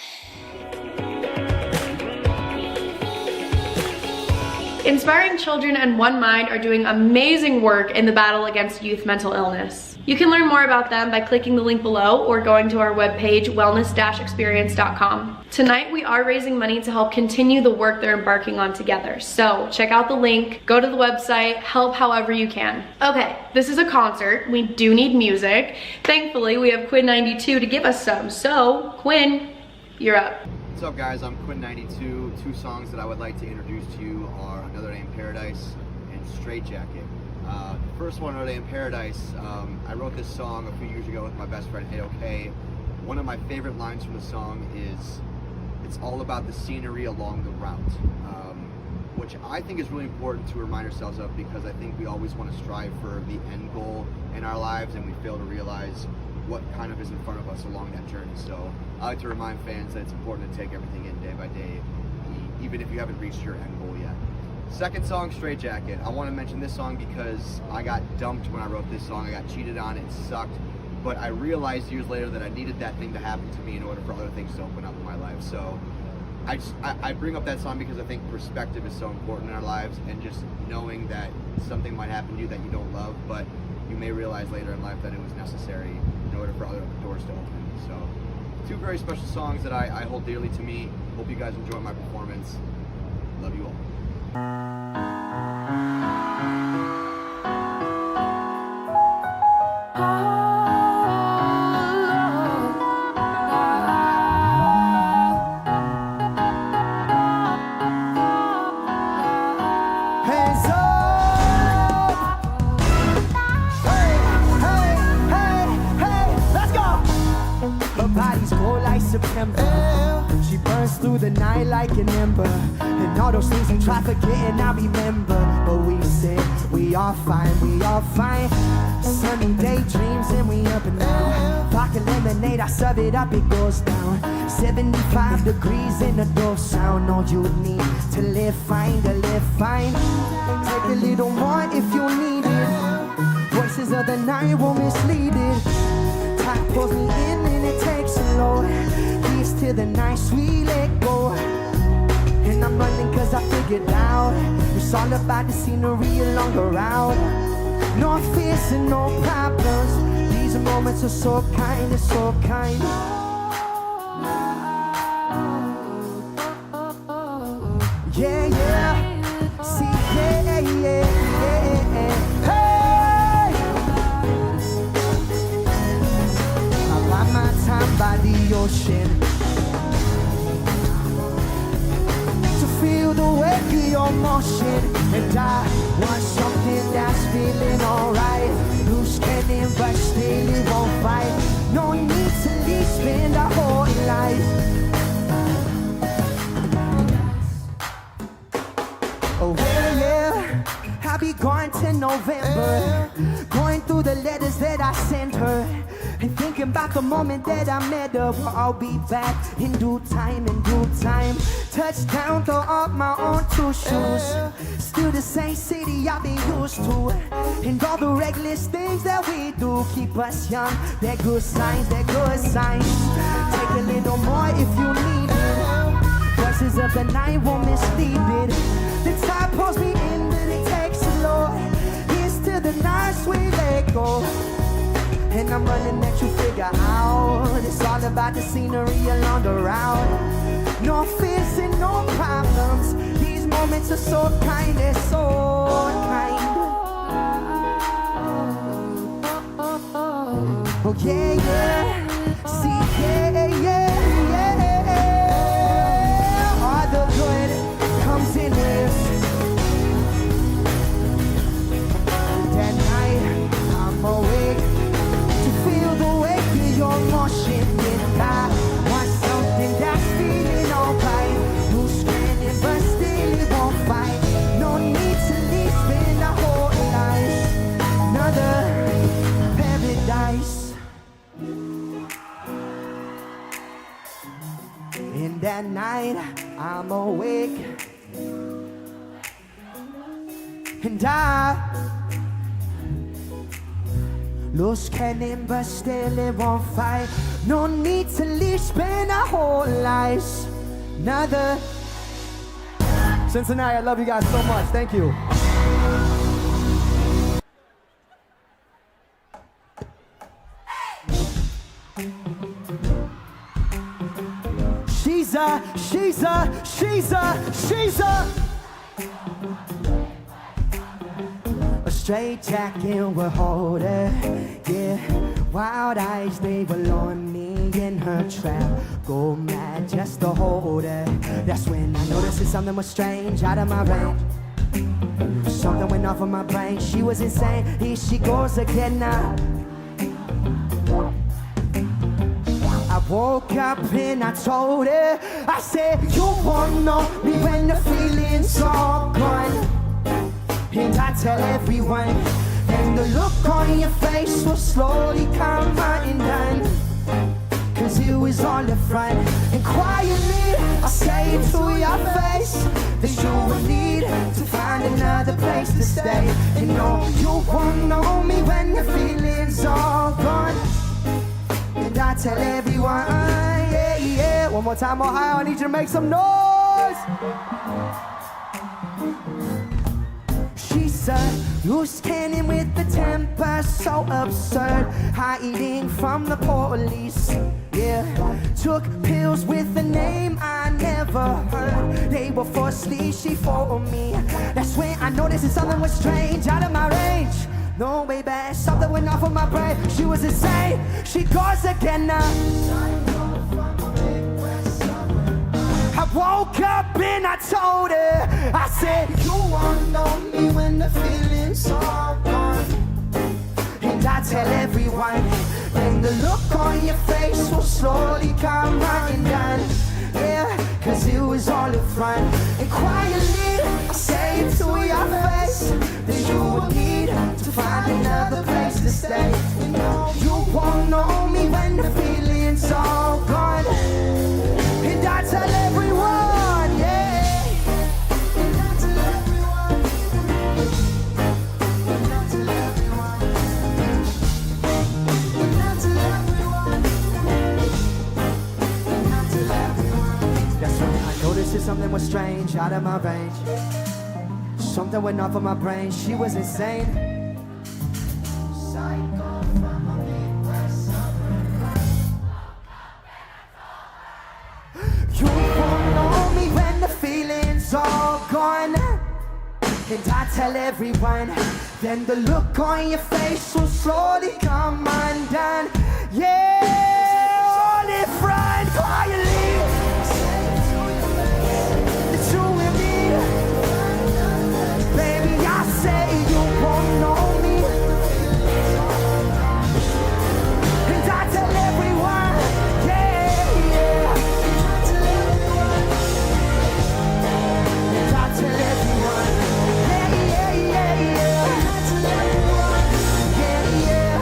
S19: Inspiring Children and One Mind are doing amazing work in the battle against youth mental illness.
S5: You can learn more about them by clicking the link below or going to our webpage, wellness-experience.com. Tonight, we are raising money to help continue the work they're embarking on together. So check out the link, go to the website, help however you can. Okay, this is a concert. We do need music. Thankfully, we have Quinn92 to give us some. So, Quinn, you're up.
S2: What's up, guys? I'm Quinn92. Two songs that I would like to introduce to you are Another Day in Paradise and Straight Jacket. The first one, Another Day in Paradise, I wrote this song a few years ago with my best friend, A-OK. One of my favorite lines from the song is, it's all about the scenery along the route, which I think is really important to remind ourselves of, because I think we always want to strive for the end goal in our lives and we fail to realize what kind of is in front of us along that journey. So I like to remind fans that it's important to take everything in day by day, even if you haven't reached your end goal yet. Second song, Straight Jacket. I want to mention this song because I got dumped when I wrote this song. I got cheated on, it sucked, but I realized years later that I needed that thing to happen to me in order for other things to open up in my life. So I bring up that song because I think perspective is so important in our lives, and just knowing that something might happen to you that you don't love, but you may realize later in life that it was necessary in order for other doors to open. So two very special songs that I hold dearly to me. Hope you guys enjoy my performance. Love you all.
S21: Hands up! Hey, hey, hey, hey, let's go! Her body's cold like September. She burns through the night like an ember. And all those things we try forgetting, I remember. But we said we all fine, we all fine. Sunny daydreams and we up and down. Vodka lemonade, I serve it up, it goes down. 75 degrees in the door sound. All you need to live fine, to live fine. Take a little more if you need it. Voices of the night won't mislead it. Time pulls me in and it takes a load. Keys to the night, we let go. And I'm running cause I figured out it's all about the scenery along the route. No fears and no problems. These moments are so kind, they're so kind. Yeah, yeah. See, yeah, yeah, yeah. Hey! I ride my time by the ocean to feel the weight of your motion. And I want something that's feeling alright. Loose cannon, but still it won't fight. No need to leave, spend our whole life. Oh yeah, yeah, I'll be going to November, going through the letters that I sent her, and thinking about the moment that I met her. Well, I'll be back in due time, in due time. Touchdown, throw up my own two shoes. Still the same city I've been used to, and all the reckless things that we do keep us young. They're good signs, they're good signs. Take a little more if you need it. Voices of the night won't mislead it. The time pulls me in, but it takes a lot. Here's to the nights we let go. And I'm running that you figure out. It's all about the scenery along the route. No fears and no problems. These moments are so kind, they're so kind. Oh yeah, yeah. See, yeah, yeah, yeah. All the good comes in waves. That night I'm awake to feel the weight of your motion. And I want something that's feeling alright. Loose stranded, but still it won't fight. No need to leave, spend our whole lives. Another paradise. In that night, I'm awake. And I lose cannon, but still it won't fight. No need to leave, spend our whole lives. Another. Cincinnati, I love you guys so much. Thank you. she's a straight jacket will hold her, yeah. Wild eyes, they will lure me in her trap. Go mad just to hold her. That's when I noticed that something was strange out of my range. Something went off of my brain. She was insane. Here she goes again now. I woke up and I told her, I said, you won't know me when the feeling's all gone. And I tell everyone, and the look on your face will slowly come undone. Cause it was all a front. And quietly I say it to your face that you will need to find another place to stay. And no, you won't know me when the feeling's all gone. And I tell everyone, yeah, yeah. One more time, Ohio, I need you to make some noise. She's a loose cannon with the temper so absurd, hiding from the police, yeah. Took pills with a name I never heard. Day before sleep, she followed me. That's when I noticed that something was strange out of my range. No way back, something went off of my brain. She was insane, she goes again now. I woke up and I told her, I said, you won't know me when the feeling's all gone. And I tell everyone, and the look on your face will slowly come undone. Yeah, cause it was all in front. And quietly I say it to your face that you will need to find another place to stay. You won't know me when the feeling's all gone. And I tell everyone, yeah. And I tell everyone. And I tell everyone. And I tell everyone. And I tell everyone. That's when I noticed that something was strange out of my range. Something went off of my brain. She was insane. Psycho from a Midwest suburb. You won't know me when the feeling's all gone. And I tell everyone, then the look on your face will slowly come undone. Yeah, all in front, quietly. That you will need. Baby, I say you won't know me. And I tell everyone, yeah, yeah. And I tell everyone, yeah, yeah, yeah, yeah. And I tell everyone, yeah, yeah.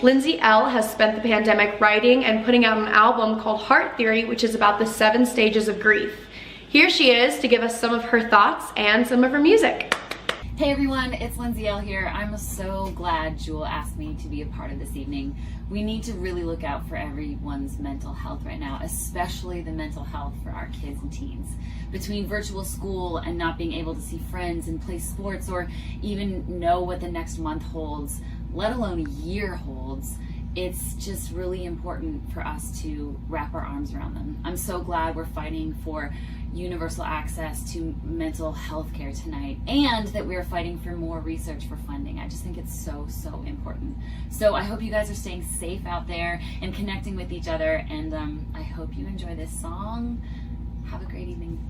S5: Lindsay L. has spent the pandemic writing and putting out an album called Heart Theory, which is about the 7 stages of grief. Here she is to give us some of her thoughts and some of her music.
S3: Hey everyone, it's Lindsay L here. I'm so glad Jewel asked me to be a part of this evening. We need to really look out for everyone's mental health right now, especially the mental health for our kids and teens. Between virtual school and not being able to see friends and play sports or even know what the next month holds, let alone a year holds, it's just really important for us to wrap our arms around them. I'm so glad we're fighting for universal access to mental health care tonight, and that we're fighting for more research for funding. I just think it's so, so important. So I hope you guys are staying safe out there and connecting with each other, and I hope you enjoy this song. Have a great evening.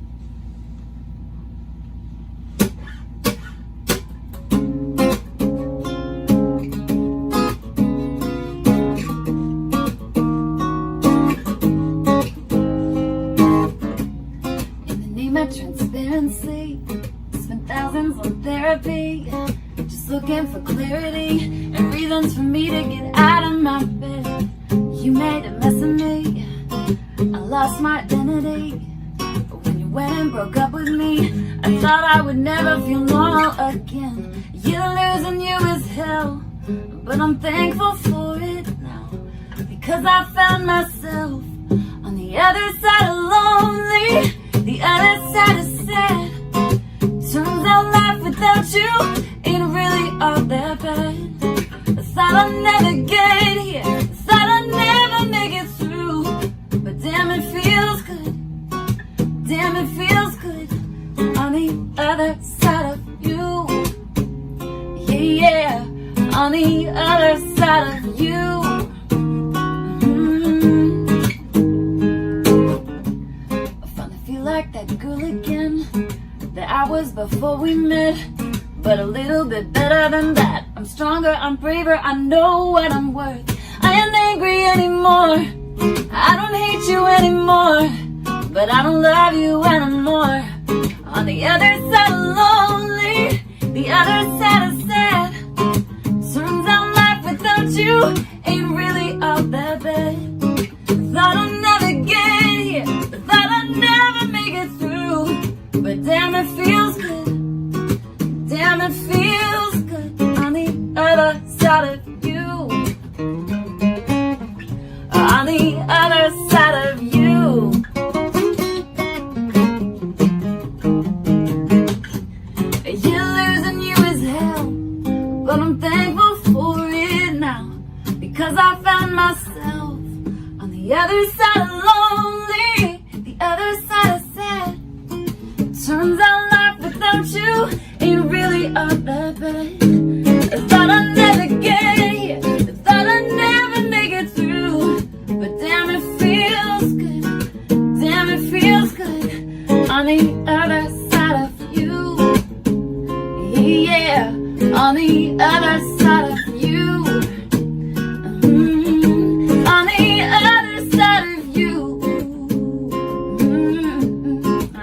S3: couldn't sleep. Spent thousands on therapy, just looking for clarity and reasons for me to get out of my bed. You made a mess of me, I lost my identity. But when you went and broke up with me, I thought I would never feel normal again. You losing you is hell, but I'm thankful for it now, because I found myself on the other side of lonely, the other side of sad. Turns out life without you ain't really all that bad. I thought I'd never get here, I thought I'd never make it through, but damn it feels good, damn it feels good on the other side of you. Yeah, on the other side of you. I finally feel like that girl again that I was before we met, but a little bit better than that. I'm stronger, I'm braver, I know what I'm worth. I ain't angry anymore, I don't hate you anymore, but I don't love you anymore. On the other side of lonely, the other side of sad. Turns out life without you ain't really all that bad. Thought I'd never get here, thought I'd never make it through, but damn it feels good, damn it feels good on the other side of you. On the other side of you. You're losing you as hell, but I'm thankful for it now, because I found myself on the other side of lonely, the other side of sad. Turns out life without you ain't really all that bad. I thought I'd never get here, I thought I'd never make it through, but damn it feels good, damn it feels good on the other side of you. Yeah, on the other side of you. On the other side of you.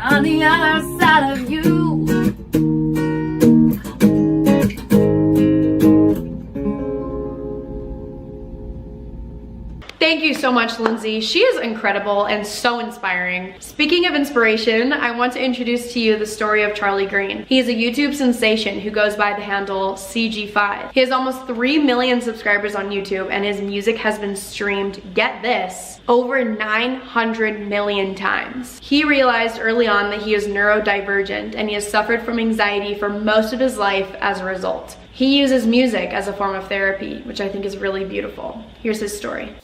S3: On the other side of you.
S5: Thank you so much, Lindsay. She is incredible and so inspiring. Speaking of inspiration, I want to introduce to you the story of Charlie Green. He is a YouTube sensation who goes by the handle CG5. He has almost 3 million subscribers on YouTube, and his music has been streamed, get this, over 900 million times. He realized early on that he is neurodivergent, and he has suffered from anxiety for most of his life as a result. He uses music as a form of therapy, which I think is really beautiful. Here's his story.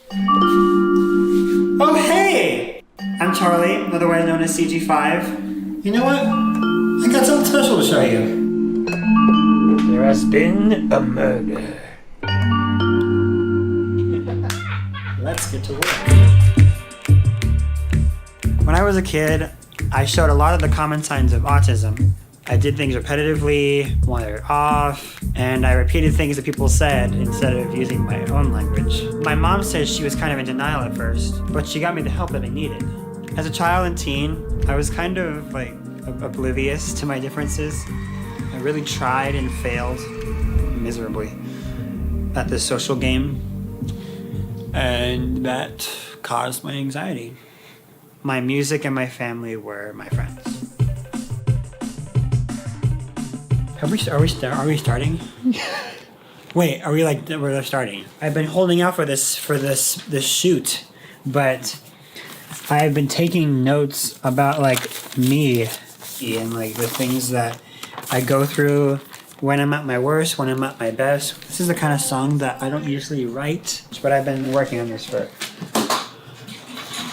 S6: Oh, hey! I'm Charlie, otherwise known as CG5. You know what? I got something special to show you. There has been a murder. Let's get to work. When I was a kid, I showed a lot of the common signs of autism. I did things repetitively, wandered off, and I repeated things that people said instead of using my own language. My mom says she was kind of in denial at first, but she got me the help that I needed. As a child and teen, I was kind of like oblivious to my differences. I really tried and failed miserably at this social game, and that caused my anxiety. My music and my family were my friends. Are we starting? Wait, are we like, we're starting? I've been holding out for this shoot, but I've been taking notes about like me and like the things that I go through when I'm at my worst, when I'm at my best. This is the kind of song that I don't usually write, but I've been working on this for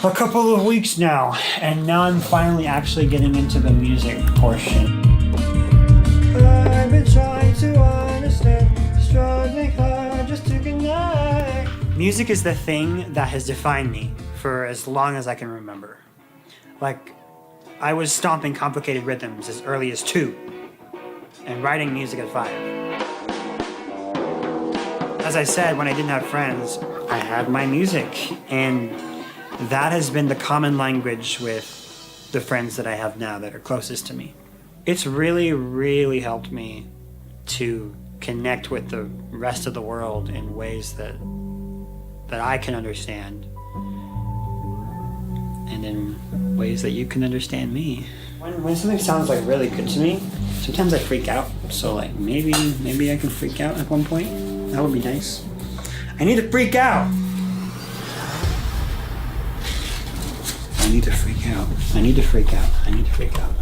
S6: a couple of weeks now, and now I'm finally actually getting into the music portion. I've been trying to understand, struggling hard just to connect. Music is the thing that has defined me for as long as I can remember. Like, I was stomping complicated rhythms as early as 2, and writing music at 5. As I said, when I didn't have friends, I had my music, and that has been the common language with the friends that I have now that are closest to me. it's really, really helped me to connect with the rest of the world in ways that I can understand, and in ways that you can understand me. When something sounds like really good to me, sometimes I freak out. So like maybe I can freak out at one point. That would be nice. I need to freak out. I need to freak out. I need to freak out. I need to freak out.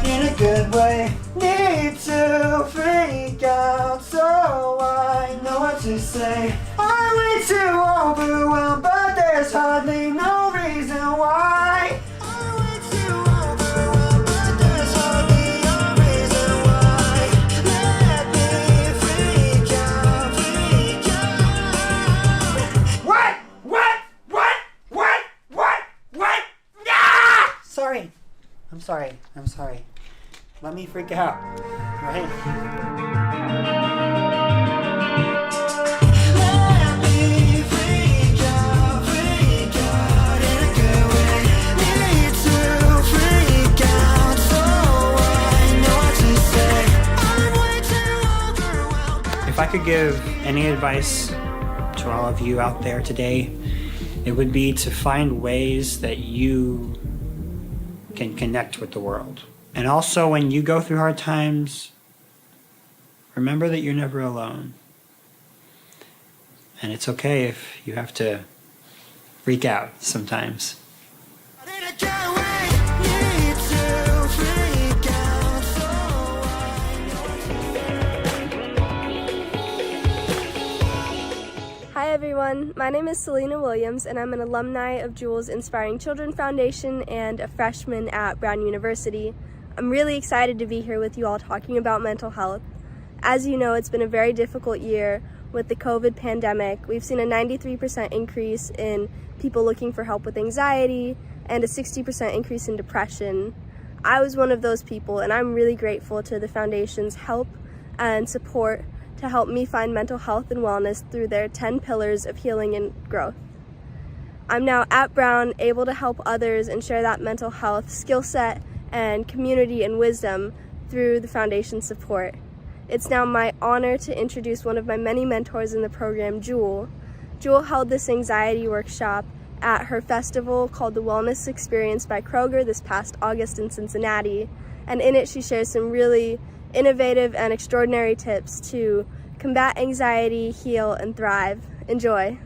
S6: In a good way, need to freak out, so I know what to say. I'm way too overwhelmed, but there's hardly no reason why. I'm way too overwhelmed, but there's hardly no reason why. Let me freak out, freak out. What? Ah! Sorry. I'm sorry. Let me freak out, right? Let me freak out in a good way. Need to freak out, so I know what to say. I'm way too overwhelmed. If I could give any advice to all of you out there today, it would be to find ways that you can connect with the world. And also, when you go through hard times, remember that you're never alone. And it's okay if you have to freak out sometimes.
S7: Hi everyone, my name is Selena Williams and I'm an alumni of Jules Inspiring Children Foundation and a freshman at Brown University. I'm really excited to be here with you all talking about mental health. As you know, it's been a very difficult year with the COVID pandemic. We've seen a 93% increase in people looking for help with anxiety and a 60% increase in depression. I was one of those people and I'm really grateful to the foundation's help and support to help me find mental health and wellness through their 10 pillars of healing and growth. I'm now at Brown, able to help others and share that mental health skill set and community and wisdom through the foundation's support. It's now my honor to introduce one of my many mentors in the program, Jewel. Jewel held this anxiety workshop at her festival called the Wellness Experience by Kroger this past August in Cincinnati, and in it she shares some really innovative and extraordinary tips to combat anxiety, heal, and thrive. Enjoy.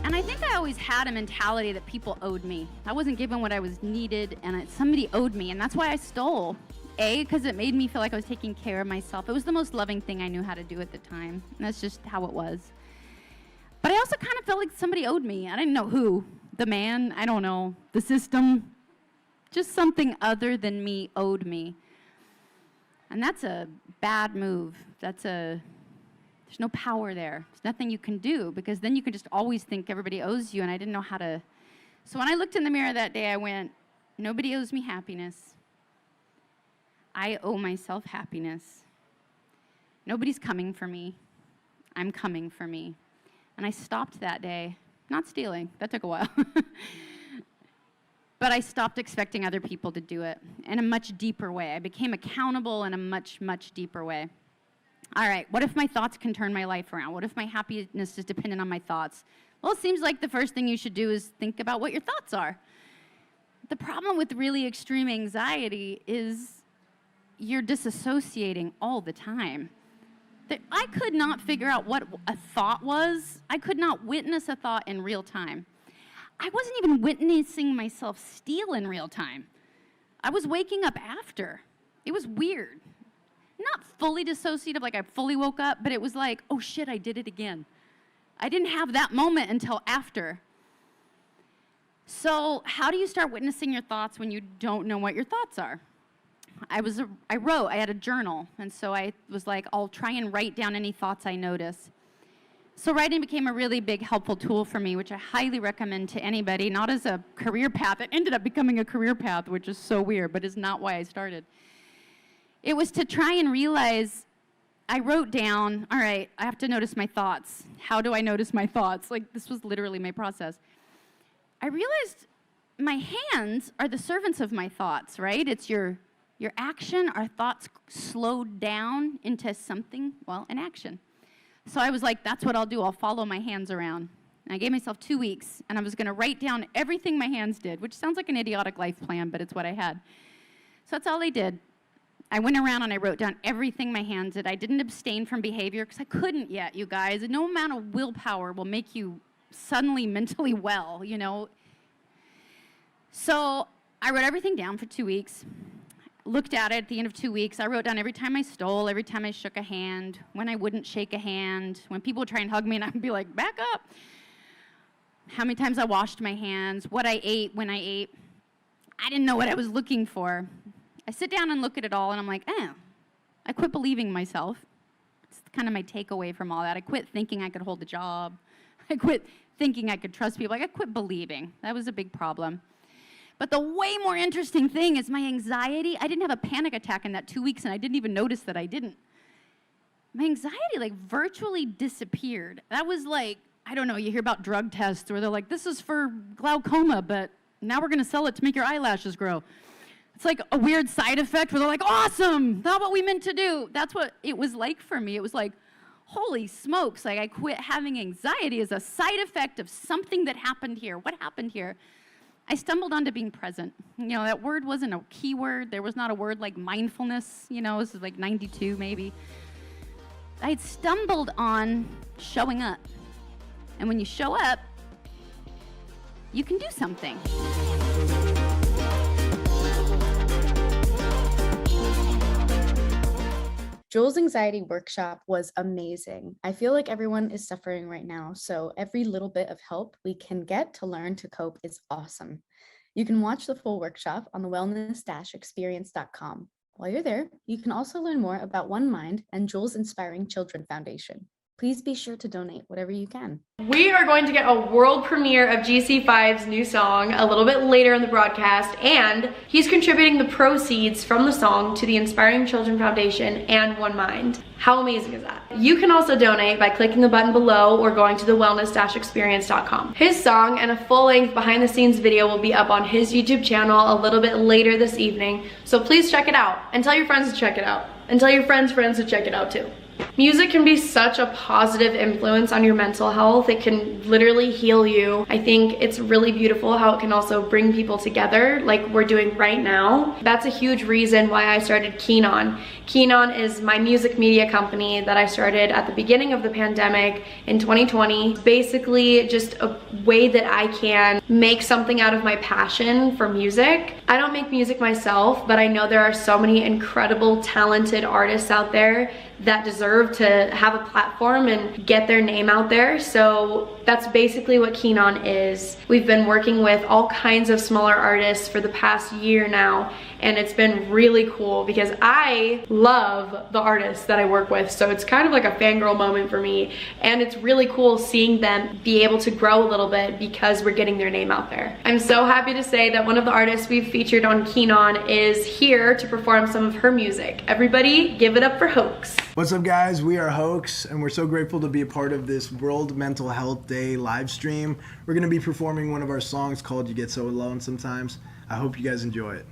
S14: And I think I always had a mentality that people owed me. I wasn't given what I was needed, and somebody owed me, and that's why I stole. Because it made me feel like I was taking care of myself. It was the most loving thing I knew how to do at the time, and that's just how it was. But I also kind of felt like somebody owed me. I didn't know who. The man, I don't know. The system. Just something other than me owed me. And that's a bad move. There's no power there. There's nothing you can do, because then you can just always think everybody owes you, and I didn't know how to. So when I looked in the mirror that day, I went, nobody owes me happiness. I owe myself happiness. Nobody's coming for me. I'm coming for me. And I stopped that day, not stealing. That took a while. But I stopped expecting other people to do it in a much deeper way. I became accountable in a much, much deeper way. All right, what if my thoughts can turn my life around? What if my happiness is dependent on my thoughts? Well, it seems like the first thing you should do is think about what your thoughts are. The problem with really extreme anxiety is you're disassociating all the time. I could not figure out what a thought was. I could not witness a thought in real time. I wasn't even witnessing myself steal in real time. I was waking up after. It was weird. Not fully dissociative, like I fully woke up, but it was like, oh shit, I did it again. I didn't have that moment until after. So how do you start witnessing your thoughts when you don't know what your thoughts are? I wrote, I had a journal, and so I was like, I'll try and write down any thoughts I notice. So writing became a really big helpful tool for me, which I highly recommend to anybody, not as a career path. It ended up becoming a career path, which is so weird, but is not why I started. It was to try and realize, I wrote down, all right, I have to notice my thoughts. How do I notice my thoughts? Like, this was literally my process. I realized my hands are the servants of my thoughts, right? It's your action, our thoughts slowed down into something, well, an action. So I was like, that's what I'll do. I'll follow my hands around. And I gave myself 2 weeks, and I was going to write down everything my hands did, which sounds like an idiotic life plan, but it's what I had. So that's all I did. I went around and I wrote down everything my hands did. I didn't abstain from behavior because I couldn't yet, you guys. No amount of willpower will make you suddenly mentally well, you know. So I wrote everything down for 2 weeks. Looked at it at the end of 2 weeks. I wrote down every time I stole, every time I shook a hand, when I wouldn't shake a hand, when people would try and hug me and I would be like, back up. How many times I washed my hands, what I ate, when I ate. I didn't know what I was looking for. I sit down and look at it all and I'm like, I quit believing myself. It's kind of my takeaway from all that. I quit thinking I could hold a job. I quit thinking I could trust people. Like, I quit believing. That was a big problem. But the way more interesting thing is my anxiety. I didn't have a panic attack in that 2 weeks, and I didn't even notice that I didn't. My anxiety, like, virtually disappeared. That was like, I don't know, you hear about drug tests where they're like, this is for glaucoma, but now we're going to sell it to make your eyelashes grow. It's like a weird side effect where they're like, awesome, that's what we meant to do. That's what it was like for me. It was like, holy smokes, like I quit having anxiety as a side effect of something that happened here. What happened here? I stumbled onto being present. You know, that word wasn't a key word. There was not a word like mindfulness. You know, this is like 92 maybe. I had stumbled on showing up. And when you show up, you can do something.
S1: Jules' anxiety workshop was amazing. I feel like everyone is suffering right now, so every little bit of help we can get to learn to cope is awesome. You can watch the full workshop on the wellness-experience.com. While you're there, you can also learn more about One Mind and Jules Inspiring Children Foundation. Please be sure to donate whatever you can.
S5: We are going to get a world premiere of GC5's new song a little bit later in the broadcast, and he's contributing the proceeds from the song to the Inspiring Children Foundation and One Mind. How amazing is that? You can also donate by clicking the button below or going to the wellness-experience.com. His song and a full-length behind-the-scenes video will be up on his YouTube channel a little bit later this evening, so please check it out and tell your friends to check it out and tell your friends' friends to check it out too. Music can be such a positive influence on your mental health. It can literally heal you. I think it's really beautiful how it can also bring people together like we're doing right now. That's a huge reason why I started Keen On. Keen On is my music media company that I started at the beginning of the pandemic in 2020. Basically just a way that I can make something out of my passion for music. I don't make music myself, but I know there are so many incredible, talented artists out there that deserve to have a platform and get their name out there. So that's basically what Keen On is. We've been working with all kinds of smaller artists for the past year now, and it's been really cool because I love the artists that I work with, so it's kind of like a fangirl moment for me, and it's really cool seeing them be able to grow a little bit because we're getting their name out there. I'm so happy to say that one of the artists we've featured on Keen On is here to perform some of her music. Everybody give it up for Hoax.
S9: What's up guys, we are Hoax, and we're so grateful to be a part of this World Mental Health Day live stream. We're gonna be performing one of our songs called You Get So Alone Sometimes. I hope you guys enjoy it.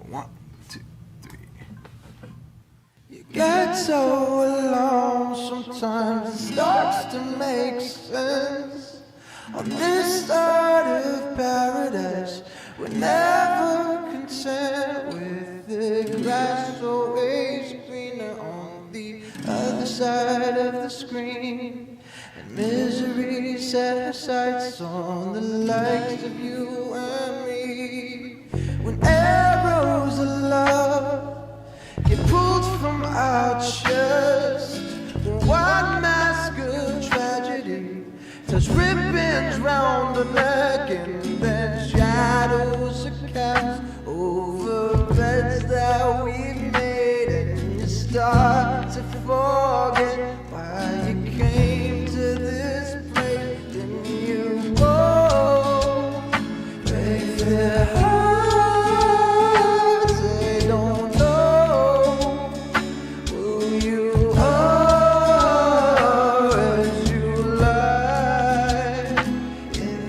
S9: 1, 2, 3. You get so alone sometimes it starts to make sense. On this side of paradise, we're never content with the grass always greener on the other side of the screen. And misery set her sights on the likes of you and me. When arrows of love get pulled from our chest, the white mask of tragedy touch ribbons round the neck, and then shadows are cast over beds that we made, and you start to forget why you came to this place. Then you go break their hearts, they don't know who you are as you lie in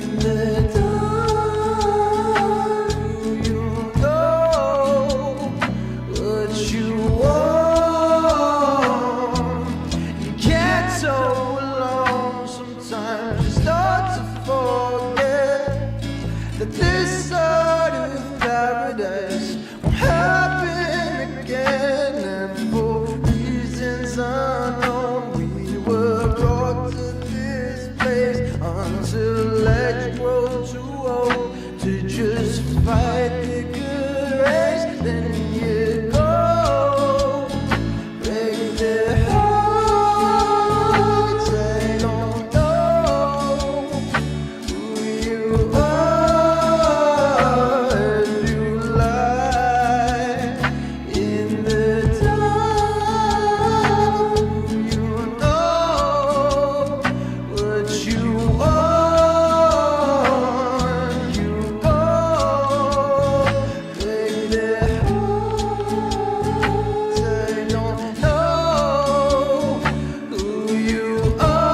S9: time you start to forget that this side of paradise won't happen again. And for reasons unknown, we were brought to this place until edge grows too old to just fight the good race. Then you go break their hearts. They don't know who you are. You lie in the dark. You know what you want. You go break their hearts. They don't know who you are.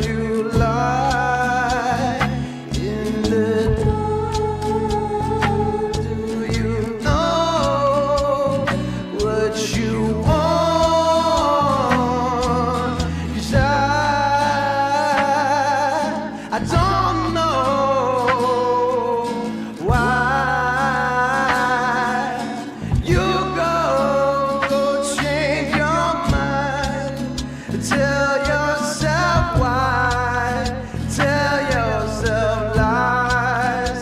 S9: You lie in the dark. Do you know what you want? 'Cause I don't know why you go change your mind. Tell yourself why. Tell yourself lies.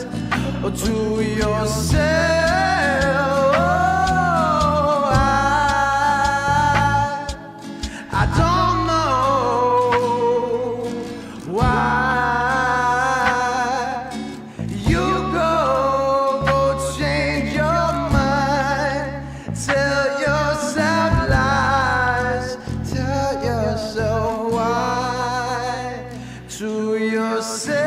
S9: Or to yourself. I don't know why you go change your mind. Tell yourself lies. Tell yourself why to yourself.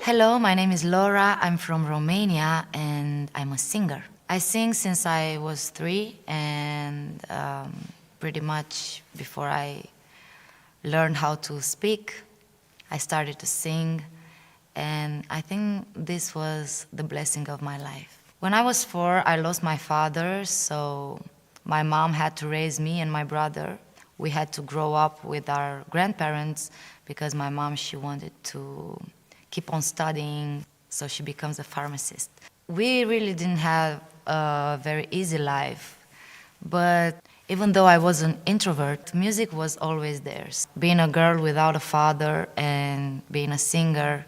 S11: Hello, my name is Laura. I'm from Romania and I'm a singer. I sing since I was 3 and pretty much before I learned how to speak, I started to sing, and I think this was the blessing of my life. When I was 4, I lost my father, so my mom had to raise me and my brother. We had to grow up with our grandparents because my mom, she wanted to keep on studying, so she becomes a pharmacist. We really didn't have a very easy life, but even though I was an introvert, music was always there. Being a girl without a father and being a singer,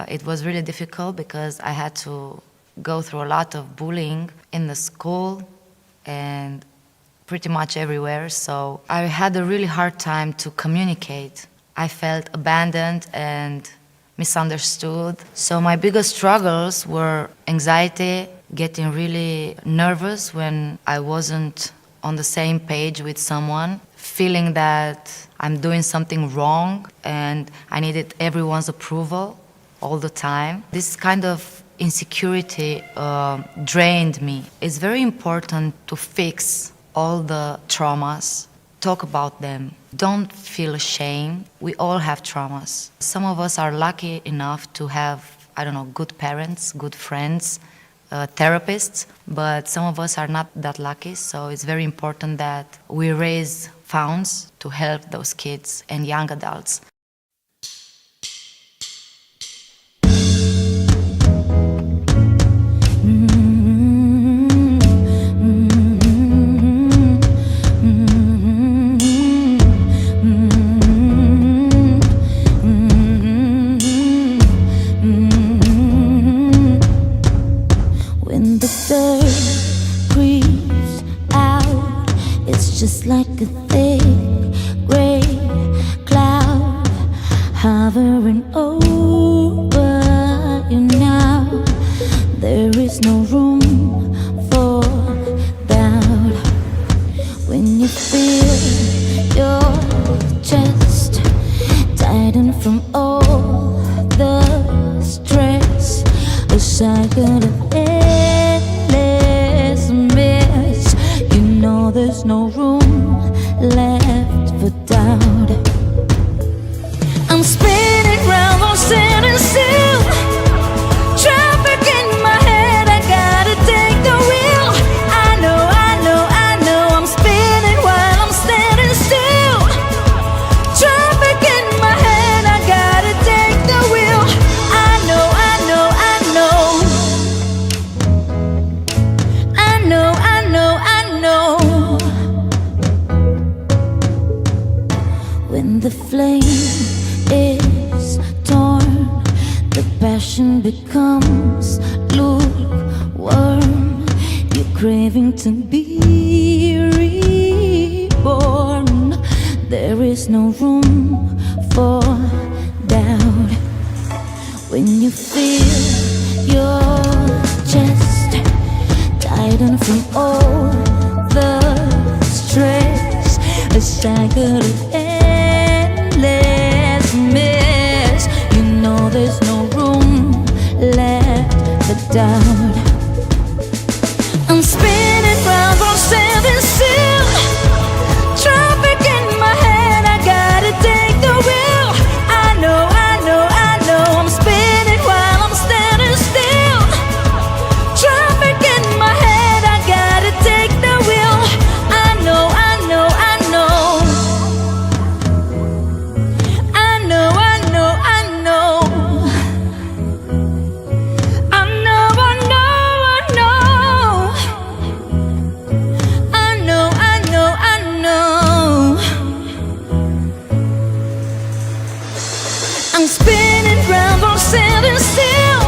S11: it was really difficult because I had to go through a lot of bullying in the school and pretty much everywhere, so I had a really hard time to communicate. I felt abandoned and misunderstood. So my biggest struggles were anxiety, getting really nervous when I wasn't on the same page with someone, feeling that I'm doing something wrong and I needed everyone's approval all the time. This kind of insecurity drained me. It's very important to fix all the traumas, talk about them. Don't feel ashamed. We all have traumas. Some of us are lucky enough to have, I don't know, good parents, good friends, therapists, but some of us are not that lucky, so it's very important that we raise funds to help those kids and young adults.
S12: When the dirt creeps out, it's just like a thick gray cloud hovering over you now. There is no room for doubt. When you feel your chest tighten from all the stress, a cycle of endless mess, you know there's no room left for doubt. I'm spinning round on standing still, seems lukewarm. You're craving to be reborn. There is no room for doubt when you feel your chest tighten from all the stress, a cycle of endless mess. You know there's no room left for doubt. I'm spinning round on standing still. Traffic in my head, I gotta take the wheel. I know, I'm spinning while I'm standing still. Traffic in my head, I gotta take the wheel. I know, I know, I know. I know, I know, I know. I know, I know, I know. I know, I know, I know. I'm spinning round on standing still.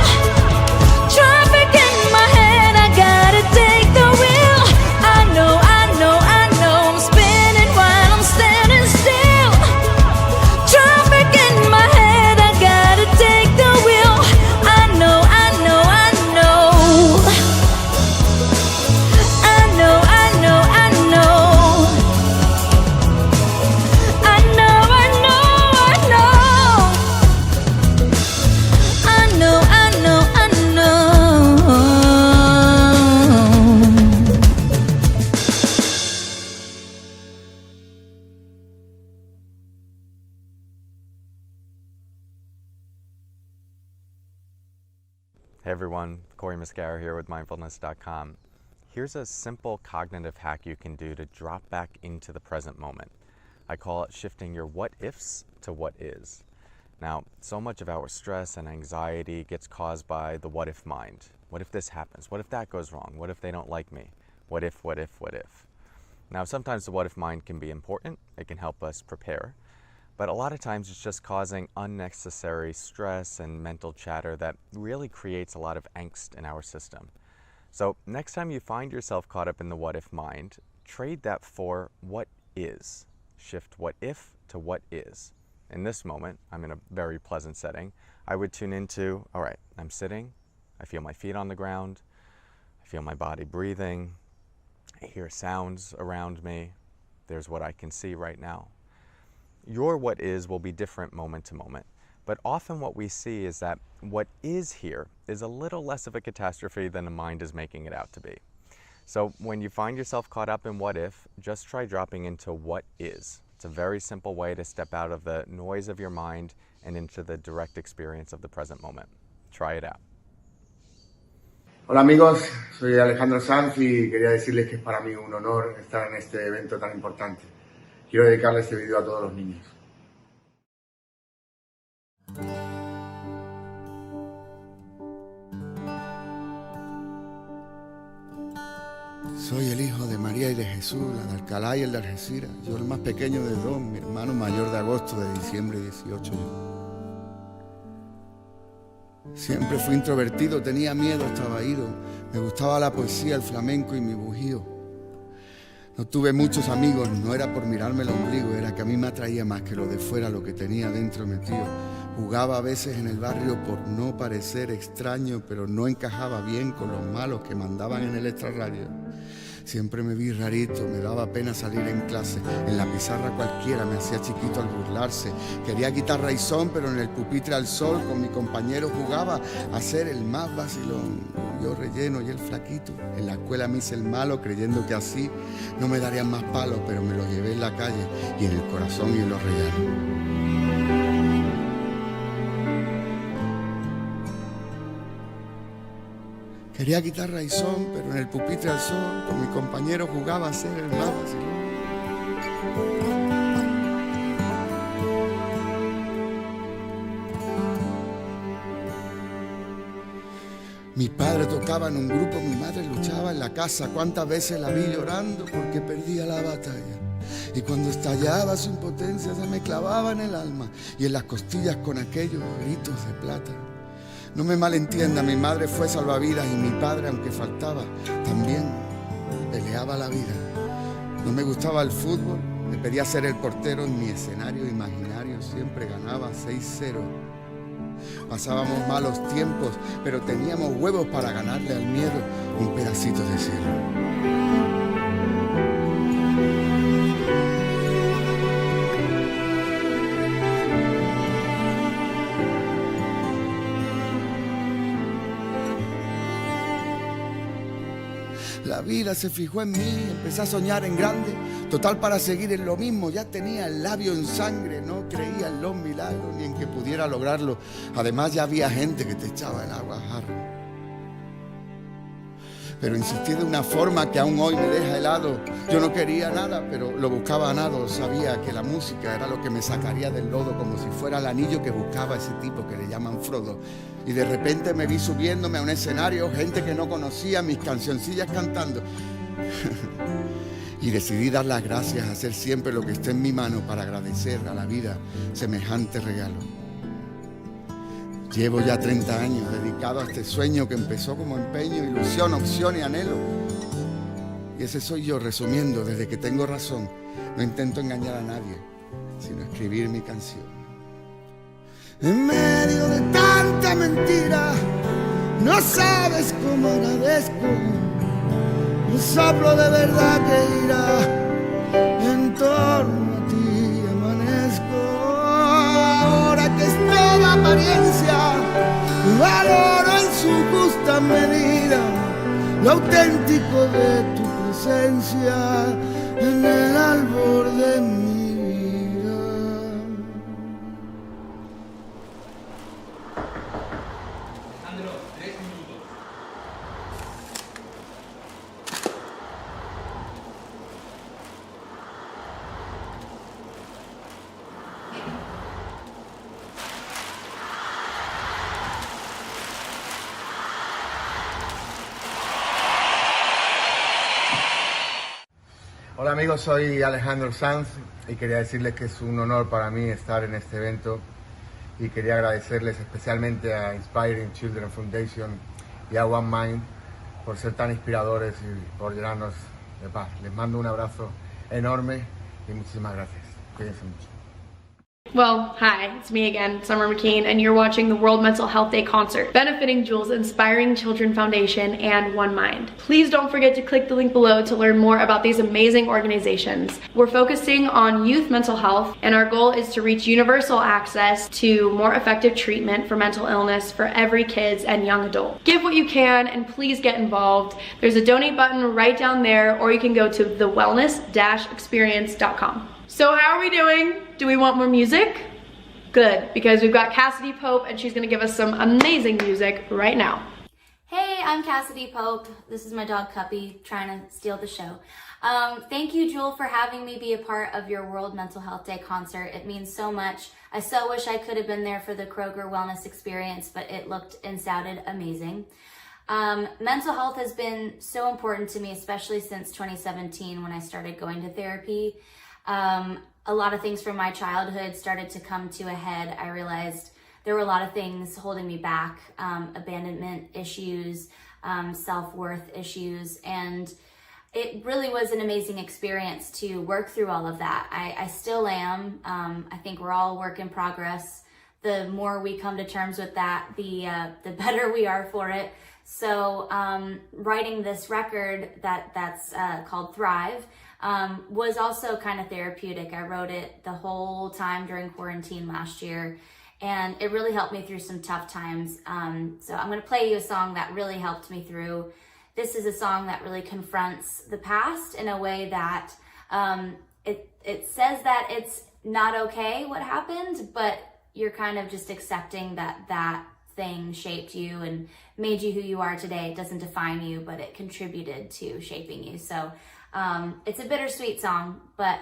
S12: Traffic in my head, I gotta take the wheel. I know, I know, I know. I'm spinning while I'm standing still. Traffic in my head, I gotta take the wheel. I know, I know, I know. I know, I know, I know. I know, I know, I know. I know, I know, I know.
S13: Hey everyone, Corey Mascara here with mindfulness.com. Here's a simple cognitive hack you can do to drop back into the present moment. I call it shifting your what ifs to what is. Now, so much of our stress and anxiety gets caused by the what if mind. What if this happens? What if that goes wrong? What if they don't like me? What if, what if, what if? Now, sometimes the what if mind can be important. It can help us prepare. But a lot of times it's just causing unnecessary stress and mental chatter that really creates a lot of angst in our system. So next time you find yourself caught up in the what if mind, trade that for what is. Shift what if to what is. In this moment, I'm in a very pleasant setting. I would tune into, all right, I'm sitting, I feel my feet on the ground, I feel my body breathing, I hear sounds around me, there's what I can see right now. Your what is will be different moment to moment, but often what we see is that what is here is a little less of a catastrophe than the mind is making it out to be. So when you find yourself caught up in what if, just try dropping into what is. It's a very simple way to step out of the noise of your mind and into the direct experience of the present moment. Try it out.
S15: Hola amigos, soy Alejandro Sanz y quería decirles que es para mí un honor estar en este evento tan importante. Quiero dedicarle este video a todos los niños. Soy el hijo de María y de Jesús, la de Alcalá y el de Algeciras. Yo el más pequeño de dos, mi hermano mayor de agosto, de diciembre 18 yo. Siempre fui introvertido, tenía miedo, estaba ido. Me gustaba la poesía, el flamenco y mi bujío. No tuve muchos amigos, no era por mirarme el ombligo, era que a mí me atraía más que lo de fuera, lo que tenía dentro metido. Jugaba a veces en el barrio por no parecer extraño, pero no encajaba bien con los malos que mandaban en el extrarradio. Siempre me vi rarito, me daba pena salir en clase. En la pizarra cualquiera me hacía chiquito al burlarse. Quería guitarra y son, pero en el pupitre al sol con mi compañero jugaba a ser el más vacilón. Yo relleno y el flaquito. En la escuela me hice el malo creyendo que así no me darían más palos, pero me los llevé en la calle y en el corazón y en los rellanos. Quería guitarra y son, pero en el pupitre al sol, con mi compañero jugaba a ser el más vacilón. Mi padre tocaba en un grupo, mi madre luchaba en la casa. Cuántas veces la vi llorando porque perdía la batalla. Y cuando estallaba su impotencia se me clavaba en el alma y en las costillas con aquellos gritos de plata. No me malentienda, mi madre fue salvavidas y mi padre, aunque faltaba, también peleaba la vida. No me gustaba el fútbol, le pedía ser el portero en mi escenario imaginario, siempre ganaba 6-0. Pasábamos malos tiempos, pero teníamos huevos para ganarle al miedo un pedacito de cielo. La vida se fijó en mí, empecé a soñar en grande. Total, para seguir en lo mismo, ya tenía el labio en sangre. No creía en los milagros ni en que pudiera lograrlo. Además, ya había gente que te echaba el agua a jarro. Pero insistí de una forma que aún hoy me deja helado. Yo no quería nada, pero lo buscaba a nado. Sabía que la música era lo que me sacaría del lodo, como si fuera el anillo que buscaba ese tipo que le llaman Frodo. Y de repente me vi subiéndome a un escenario, gente que no conocía, mis cancioncillas cantando. Y decidí dar las gracias, hacer siempre lo que esté en mi mano para agradecer a la vida semejante regalo. Llevo ya 30 años dedicado a este sueño que empezó como empeño, ilusión, opción y anhelo. Y ese soy yo, resumiendo, desde que tengo razón. No intento engañar a nadie, sino escribir mi canción. En medio de tanta mentira, no sabes cómo agradezco un soplo de verdad que irá en torno a ti. Amanezco ahora que es toda apariencia, valoro en su justa medida lo auténtico de tu presencia en el albor de mi vida.
S2: Hola amigos, soy Alejandro Sanz y quería decirles que es un honor para mí estar en este evento y quería agradecerles especialmente a Inspiring Children Foundation y a One Mind por ser tan inspiradores y por llenarnos de paz. Les mando un abrazo enorme y muchísimas gracias. Cuídense mucho.
S5: Well, hi, it's me again, Summer McKean, and you're watching the World Mental Health Day concert, benefiting Jules Inspiring Children Foundation and One Mind. Please don't forget to click the link below to learn more about these amazing organizations. We're focusing on youth mental health, and our goal is to reach universal access to more effective treatment for mental illness for every kid and young adult. Give what you can, and please get involved. There's a donate button right down there, or you can go to thewellness-experience.com. So how are we doing? Do we want more music? Good, because we've got Cassidy Pope and she's gonna give us some amazing music right now.
S4: Hey, I'm Cassidy Pope. This is my dog Cuppy trying to steal the show. Thank you, Jewel, for having me be a part of your World Mental Health Day concert. It means so much. I so wish I could have been there for the Kroger Wellness Experience, but it looked and sounded amazing. Mental health has been so important to me, especially since 2017 when I started going to therapy. A lot of things from my childhood started to come to a head. I realized there were a lot of things holding me back, abandonment issues, self-worth issues, and it really was an amazing experience to work through all of that. I still am. I think we're all a work in progress. The more we come to terms with that, the better we are for it. So writing this record that's called Thrive, was also kind of therapeutic. I wrote it the whole time during quarantine last year, and it really helped me through some tough times. So I'm going to play you a song that really helped me through. This is a song that really confronts the past in a way that it says that it's not okay what happened, but you're kind of just accepting that thing shaped you and made you who you are today. It doesn't define you, but it contributed to shaping you. So it's a bittersweet song, but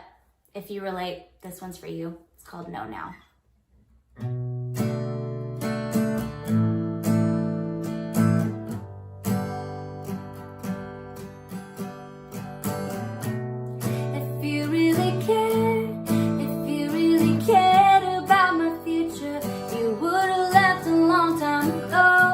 S4: if you relate, this one's for you. It's called No Now. If you really cared about my future, you would have left a long time ago.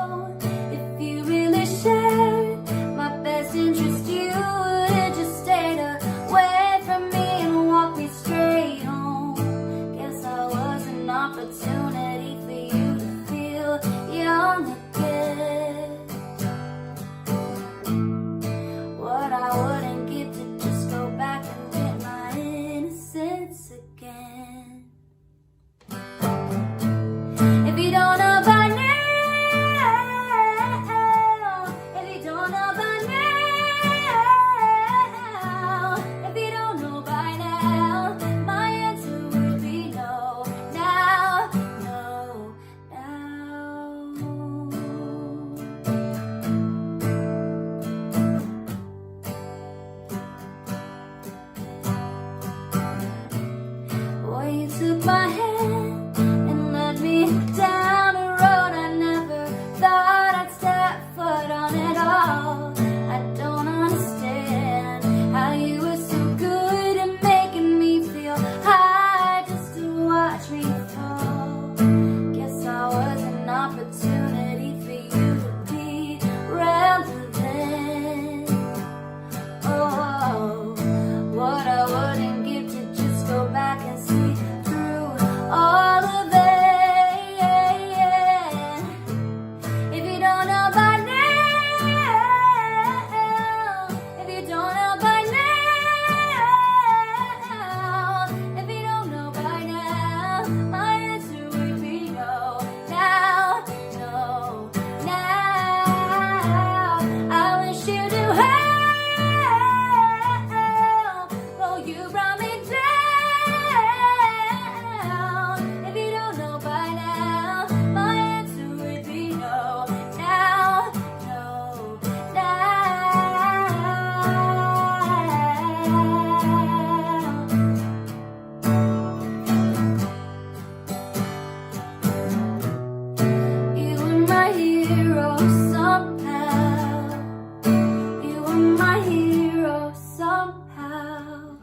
S4: somehow. You were my hero somehow.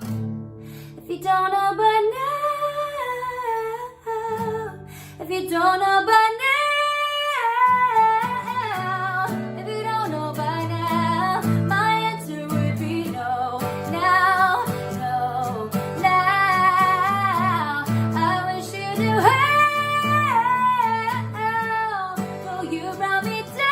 S4: If you don't know by now, if you don't know by now, if you don't know by now, my answer would be no. Now, no, now. I wish you knew how. Oh, you brought me down.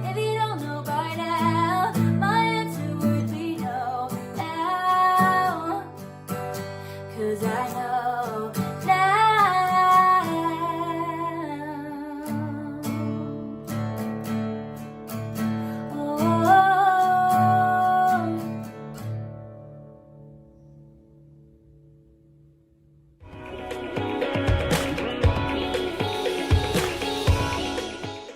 S4: If you don't know by now, my answer would be no. Now, 'cause I know now.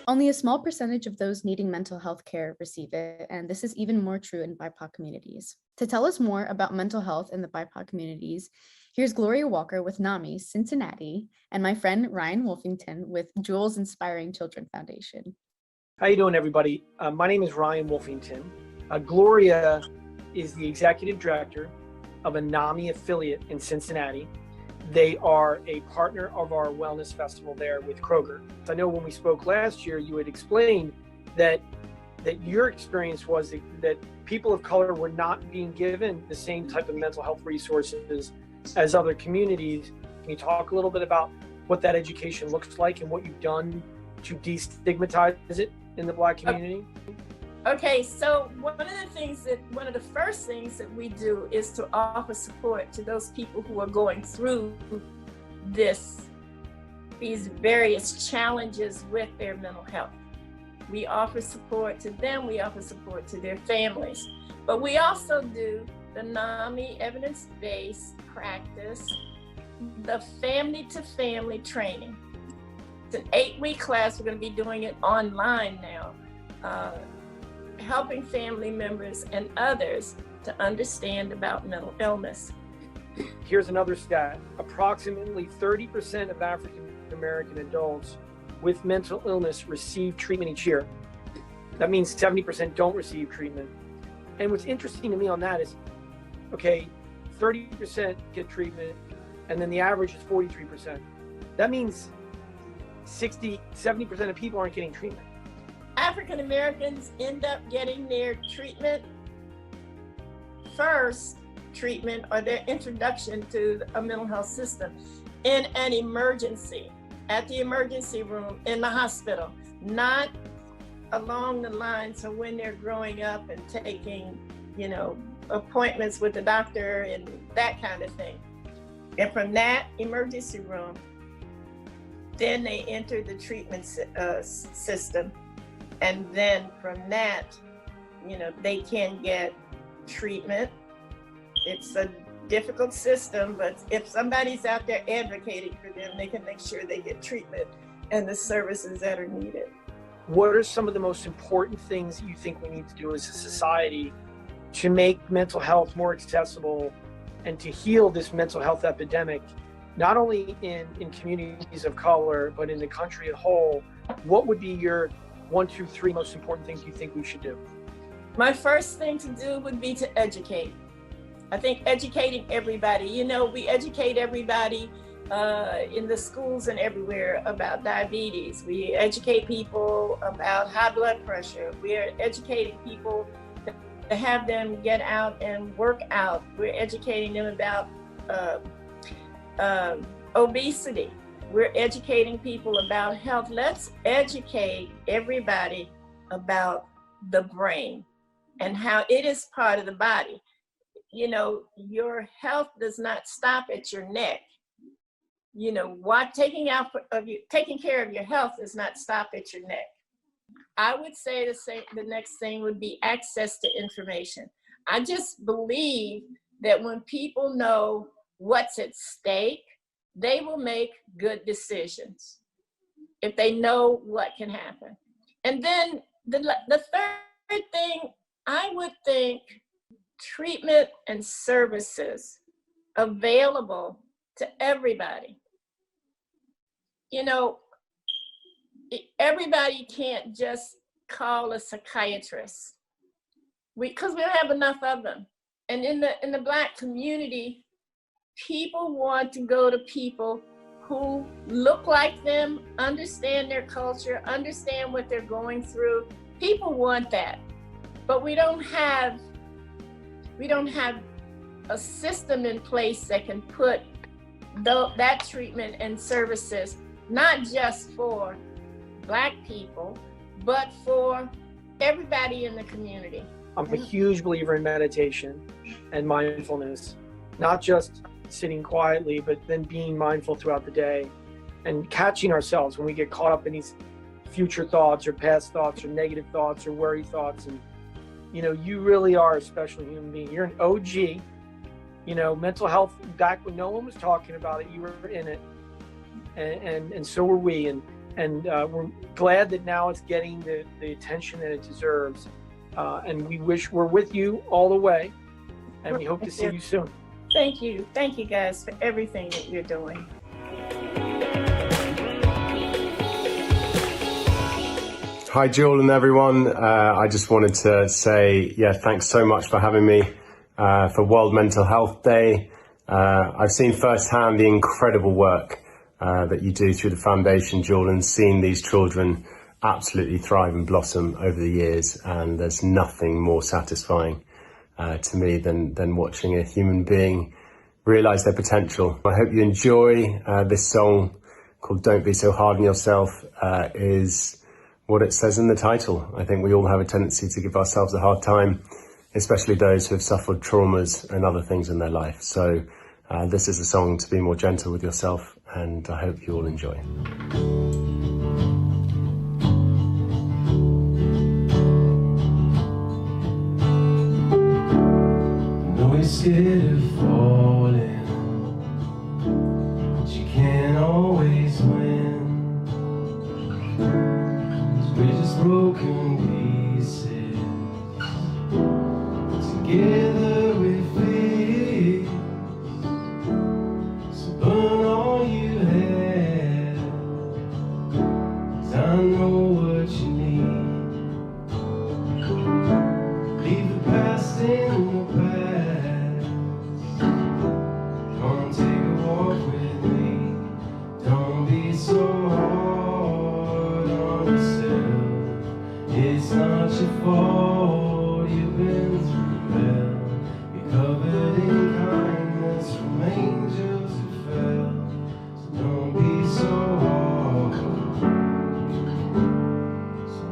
S1: Only a small percentage of those needing mental health care receive it, and this is even more true in BIPOC communities. To tell us more about mental health in the BIPOC communities, here's Gloria Walker with NAMI Cincinnati and my friend Ryan Wolfington with Jules Inspiring Children Foundation.
S8: How you doing, everybody? My name is Ryan Wolfington. Gloria is the executive director of a NAMI affiliate in Cincinnati. They are a partner of our wellness festival there with Kroger. I know when we spoke last year, you had explained that your experience was that people of color were not being given the same type of mental health resources as other communities. Can you talk a little bit about what that education looks like and what you've done to destigmatize it in the Black community?
S16: Okay, so one of the first things that we do is to offer support to those people who are going through these various challenges with their mental health. We offer support to them, we offer support to their families, but we also do the NAMI evidence-based practice, the family-to-family training. It's an 8-week class. We're going to be doing it online now. Helping family members and others to understand about mental illness.
S8: Here's another stat. Approximately 30% of African American adults with mental illness receive treatment each year. That means 70% don't receive treatment. And what's interesting to me on that is, okay, 30% get treatment, and then the average is 43%. That means 70% of people aren't getting treatment.
S16: African Americans end up getting their first treatment or their introduction to a mental health system in an emergency, at the emergency room, in the hospital, not along the lines of when they're growing up and taking, appointments with the doctor and that kind of thing. And from that emergency room, then they enter the treatment system. And then from that, they can get treatment. It's a difficult system, but if somebody's out there advocating for them, they can make sure they get treatment and the services that are needed.
S8: What are some of the most important things you think we need to do as a society to make mental health more accessible and to heal this mental health epidemic, not only in communities of color, but in the country as a whole? What would be your 1, 2, 3 most important things you think we should do?
S16: My first thing to do would be to educate. I think educating everybody, we educate everybody in the schools and everywhere about diabetes. We educate people about high blood pressure. We are educating people to have them get out and work out. We're educating them about obesity. We're educating people about health. Let's educate everybody about the brain and how it is part of the body. Your health does not stop at your neck. Taking care of your health does not stop at your neck. I would say the next thing would be access to information. I just believe that when people know what's at stake, they will make good decisions if they know what can happen. And then the third thing, I would think treatment and services available to everybody. everybody can't just call a psychiatrist, because we don't have enough of them. And in the Black community, people want to go to people who look like them, understand their culture, understand what they're going through. People want that, but we don't have a system in place that can put that treatment and services, not just for Black people, but for everybody in the community.
S8: I'm a huge believer in meditation and mindfulness, not just sitting quietly, but then being mindful throughout the day and catching ourselves when we get caught up in these future thoughts or past thoughts or negative thoughts or worry thoughts. And, you know, you really are a special human being. You're an OG, you know, mental health. Back when no one was talking about it, you were in it. And so were we. And we're glad that now it's getting the attention that it deserves. And we're with you all the way. And we hope to see you soon.
S16: Thank you. Thank you guys for everything that you're doing.
S10: Hi, Jewel and everyone. I just wanted to say, thanks so much for having me for World Mental Health Day. I've seen firsthand the incredible work that you do through the foundation, Jewel, and seeing these children absolutely thrive and blossom over the years. And there's nothing more satisfying to me than watching a human being realize their potential. I hope you enjoy this song called Don't Be So Hard on Yourself. Is what it says in the title. I think we all have a tendency to give ourselves a hard time, especially those who have suffered traumas and other things in their life. So this is a song to be more gentle with yourself, and I hope you all enjoy.
S9: You're scared of falling, but you can't always win. 'Cause we're just broken pieces, together we fix. So burn all you have, 'cause I know what you need. Leave the past in the past. Come take a walk with me. Don't be so hard on yourself. It's not your fault you've been through hell. You're covered in kindness from angels who fell. So don't be so hard. So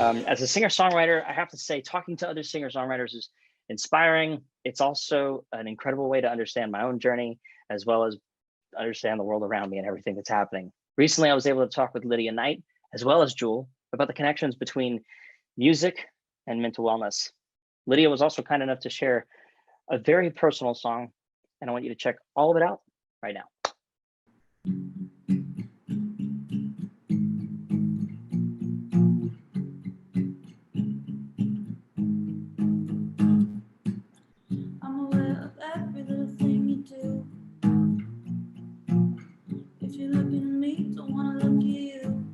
S17: As a singer-songwriter, I have to say talking to other singer-songwriters is inspiring. It's also an incredible way to understand my own journey, as well as understand the world around me and everything that's happening. Recently, I was able to talk with Lydia Knight, as well as Jewel, about the connections between music and mental wellness. Lydia was also kind enough to share a very personal song, and I want you to check all of it out right now.
S12: I'm aware of every little thing you do. If you're looking at me, don't wanna look at you.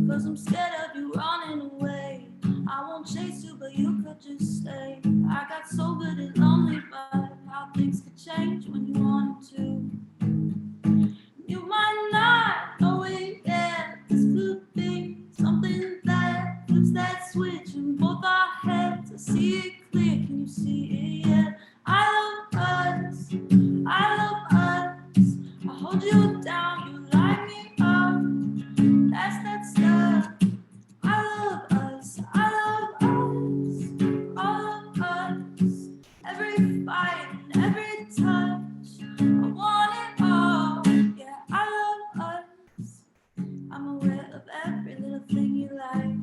S12: 'Cause I'm scared of you running away. I won't chase you, but you could just stay. I got so good at lonely, but how things could change when you want to. You might not know it yet. This could be something that flips that switch in both our heads. I see it clear, can you see it yet? I love us, I love us. I hold you down, you light me up. That's that stuff. I love us, I love us, all of us. Every fight and every touch, I want it all. Yeah, I love us. I'm aware of every little thing you like.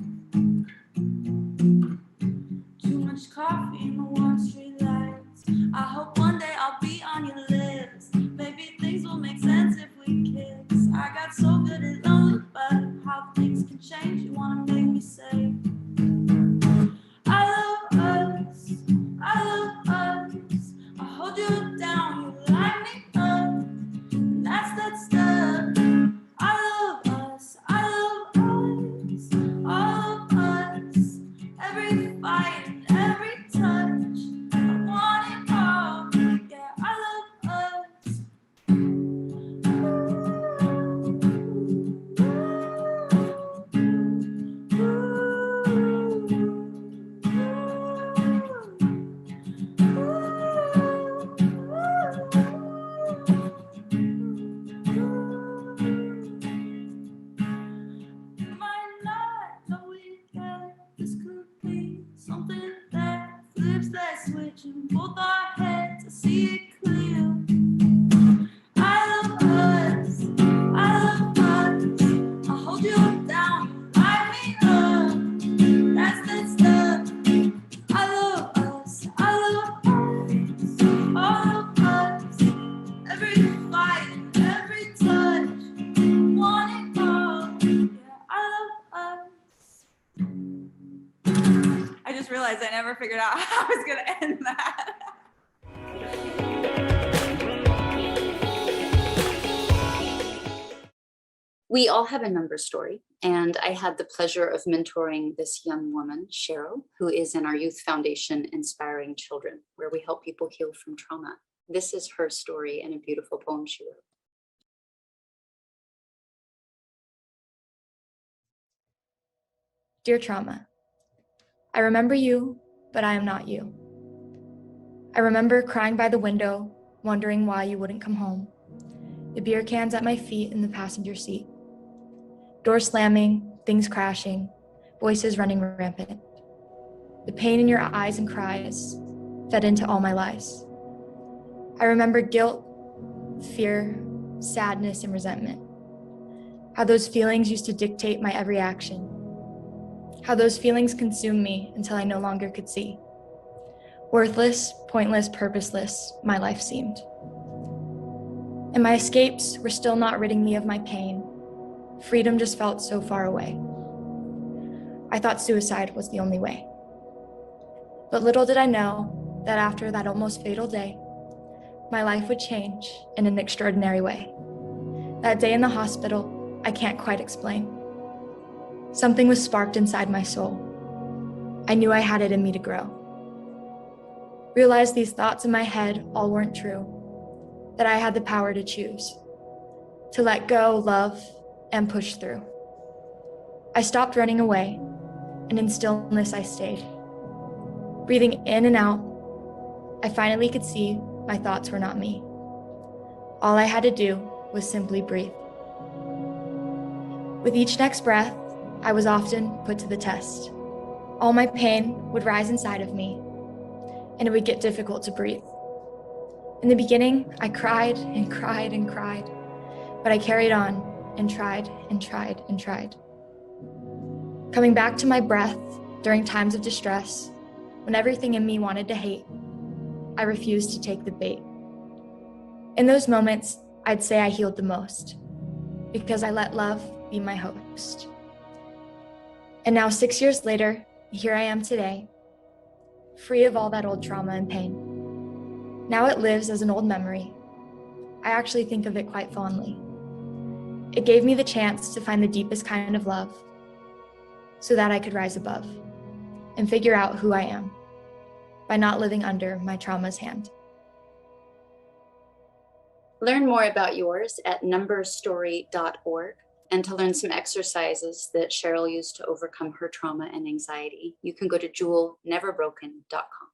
S12: Too much coffee in the warm street lights. I hope one day I'll be on your list. Maybe things will make sense if we kiss. I got so good at lonely, but how things can change. You wanna make me say, I love us, I love us. I hold you down, you light me up. And that's that stuff. I love us, I love us, all of us. Every fight and every touch, I want it all. Yeah, I love us. Might not know it yet. This could be something that flips that switch in both our heads. I see it clear. I love us, I love us. I hold you down, you light me up. That's that stuff. I love us, I love us, all of us. Every fight and every touch, want it all. Yeah, I love us. I just realized I never figured out how I was gonna end that.
S22: We all have a number story, and I had the pleasure of mentoring this young woman, Cheryl, who is in our Youth Foundation Inspiring Children, where we help people heal from trauma. This is her story and a beautiful poem she wrote.
S23: Dear Trauma, I remember you, but I am not you. I remember crying by the window, wondering why you wouldn't come home. The beer cans at my feet in the passenger seat. Door slamming, things crashing, voices running rampant. The pain in your eyes and cries fed into all my lies. I remember guilt, fear, sadness, and resentment. How those feelings used to dictate my every action. How those feelings consumed me until I no longer could see. Worthless, pointless, purposeless, my life seemed. And my escapes were still not ridding me of my pain. Freedom just felt so far away. I thought suicide was the only way. But little did I know that after that almost fatal day, my life would change in an extraordinary way. That day in the hospital, I can't quite explain. Something was sparked inside my soul. I knew I had it in me to grow. Realized these thoughts in my head all weren't true, that I had the power to choose, to let go, love, and push through. I stopped running away, and in stillness I stayed. Breathing in and out, I finally could see my thoughts were not me. All I had to do was simply breathe. With each next breath, I was often put to the test. All my pain would rise inside of me, and it would get difficult to breathe. In the beginning, I cried and cried and cried, but I carried on and tried and tried and tried. Coming back to my breath during times of distress, when everything in me wanted to hate, I refused to take the bait. In those moments, I'd say I healed the most, because I let love be my host. And now 6 years later, here I am today, free of all that old trauma and pain. Now it lives as an old memory. I actually think of it quite fondly. It gave me the chance to find the deepest kind of love so that I could rise above and figure out who I am by not living under my trauma's hand.
S22: Learn more about yours at numberstory.org. And to learn some exercises that Cheryl used to overcome her trauma and anxiety, you can go to jewelneverbroken.com.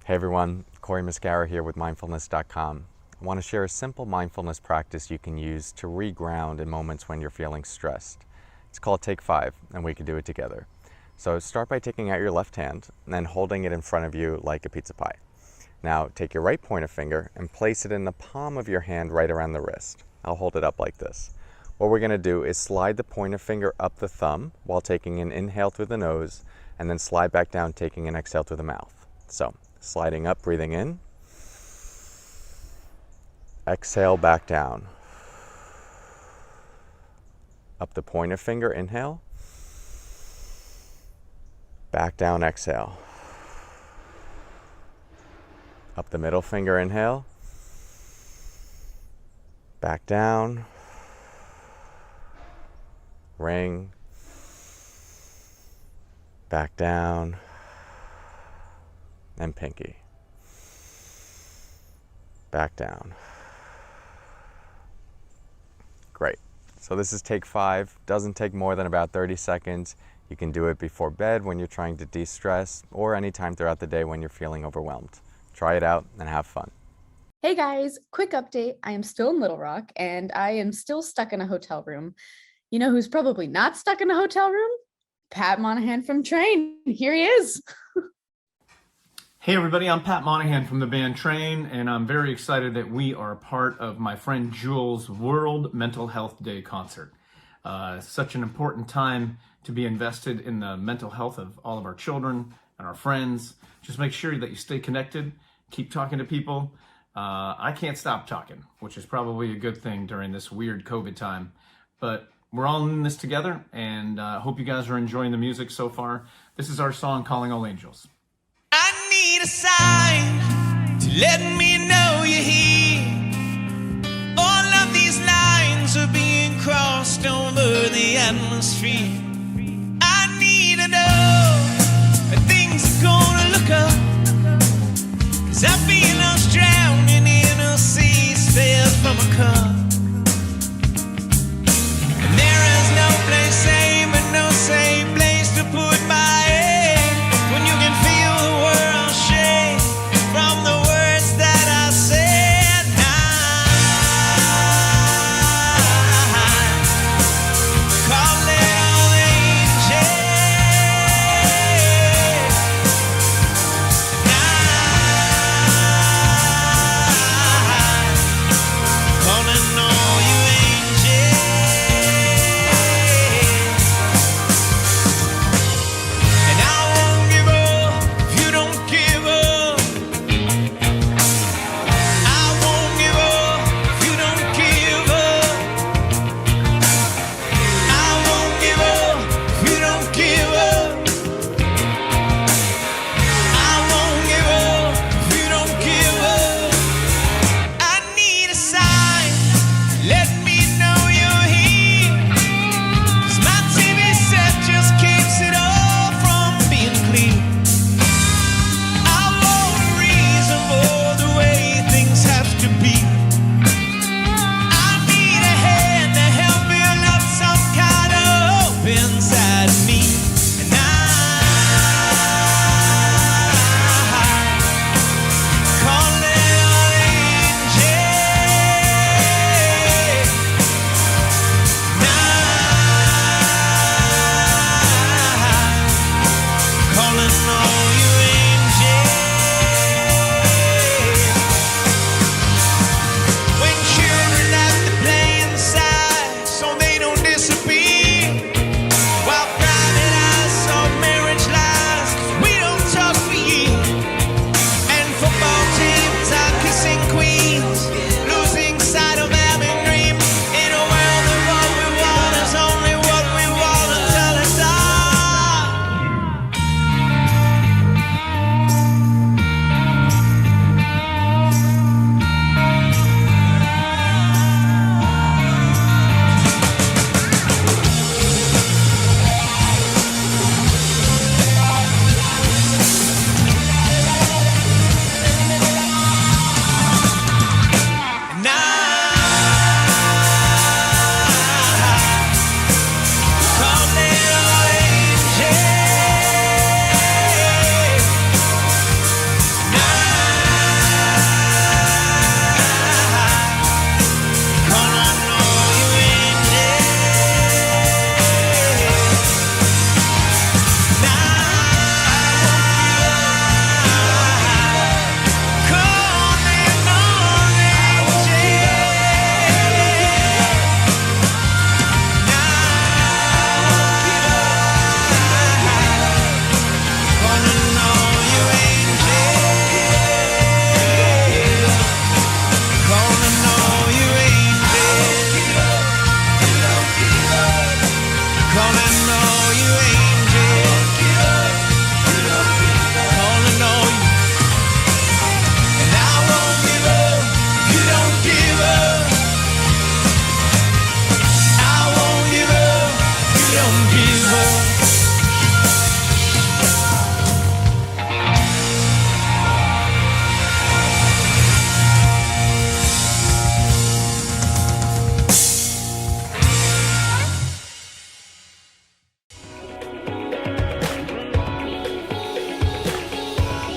S13: Hey everyone, Corey Mascara here with mindfulness.com. I want to share a simple mindfulness practice you can use to reground in moments when you're feeling stressed. It's called Take 5, and we can do it together. So start by taking out your left hand and then holding it in front of you like a pizza pie. Now take your right pointer finger and place it in the palm of your hand right around the wrist. I'll hold it up like this. What we're going to do is slide the pointer finger up the thumb while taking an inhale through the nose, and then slide back down taking an exhale through the mouth. So sliding up, breathing in. Exhale back down. Up the pointer finger, inhale. Back down, exhale. Up the middle finger, inhale. Back down. Ring. Back down. And pinky. Back down. Great. So this is Take 5. Doesn't take more than about 30 seconds. You can do it before bed when you're trying to de-stress, or anytime throughout the day when you're feeling overwhelmed. Try it out and have fun.
S1: Hey guys, quick update. I am still in Little Rock and I am still stuck in a hotel room. You know who's probably not stuck in a hotel room? Pat Monahan from Train. Here he is.
S18: Hey everybody, I'm Pat Monahan from the band Train, and I'm very excited that we are a part of my friend Jewel's World Mental Health Day concert. Such an important time to be invested in the mental health of all of our children and our friends. Just make sure that you stay connected, keep talking to people. I can't stop talking, which is probably a good thing during this weird COVID time, but we're all in this together, and hope you guys are enjoying the music so far. This is our song, Calling All Angels.
S9: I need a sign to let me know you're here. All of these lines are being crossed over the atmosphere. I need to know that things are gonna look up, 'cause I feel us drowning in a sea spilled from a cup. And there is no place safe and no safe place to put my head when you can feel the world shake from the words that I said. Calling all angels. Calling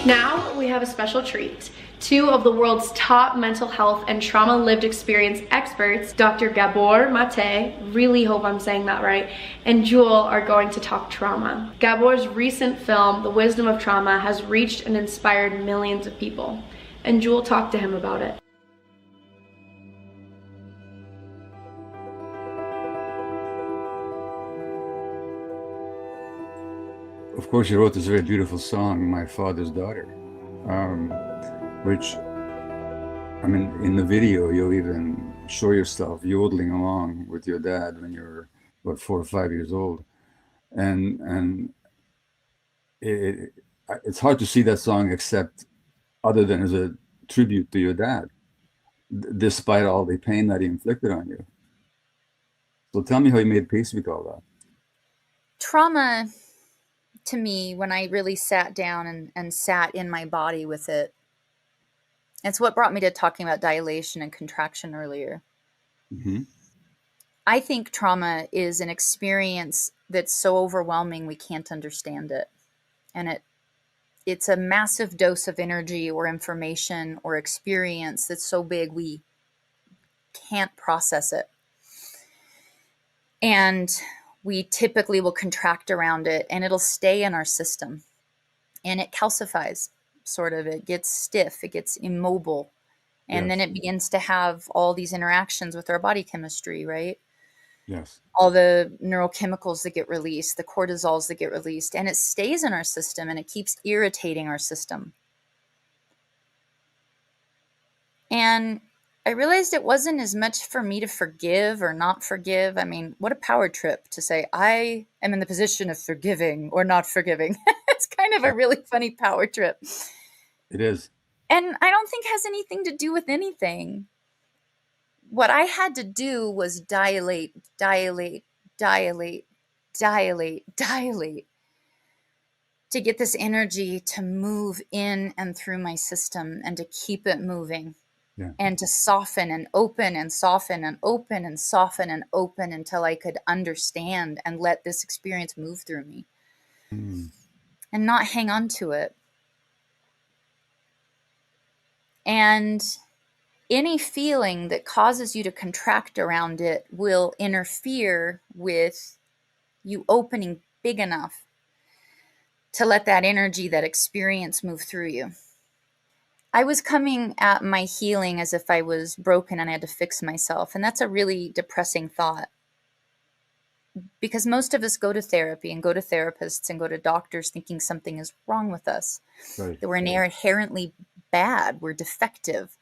S5: Now we have a special treat. Two of the world's top mental health and trauma lived experience experts, Dr. Gabor Mate, really hope I'm saying that right, and Jewel are going to talk trauma. Gabor's recent film, The Wisdom of Trauma, has reached and inspired millions of people, and Jewel talked to him about it.
S19: Of course, he wrote this very beautiful song, My Father's Daughter, which, I mean, in the video, you'll even show yourself yodeling along with your dad when you're, what, 4 or 5 years old. And it's hard to see that song except other than as a tribute to your dad, despite all the pain that he inflicted on you. So tell me how you made peace with all that.
S20: Trauma, to me, when I really sat down and sat in my body with it, it's what brought me to talking about dilation and contraction earlier.
S19: Mm-hmm.
S20: I think trauma is an experience that's so overwhelming we can't understand it. And it's a massive dose of energy or information or experience that's so big we can't process it. And we typically will contract around it and it'll stay in our system. And it calcifies, sort of. It gets stiff, it gets immobile. And
S19: Yes.
S20: then it begins to have all these interactions with our body chemistry, right?
S19: Yes.
S20: All the neurochemicals that get released, the cortisols that get released, and it stays in our system and it keeps irritating our system. And I realized it wasn't as much for me to forgive or not forgive. I mean, what a power trip to say, I am in the position of forgiving or not forgiving. It's kind of a really funny power trip.
S19: It is.
S20: And I don't think it has anything to do with anything. What I had to do was dilate, dilate, dilate, dilate, dilate to get this energy to move in and through my system and to keep it moving.
S19: Yeah.
S20: And to soften and open and soften and open and soften and open until I could understand and let this experience move through me and not hang on to it. And any feeling that causes you to contract around it will interfere with you opening big enough to let that energy, that experience move through you. I was coming at my healing as if I was broken and I had to fix myself. And that's a really depressing thought. Because most of us go to therapy and go to therapists and go to doctors thinking something is wrong with us.
S19: Right.
S20: That we're inherently bad. We're defective.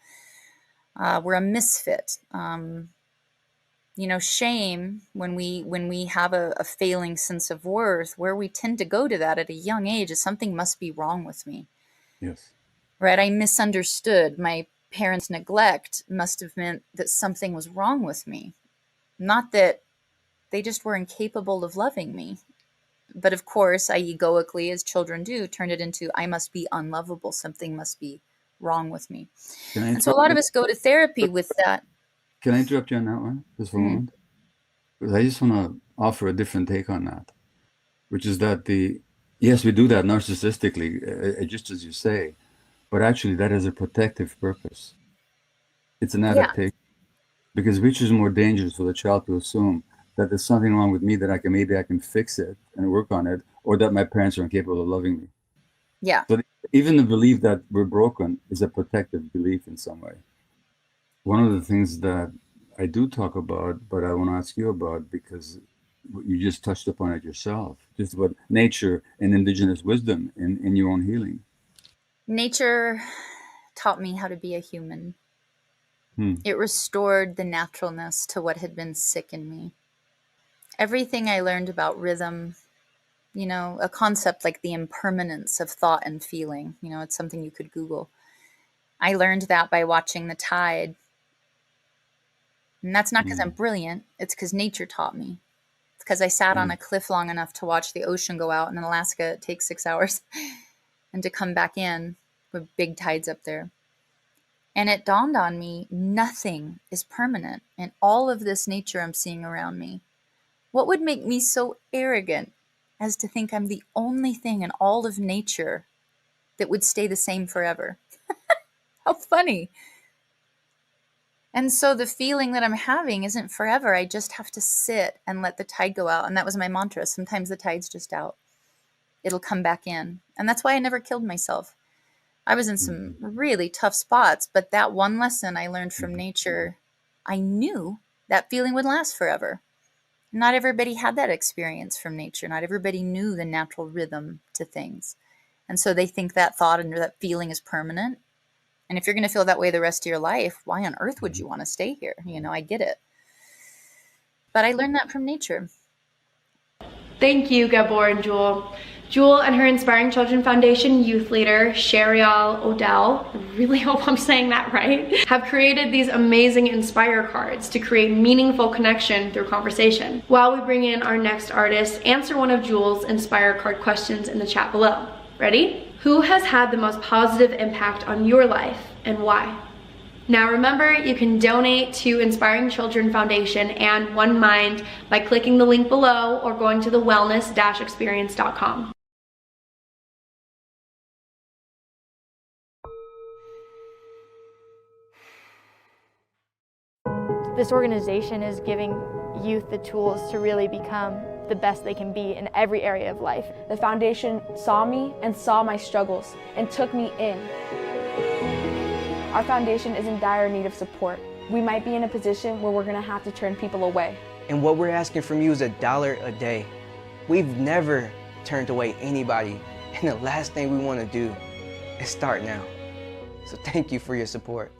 S20: We're a misfit. Shame, when we have a failing sense of worth, where we tend to go to that at a young age is something must be wrong with me.
S19: Yes.
S20: Right? I misunderstood. My parents' neglect must have meant that something was wrong with me. Not that they just were incapable of loving me. But of course, I egoically, as children do, turned it into, I must be unlovable. Something must be wrong with me. And so a lot of us go to therapy with that.
S19: Can I interrupt you on that one just for a moment? Because I just want to offer a different take on that, which is that yes, we do that narcissistically, just as you say, but actually that has a protective purpose. It's an adaptation. Because which is more dangerous for the child to assume that there's something wrong with me that maybe I can fix it and work on it, or that my parents are incapable of loving me.
S20: Yeah.
S19: So even the belief that we're broken is a protective belief in some way. One of the things that I do talk about, but I want to ask you about, because you just touched upon it yourself, just about nature and indigenous wisdom in your own healing.
S20: Nature taught me how to be a human. It restored the naturalness to what had been sick in me. Everything I learned about rhythm, a concept like the impermanence of thought and feeling, it's something you could Google. I learned that by watching the tide. And that's not because I'm brilliant. It's because nature taught me. It's because I sat on a cliff long enough to watch the ocean go out. And in Alaska, it takes 6 hours and to come back in with big tides up there. And it dawned on me, nothing is permanent in all of this nature I'm seeing around me. What would make me so arrogant as to think I'm the only thing in all of nature that would stay the same forever? How funny. And so the feeling that I'm having isn't forever. I just have to sit and let the tide go out. And that was my mantra. Sometimes the tide's just out. It'll come back in. And that's why I never killed myself. I was in some really tough spots, but that one lesson I learned from nature, I knew that feeling would last forever. Not everybody had that experience from nature. Not everybody knew the natural rhythm to things. And so they think that thought and that feeling is permanent. And if you're going to feel that way the rest of your life, why on earth would you want to stay here? I get it. But I learned that from nature.
S5: Thank you, Gabor and Jewel. Jewel and her Inspiring Children Foundation youth leader, Sherial Odell, I really hope I'm saying that right, have created these amazing Inspire cards to create meaningful connection through conversation. While we bring in our next artist, answer one of Jewel's Inspire card questions in the chat below. Ready? Who has had the most positive impact on your life and why? Now remember, you can donate to Inspiring Children Foundation and One Mind by clicking the link below or going to the wellness-experience.com.
S23: This organization is giving youth the tools to really become the best they can be in every area of life.
S3: The foundation saw me and saw my struggles and took me in. Our foundation is in dire need of support. We might be in a position where we're gonna have to turn people away.
S6: And what we're asking from you is $1 a day. We've never turned away anybody, and the last thing we wanna do is start now. So thank you for your support.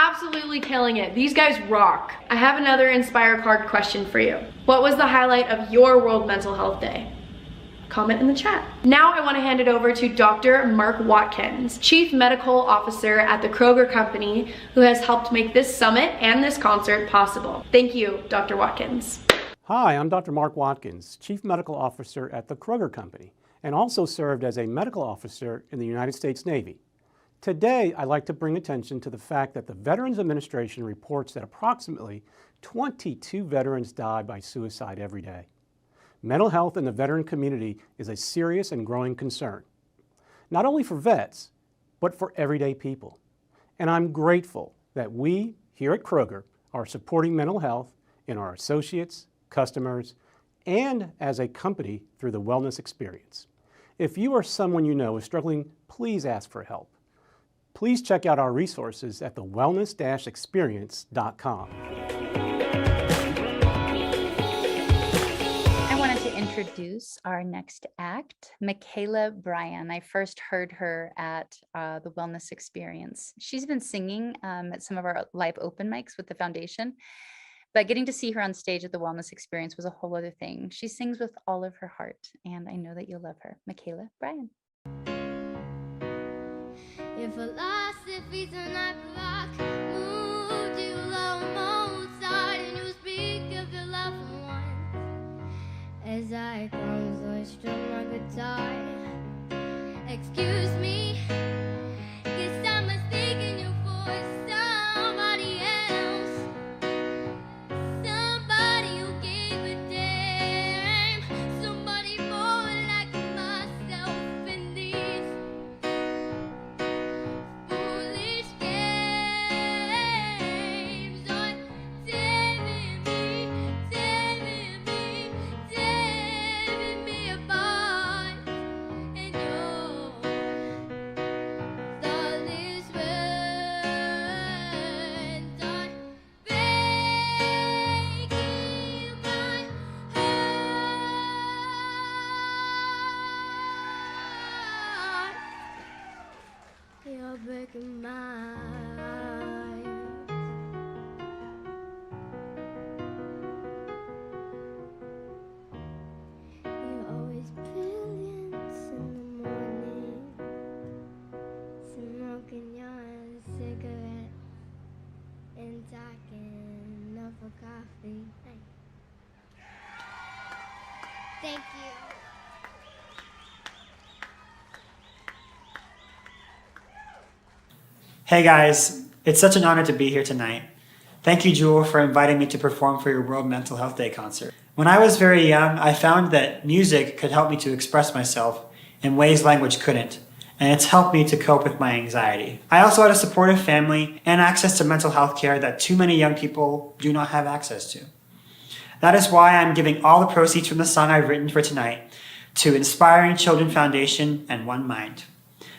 S5: Absolutely killing it. These guys rock. I have another Inspire card question for you. What was the highlight of your World Mental Health Day? Comment in the chat. Now I want to hand it over to Dr. Mark Watkins, Chief Medical Officer at the Kroger Company, who has helped make this summit and this concert possible. Thank you, Dr. Watkins.
S21: Hi, I'm Dr. Mark Watkins, Chief Medical Officer at the Kroger Company, and also served as a medical officer in the United States Navy. Today, I'd like to bring attention to the fact that the Veterans Administration reports that approximately 22 veterans die by suicide every day. Mental health in the veteran community is a serious and growing concern, not only for vets, but for everyday people. And I'm grateful that we here at Kroger are supporting mental health in our associates, customers, and as a company through the wellness experience. If you or someone you know is struggling, please ask for help. Please check out our resources at thewellness-experience.com.
S7: I wanted to introduce our next act, Michaela Bryan. I first heard her at the Wellness Experience. She's been singing at some of our live open mics with the foundation, but getting to see her on stage at the Wellness Experience was a whole other thing. She sings with all of her heart, and I know that you'll love her. Michaela Bryan.
S11: If philosophy's an clock, moved you almost side, and you speak of your loved ones as I clumsily strum my guitar. Excuse me, guess I'm mistaking you for somebody else, somebody who gave a damn, somebody more like myself in these foolish games are tearing me apart, and your thoughtless words are breaking my heart. You're breaking my heart. You're always brilliant in the morning, smoking your cigarette and talking over coffee. Thank you.
S14: Hey guys, it's such an honor to be here tonight. Thank you, Jewel, for inviting me to perform for your World Mental Health Day concert. When I was very young, I found that music could help me to express myself in ways language couldn't, and it's helped me to cope with my anxiety. I also had a supportive family and access to mental health care that too many young people do not have access to. That is why I'm giving all the proceeds from the song I've written for tonight to Inspiring Children Foundation and One Mind.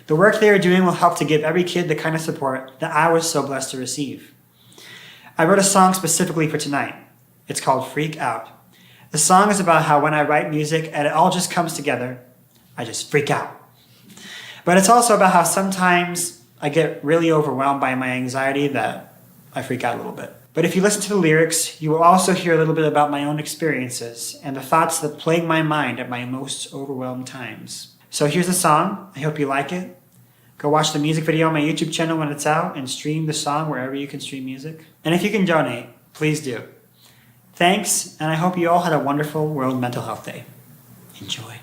S14: The work they are doing will help to give every kid the kind of support that I was so blessed to receive. I wrote a song specifically for tonight. It's called Freak Out. The song is about how when I write music and it all just comes together, I just freak out. But it's also about how sometimes I get really overwhelmed by my anxiety that I freak out a little bit. But if you listen to the lyrics, you will also hear a little bit about my own experiences and the thoughts that plague my mind at my most overwhelmed times. So here's the song. I hope you like it. Go watch the music video on my YouTube channel when it's out and stream the song wherever you can stream music. And if you can donate, please do. Thanks, and I hope you all had a wonderful World Mental Health Day. Enjoy.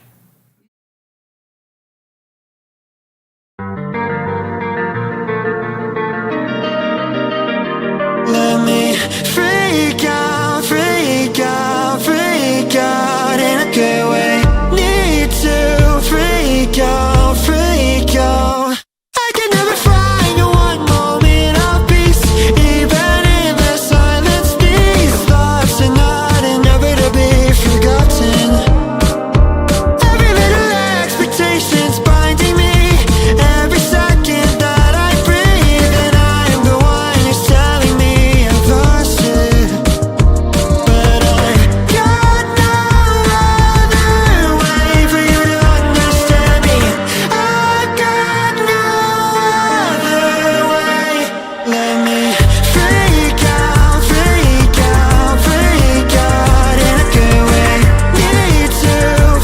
S9: Let me freak out, freak out, freak out in a good way. Need to freak out, freak out. I can never find one moment of peace, even in the silence. These thoughts are not and never to be forgotten. Every little expectation's binding me. Every second that I breathe, and I am the one who's telling me I've lost it. But I got no other way for you to understand me. I've got no other way. Let me freak out, freak out, freak out in a good way. Need to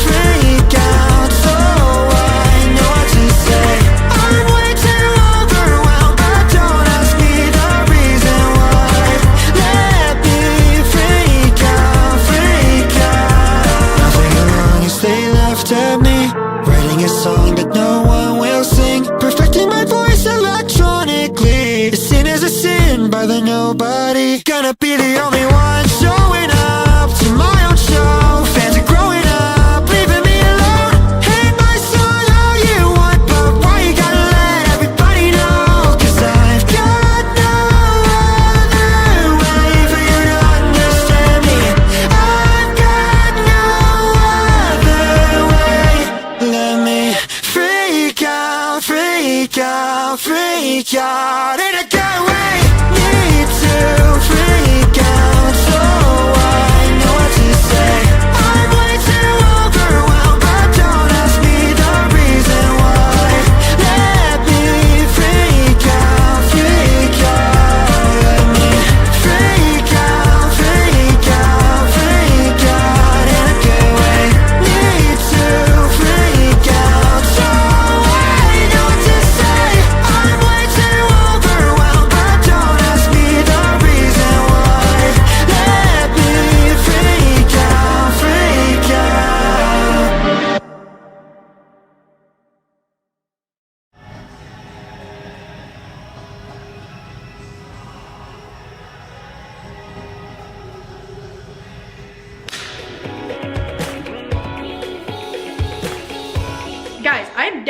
S9: freak out so I know what to say. I'm way too overwhelmed, but don't ask me the reason why. Let me freak out, freak out. Nothing wrong as they laughed at me, writing a song that no one will sing, perfecting my voice electronically. It's seen as a sin by the nobody. Gonna be the only one showing up to my own show. Fans are growing up, leaving me alone. Hate my song all you want, but why you gotta let everybody know? 'Cause I've got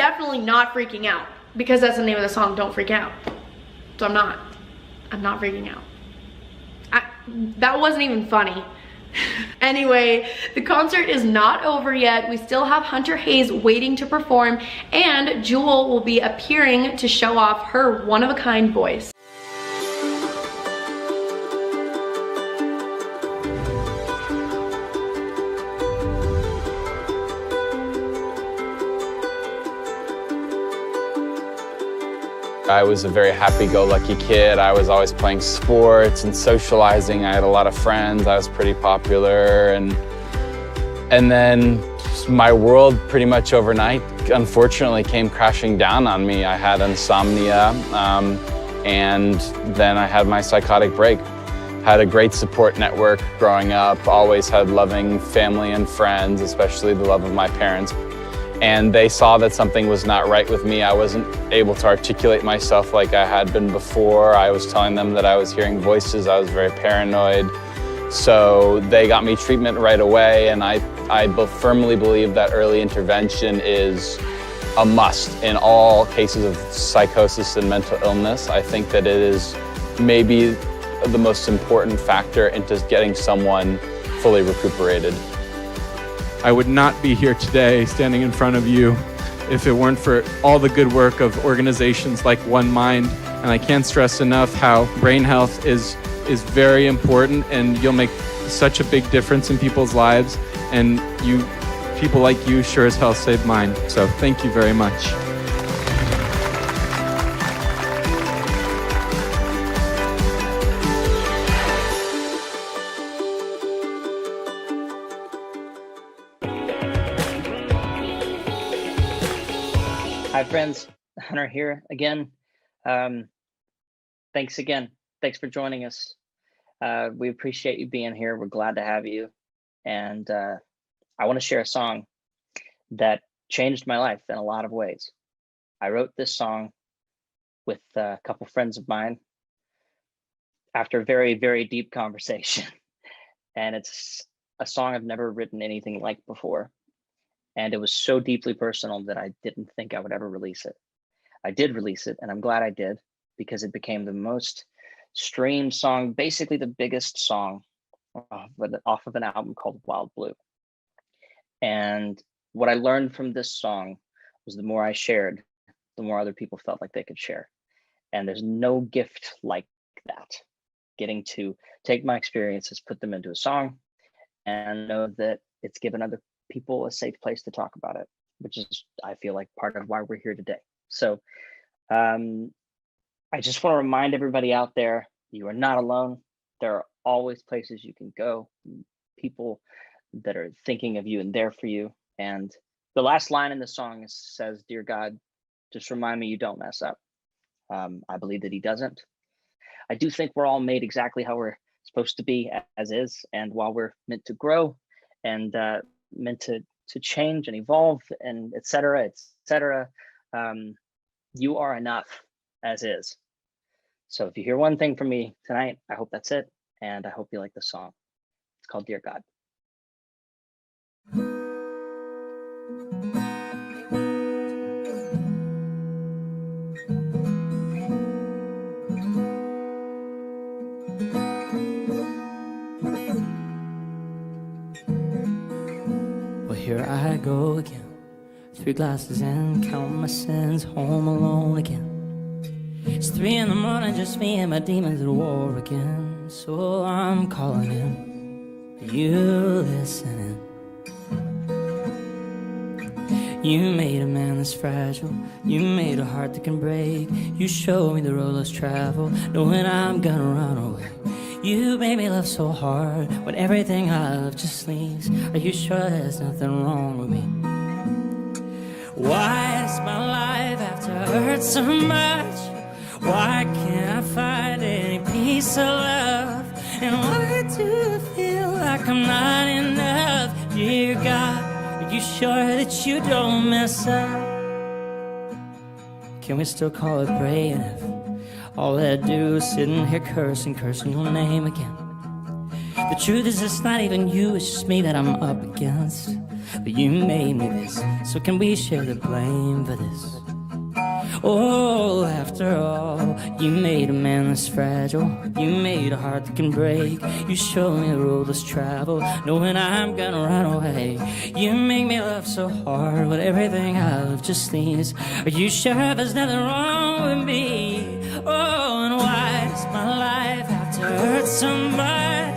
S5: definitely not freaking out because that's the name of the song, Don't Freak Out. So I'm not freaking out. That wasn't even funny. Anyway, the concert is not over yet. We still have Hunter Hayes waiting to perform, and Jewel will be appearing to show off her one-of-a-kind voice.
S2: I was a very happy-go-lucky kid. I was always playing sports and socializing. I had a lot of friends. I was pretty popular. And then my world pretty much overnight, unfortunately, came crashing down on me. I had insomnia, and then I had my psychotic break. Had a great support network growing up, always had loving family and friends, especially the love of my parents. And they saw that something was not right with me. I wasn't able to articulate myself like I had been before. I was telling them that I was hearing voices. I was very paranoid. So they got me treatment right away, and I firmly believe that early intervention is a must in all cases of psychosis and mental illness. I think that it is maybe the most important factor into getting someone fully recuperated.
S4: I would not be here today standing in front of you if it weren't for all the good work of organizations like One Mind. And I can't stress enough how brain health is very important, and you'll make such a big difference in people's lives. And people like you sure as hell saved mine. So thank you very much.
S17: Hi friends, Hunter here again. Thanks again. Thanks for joining us. We appreciate you being here. We're glad to have you. And I want to share a song that changed my life in a lot of ways. I wrote this song with a couple friends of mine after a very, very deep conversation. And it's a song I've never written anything like before. And it was so deeply personal that I didn't think I would ever release it. I did release it, and I'm glad I did, because it became the most streamed song, basically the biggest song off of an album called Wild Blue. And what I learned from this song was the more I shared, the more other people felt like they could share. And there's no gift like that. Getting to take my experiences, put them into a song, and know that it's given other people a safe place to talk about it, which is, I feel like, part of why we're here today. So I just want to remind everybody out there, you are not alone. There are always places you can go, people that are thinking of you and there for you. And the last line in the song says, "Dear God, just remind me you don't mess up." I believe that he doesn't. I do think we're all made exactly how we're supposed to be as is. And while we're meant to grow and meant to change and evolve and et cetera, you are enough as is. So if you hear one thing from me tonight, I hope that's it. And I hope you like the song. It's called Dear God.
S15: Well, here I go again, 3 glasses in, count my sins, home alone again. It's 3 in the morning, just me and my demons at war again. So I'm calling in, you listening. You made a man that's fragile, you made a heart that can break. You showed me the road less traveled, knowing I'm gonna run away. You made me love so hard, when everything I love just leaves. Are you sure there's nothing wrong with me? Why does my life have to hurt so much? Why can't I find any peace of love? And why do I feel like I'm not enough? Dear God, are you sure that you don't mess up? Can we still call it praying if all I do is sitting here cursing your name again? The truth is it's not even you, it's just me that I'm up against. but you made me this. So can we share the blame for this? Oh, after all, you made a man that's fragile. You made a heart that can break. You showed me the road less traveled, knowing I'm gonna run away. You make me love so hard, but everything I love just leaves. Are you sure there's nothing wrong with me? Oh, and why does my life have to hurt so much?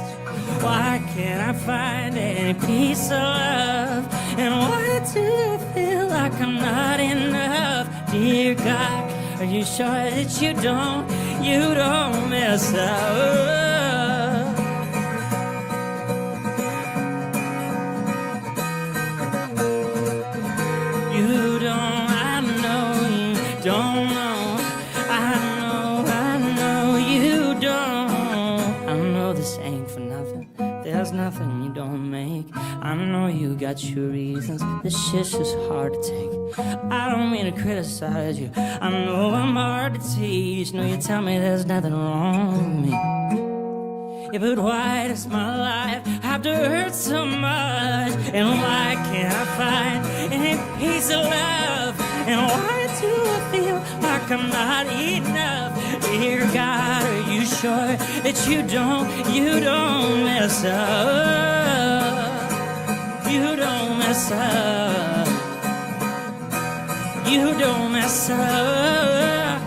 S15: Why can't I find any peace or love? And why do I feel like I'm not enough? Dear God, are you sure that you don't mess up? You don't, I know you don't know. I know you don't. I know this ain't for nothing. There's nothing you don't make. I know you got your reasons. This shit's just hard to take. I don't mean to criticize you. I know I'm hard to teach. No, you tell me there's nothing wrong with me. Yeah, but why does my life have to hurt so much? And why can't I find any piece of love? And why do I feel like I'm not enough? Dear God, are you sure that you don't mess up? You don't mess up. You don't mess up.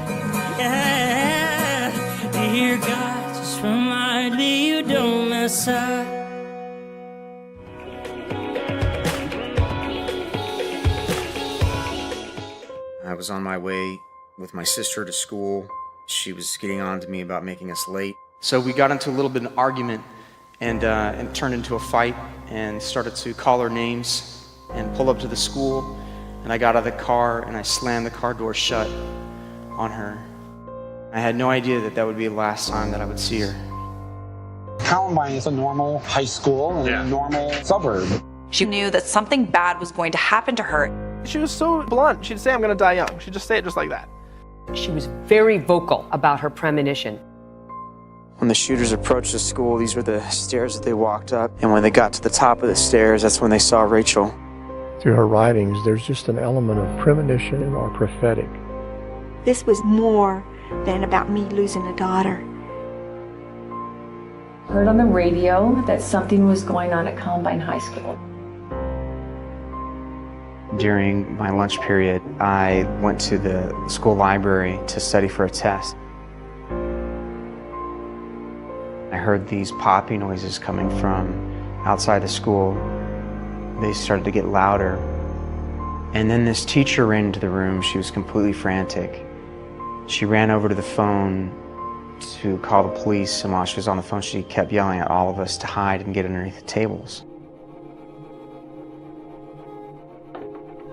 S15: Yeah, dear God, just remind me you don't mess up.
S8: I was on my way with my sister to school. She was getting on to me about making us late.
S10: So we got into a little bit of an argument and it turned into a fight and started to call her names and pull up to the school. And I got out of the car and I slammed the car door shut on her. I had no idea that that would be the last time that I would see her.
S16: Columbine is a normal high school and a normal suburb.
S24: She knew that something bad was going to happen to her.
S25: She was so blunt. She'd say, I'm going to die young. She'd just say it just like that.
S26: She was very vocal about her premonition.
S27: When the shooters approached the school, these were the stairs that they walked up. And when they got to the top of the stairs, that's when they saw Rachel.
S28: Through her writings, there's just an element of premonition or prophetic.
S29: This was more than about me losing a daughter.
S30: Heard on the radio that something was going on at Columbine High School.
S27: During my lunch period, I went to the school library to study for a test. I heard these popping noises coming from outside the school. They started to get louder. And then this teacher ran into the room. She was completely frantic. She ran over to the phone to call the police, and while she was on the phone, she kept yelling at all of us to hide and get underneath the tables.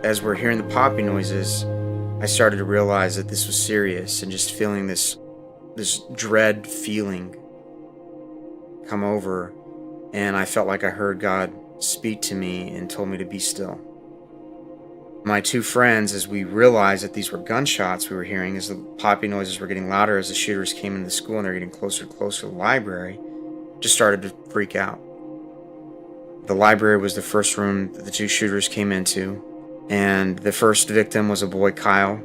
S27: As we're hearing the popping noises, I started to realize that this was serious, and just feeling this dread feeling come over, and I felt like I heard God speak to me and told me to be still. My two friends, as we realized that these were gunshots we were hearing, as the popping noises were getting louder as the shooters came into the school and they're getting closer and closer to the library, just started to freak out. The library was the first room that the two shooters came into, and the first victim was a boy, Kyle,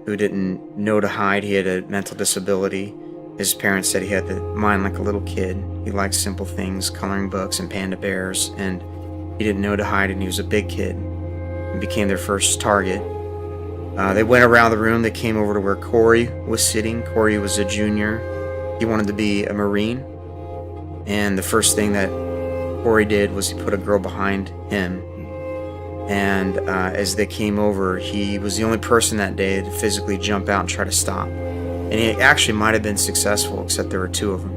S27: who didn't know to hide. He had a mental disability. His parents said he had the mind like a little kid. He liked simple things, coloring books and panda bears, and he didn't know to hide, and he was a big kid and became their first target. They went around the room. They came over to where Corey was sitting. Corey was a junior. He wanted to be a Marine, and the first thing that Corey did was he put a girl behind him. And as they came over, he was the only person that day to physically jump out and try to stop. And he actually might have been successful, except there were two of them.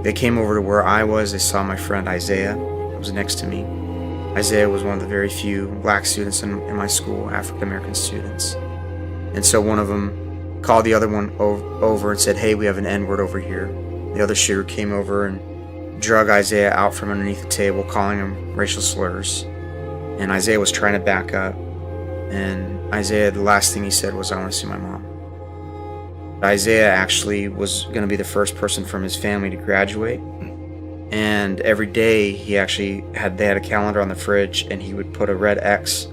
S27: They came over to where I was. They saw my friend Isaiah, who was next to me. Isaiah was one of the very few black students in my school, African American students. And so one of them called the other one over and said, hey, we have an N-word over here. The other shooter came over and drug Isaiah out from underneath the table, calling him racial slurs. And Isaiah was trying to back up. And Isaiah, the last thing he said was, I want to see my mom. Isaiah actually was going to be the first person from his family to graduate.
S8: And every day they had a calendar on the fridge, and he would put a red X,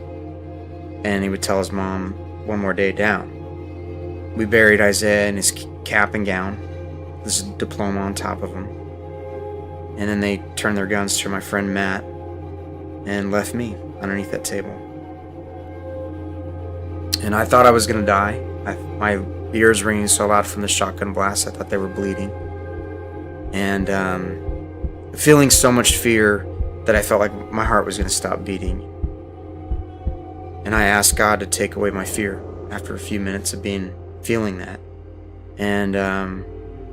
S8: and he would tell his mom, one more day down. We buried Isaiah in his cap and gown. There's a diploma on top of him. And then they turned their guns to my friend Matt and left me underneath that table. And I thought I was gonna die. My ears ringing so loud from the shotgun blast, I thought they were bleeding. And feeling so much fear that I felt like my heart was gonna stop beating. And I asked God to take away my fear after a few minutes of feeling that. And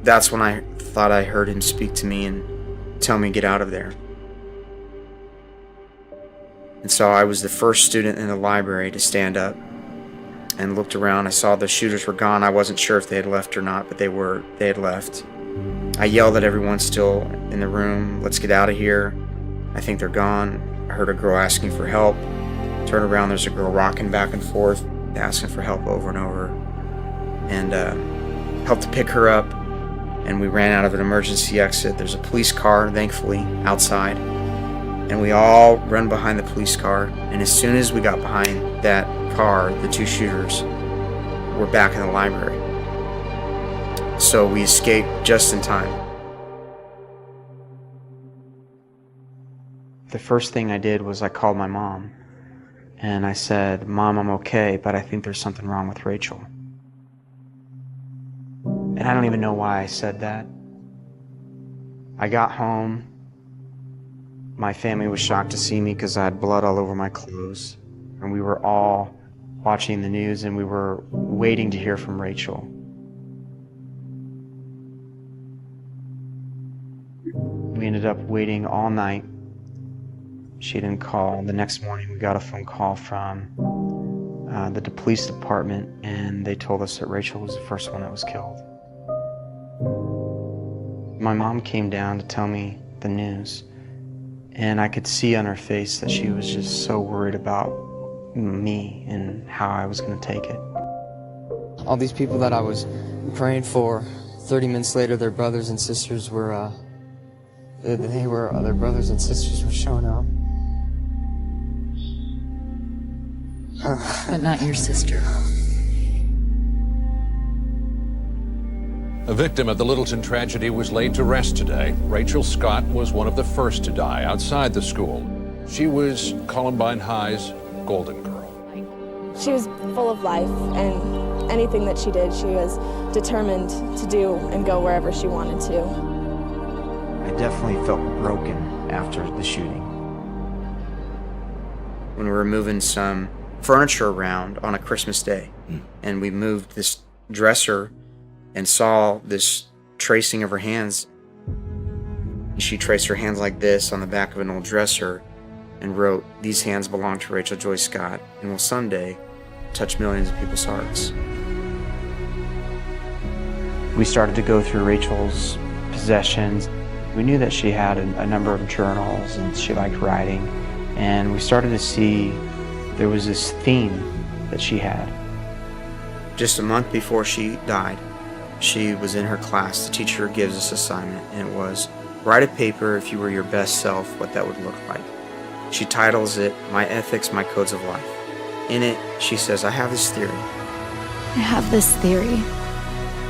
S8: that's when I thought I heard him speak to me and tell me, get out of there. And so I was the first student in the library to stand up and looked around. I saw the shooters were gone. I wasn't sure if they had left or not, but they had left. I yelled at everyone still in the room, let's get out of here. I think they're gone. I heard a girl asking for help. Turned around, there's a girl rocking back and forth, asking for help over and over. And helped to pick her up, and we ran out of an emergency exit. There's a police car, thankfully, outside. And we all run behind the police car, and as soon as we got behind that car, the two shooters were back in the library. So we escaped just in time. The first thing I did was I called my mom, and I said, Mom, I'm okay, but I think there's something wrong with Rachel. And I don't even know why I said that. I got home. My family was shocked to see me because I had blood all over my clothes. And we were all watching the news, and we were waiting to hear from Rachel. We ended up waiting all night. She didn't call. The next morning we got a phone call from the police department, and they told us that Rachel was the first one that was killed. My mom came down to tell me the news, and I could see on her face that she was just so worried about me and how I was going to take it.
S1: All these people that I was praying for, 30 minutes later, their brothers and sisters were, their brothers and sisters were showing up.
S3: But not your sister.
S6: A victim of the Littleton tragedy was laid to rest today. Rachel Scott was one of the first to die outside the school. She was Columbine High's golden girl.
S12: She was full of life, and anything that she did, she was determined to do and go wherever she wanted to.
S8: I definitely felt broken after the shooting. When we were moving some furniture around on a Christmas day, and we moved this dresser and saw this tracing of her hands. She traced her hands like this on the back of an old dresser and wrote, "These hands belong to Rachel Joy Scott and will someday touch millions of people's hearts." We started to go through Rachel's possessions. We knew that she had a number of journals and she liked writing, and we started to see there was this theme that she had. Just a month before she died, she was in her class. The teacher gives us an assignment, and it was, write a paper if you were your best self, what that would look like. She titles it, My Ethics, My Codes of Life. In it, she says, I have this theory.
S13: I have this theory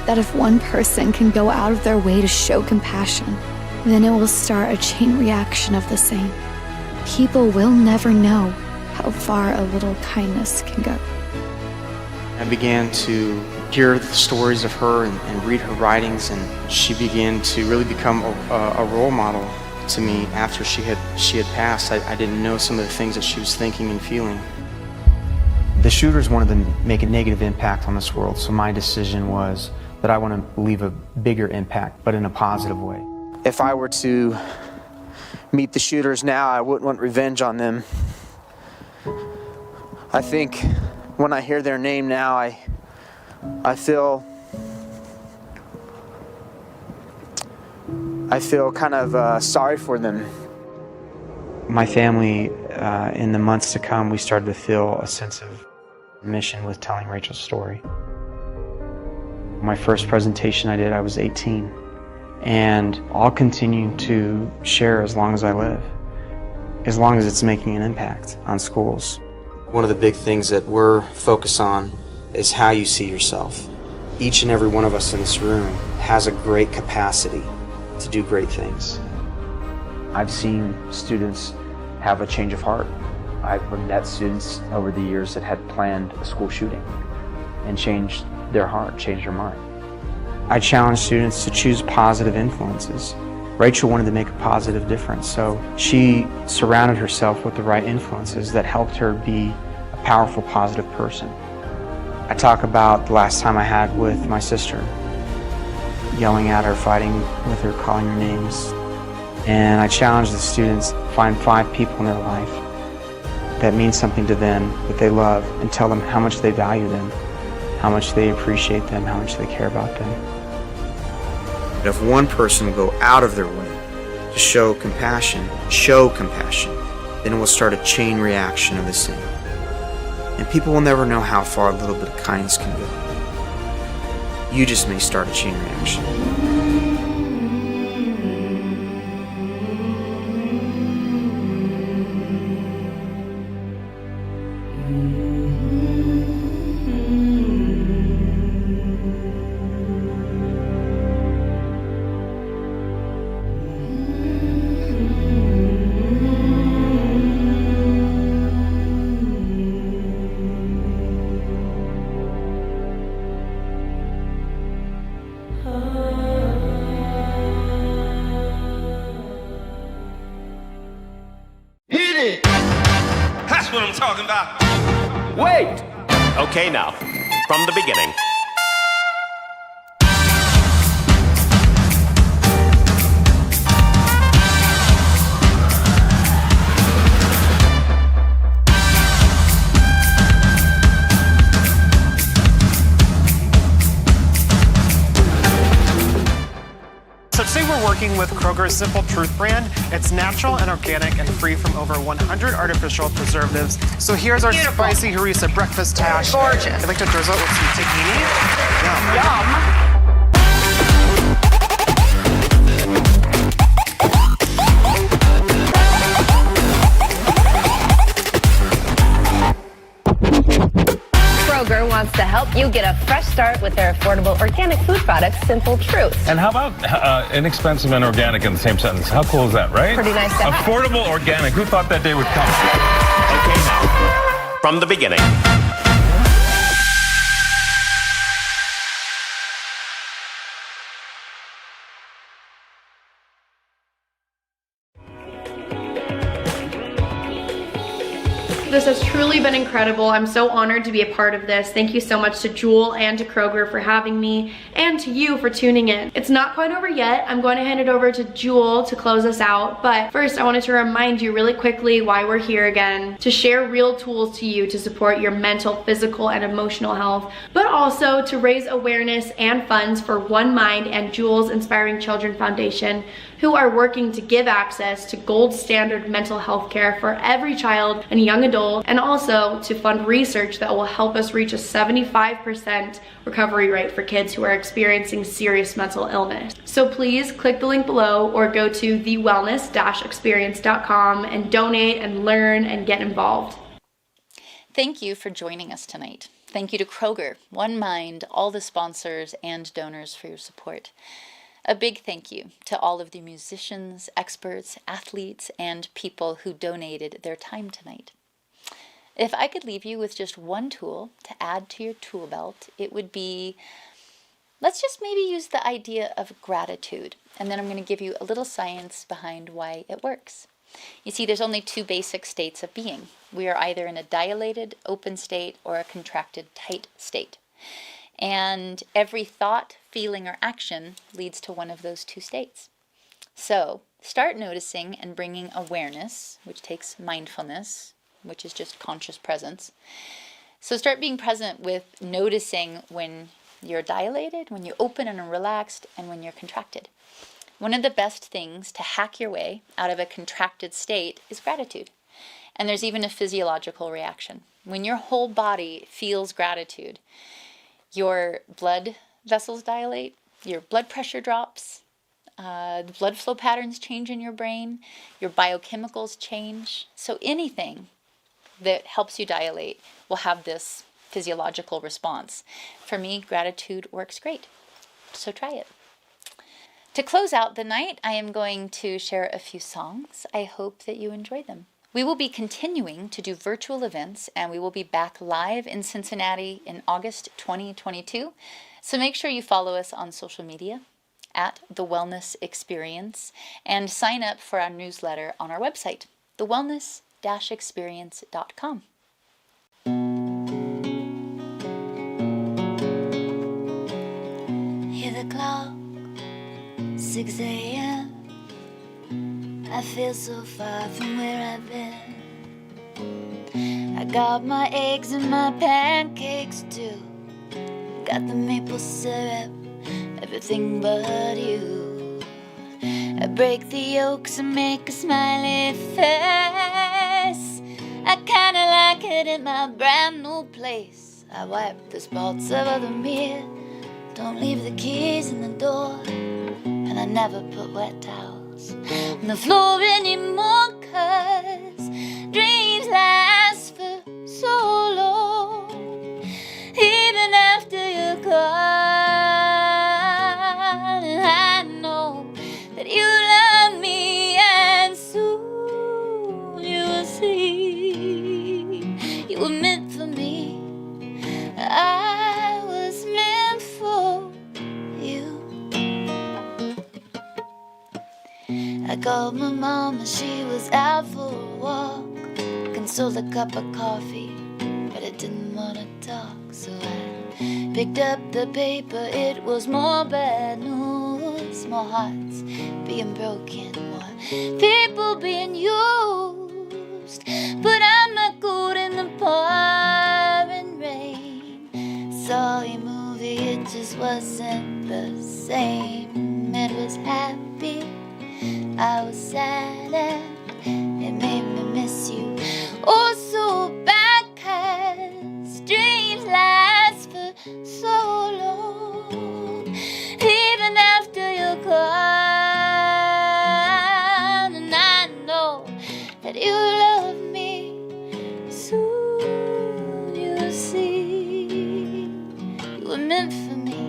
S13: that if one person can go out of their way to show compassion, then it will start a chain reaction of the same. People will never know how far a little kindness can go.
S10: I began to hear the stories of her and read her writings, and she began to really become a role model to me after she had passed. I didn't know some of the things that she was thinking and feeling. The shooters wanted to make a negative impact on this world, so my decision was that I want to leave a bigger impact, but in a positive way. If I were to meet the shooters now, I wouldn't want revenge on them. I think when I hear their name now, I feel kind of sorry for them. My family, in the months to come, we started to feel a sense of mission with telling Rachel's story. My first presentation I did, I was 18, and I'll continue to share as long as I live, as long as it's making an impact on schools. One of the big things that we're focused on is how you see yourself. Each and every one of us in this room has a great capacity to do great things.
S3: I've seen students have a change of heart. I've met students over the years that had planned a school shooting and changed their heart, changed their mind.
S10: I challenge students to choose positive influences. Rachel wanted to make a positive difference, so she surrounded herself with the right influences that helped her be a powerful, positive person. I talk about the last time I had with my sister, yelling at her, fighting with her, calling her names. And I challenge the students to find 5 people in their life that mean something to them, that they love, and tell them how much they value them, how much they appreciate them, how much they care about them.
S8: But if one person will go out of their way to show compassion, then it will start a chain reaction of the same. And people will never know how far a little bit of kindness can go. You just may start a chain reaction.
S7: That's what I'm talking about.
S11: Wait! Okay, now, from the beginning.
S14: So today we're working with Kroger's Simple Truth brand. It's natural and organic and free from over 100 artificial preservatives. So here's our spicy harissa breakfast hash.
S24: Gorgeous.
S14: I'd like to drizzle it with some tahini. Yum.
S24: Yum.
S18: Kroger wants to help you get a fresh start with their affordable organic food products, Simple Truth.
S19: And how about inexpensive and organic in the same sentence? How cool is that, right?
S18: Pretty nice to have.
S19: Affordable organic. Who thought that day would come?
S11: Okay, now, from the beginning.
S5: This has truly been incredible. I'm so honored to be a part of this. Thank you so much to Jewel and to Kroger for having me, and to you for tuning in. It's not quite over yet. I'm going to hand it over to Jewel to close us out, but first I wanted to remind you really quickly why we're here again, to share real tools to you to support your mental, physical, and emotional health, but also to raise awareness and funds for One Mind and Jewel's Inspiring Children Foundation, who are working to give access to gold standard mental health care for every child and young adult, and also to fund research that will help us reach a 75% recovery rate for kids who are experiencing serious mental illness. So please click the link below or go to thewellness-experience.com and donate and learn and get involved.
S20: Thank you for joining us tonight. Thank you to Kroger, One Mind, all the sponsors and donors for your support. A big thank you to all of the musicians, experts, athletes, and people who donated their time tonight. If I could leave you with just one tool to add to your tool belt, it would be, let's just maybe use the idea of gratitude, and then I'm going to give you a little science behind why it works. You see, there's only 2 basic states of being. We are either in a dilated, open state or a contracted, tight state. And every thought, feeling, or action leads to one of those 2 states. So start noticing and bringing awareness, which takes mindfulness, which is just conscious presence. So start being present with noticing when you're dilated, when you're open and relaxed, and when you're contracted. One of the best things to hack your way out of a contracted state is gratitude. And there's even a physiological reaction. When your whole body feels gratitude, your blood vessels dilate, your blood pressure drops, The blood flow patterns change in your brain, your biochemicals change. So anything that helps you dilate will have this physiological response. For me, gratitude works great. So try it. To close out the night, I am going to share a few songs. I hope that you enjoy them. We will be continuing to do virtual events, and we will be back live in Cincinnati in August 2022. So make sure you follow us on social media at The Wellness Experience and sign up for our newsletter on our website, thewellness-experience.com.
S2: Hear the clock, 6 a.m. I feel so far from where I've been. I got my eggs and my pancakes too. Got the maple syrup, everything but you. I break the yolks and make a smiley face. I kinda like it in my brand new place. I wipe the spots of other mirror, don't leave the keys in the door, and I never put wet towels on the floor anymore, 'cause dreams last for so long, even after you're gone. And I know that you love me, and soon you will see you were meant for me. I was meant for you. I called my mom and she was out for a walk. Consoled a cup of coffee, but I didn't want to talk. So I picked up the paper, it was more bad news. More hearts being broken, more people being used. But I'm not good in the pouring rain. Saw a movie, it just wasn't the same. It was happy, I was sad, and it made me miss you. Oh, so bad, 'cause dreams last for so long, even after you're gone. And I know that you love me, soon you'll see you were meant for me,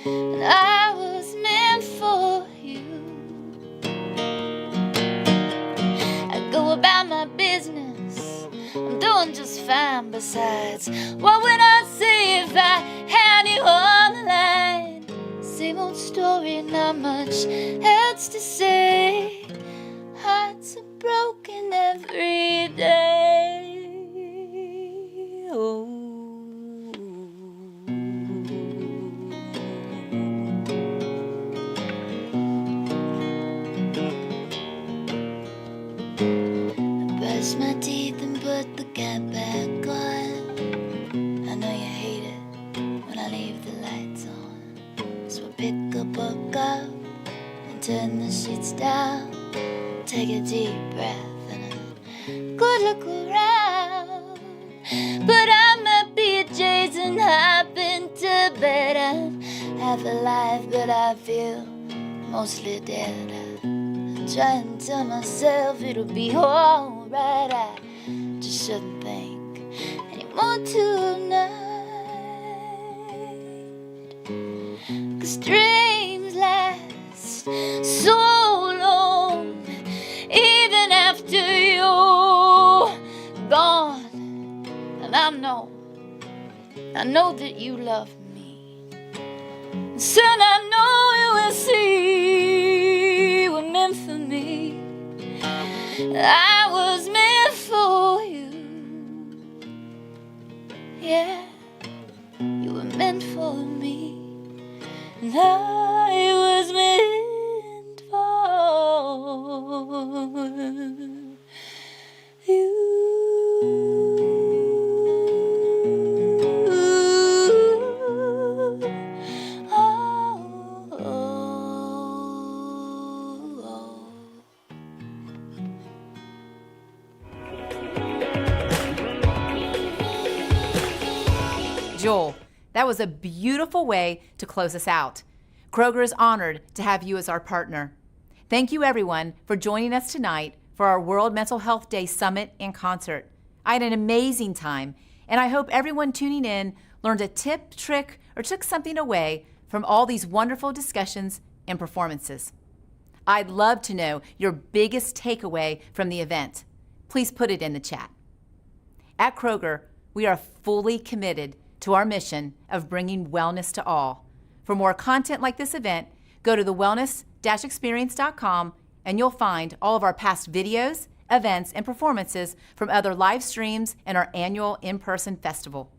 S2: and I was meant for you. I go about my business, I'm doing just fine. Besides, what would I say if I had you on the line? Same old story, not much else to say. Hearts are broken every day. Oh. Brush my teeth and put the cap back on. I know you hate it when I leave the lights on, so I pick a book up and turn the sheets down. Take a deep breath and a good look around. But I might be a Jason, hop into bed. I'm half alive, but I feel mostly dead. I'm trying to tell myself it'll be alright. I just shouldn't think anymore tonight, 'cause dreams last so long, even after you're gone. And I know that you love me, son. I know you will see you were meant for me. I was meant for you. Yeah, you were meant for me, and I was meant for you.
S4: Joel, that was a beautiful way to close us out. Kroger is honored to have you as our partner. Thank you, everyone, for joining us tonight for our World Mental Health Day Summit and Concert. I had an amazing time, and I hope everyone tuning in learned a tip, trick, or took something away from all these wonderful discussions and performances. I'd love to know your biggest takeaway from the event. Please put it in the chat. At Kroger, we are fully committed to our mission of bringing wellness to all. For more content like this event, go to thewellness-experience.com and you'll find all of our past videos, events, and performances from other live streams and our annual in-person festival.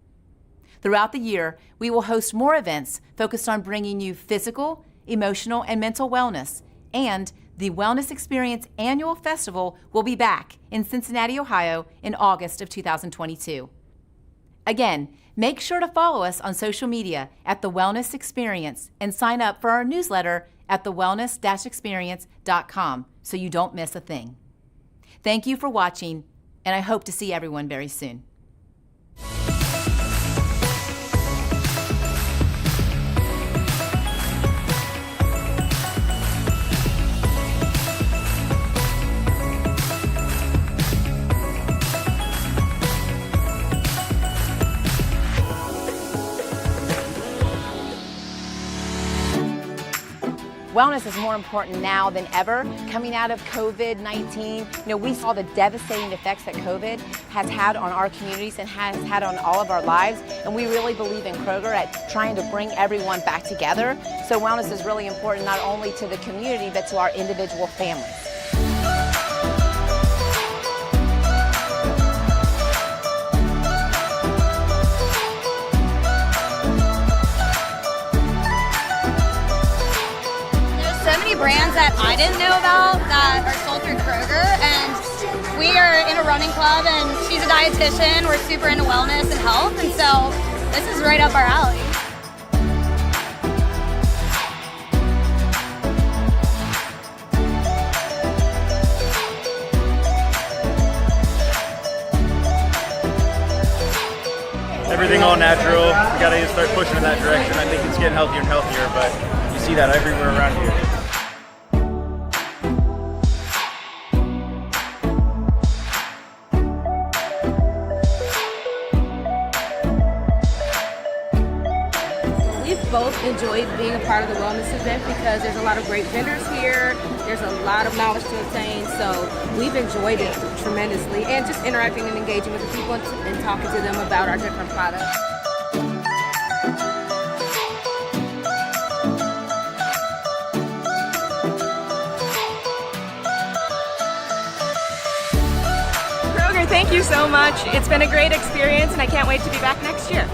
S4: Throughout the year, we will host more events focused on bringing you physical, emotional, and mental wellness, and the Wellness Experience Annual Festival will be back in Cincinnati, Ohio in August of 2022. Again, make sure to follow us on social media at The Wellness Experience and sign up for our newsletter at thewellness-experience.com so you don't miss a thing. Thank you for watching, and I hope to see everyone very soon.
S9: Wellness is more important now than ever. Coming out of COVID-19, we saw the devastating effects that COVID has had on our communities and has had on all of our lives. And we really believe in Kroger at trying to bring everyone back together. So wellness is really important not only to the community, but to our individual families.
S15: Brands that I didn't know about that are sold through Kroger, and we are in a running club, and she's a dietitian. We're super into wellness and health, and so this is right up our alley.
S16: Everything all natural. We gotta start pushing in that direction. I think it's getting healthier and healthier, but you see that everywhere around here.
S17: Both enjoyed being a part of the wellness event because there's a lot of great vendors here. There's a lot of knowledge to obtain, so we've enjoyed it tremendously, and just interacting and engaging with the people and talking to them about our different products.
S21: Kroger, thank you so much. It's been a great experience, and I can't wait to be back next year.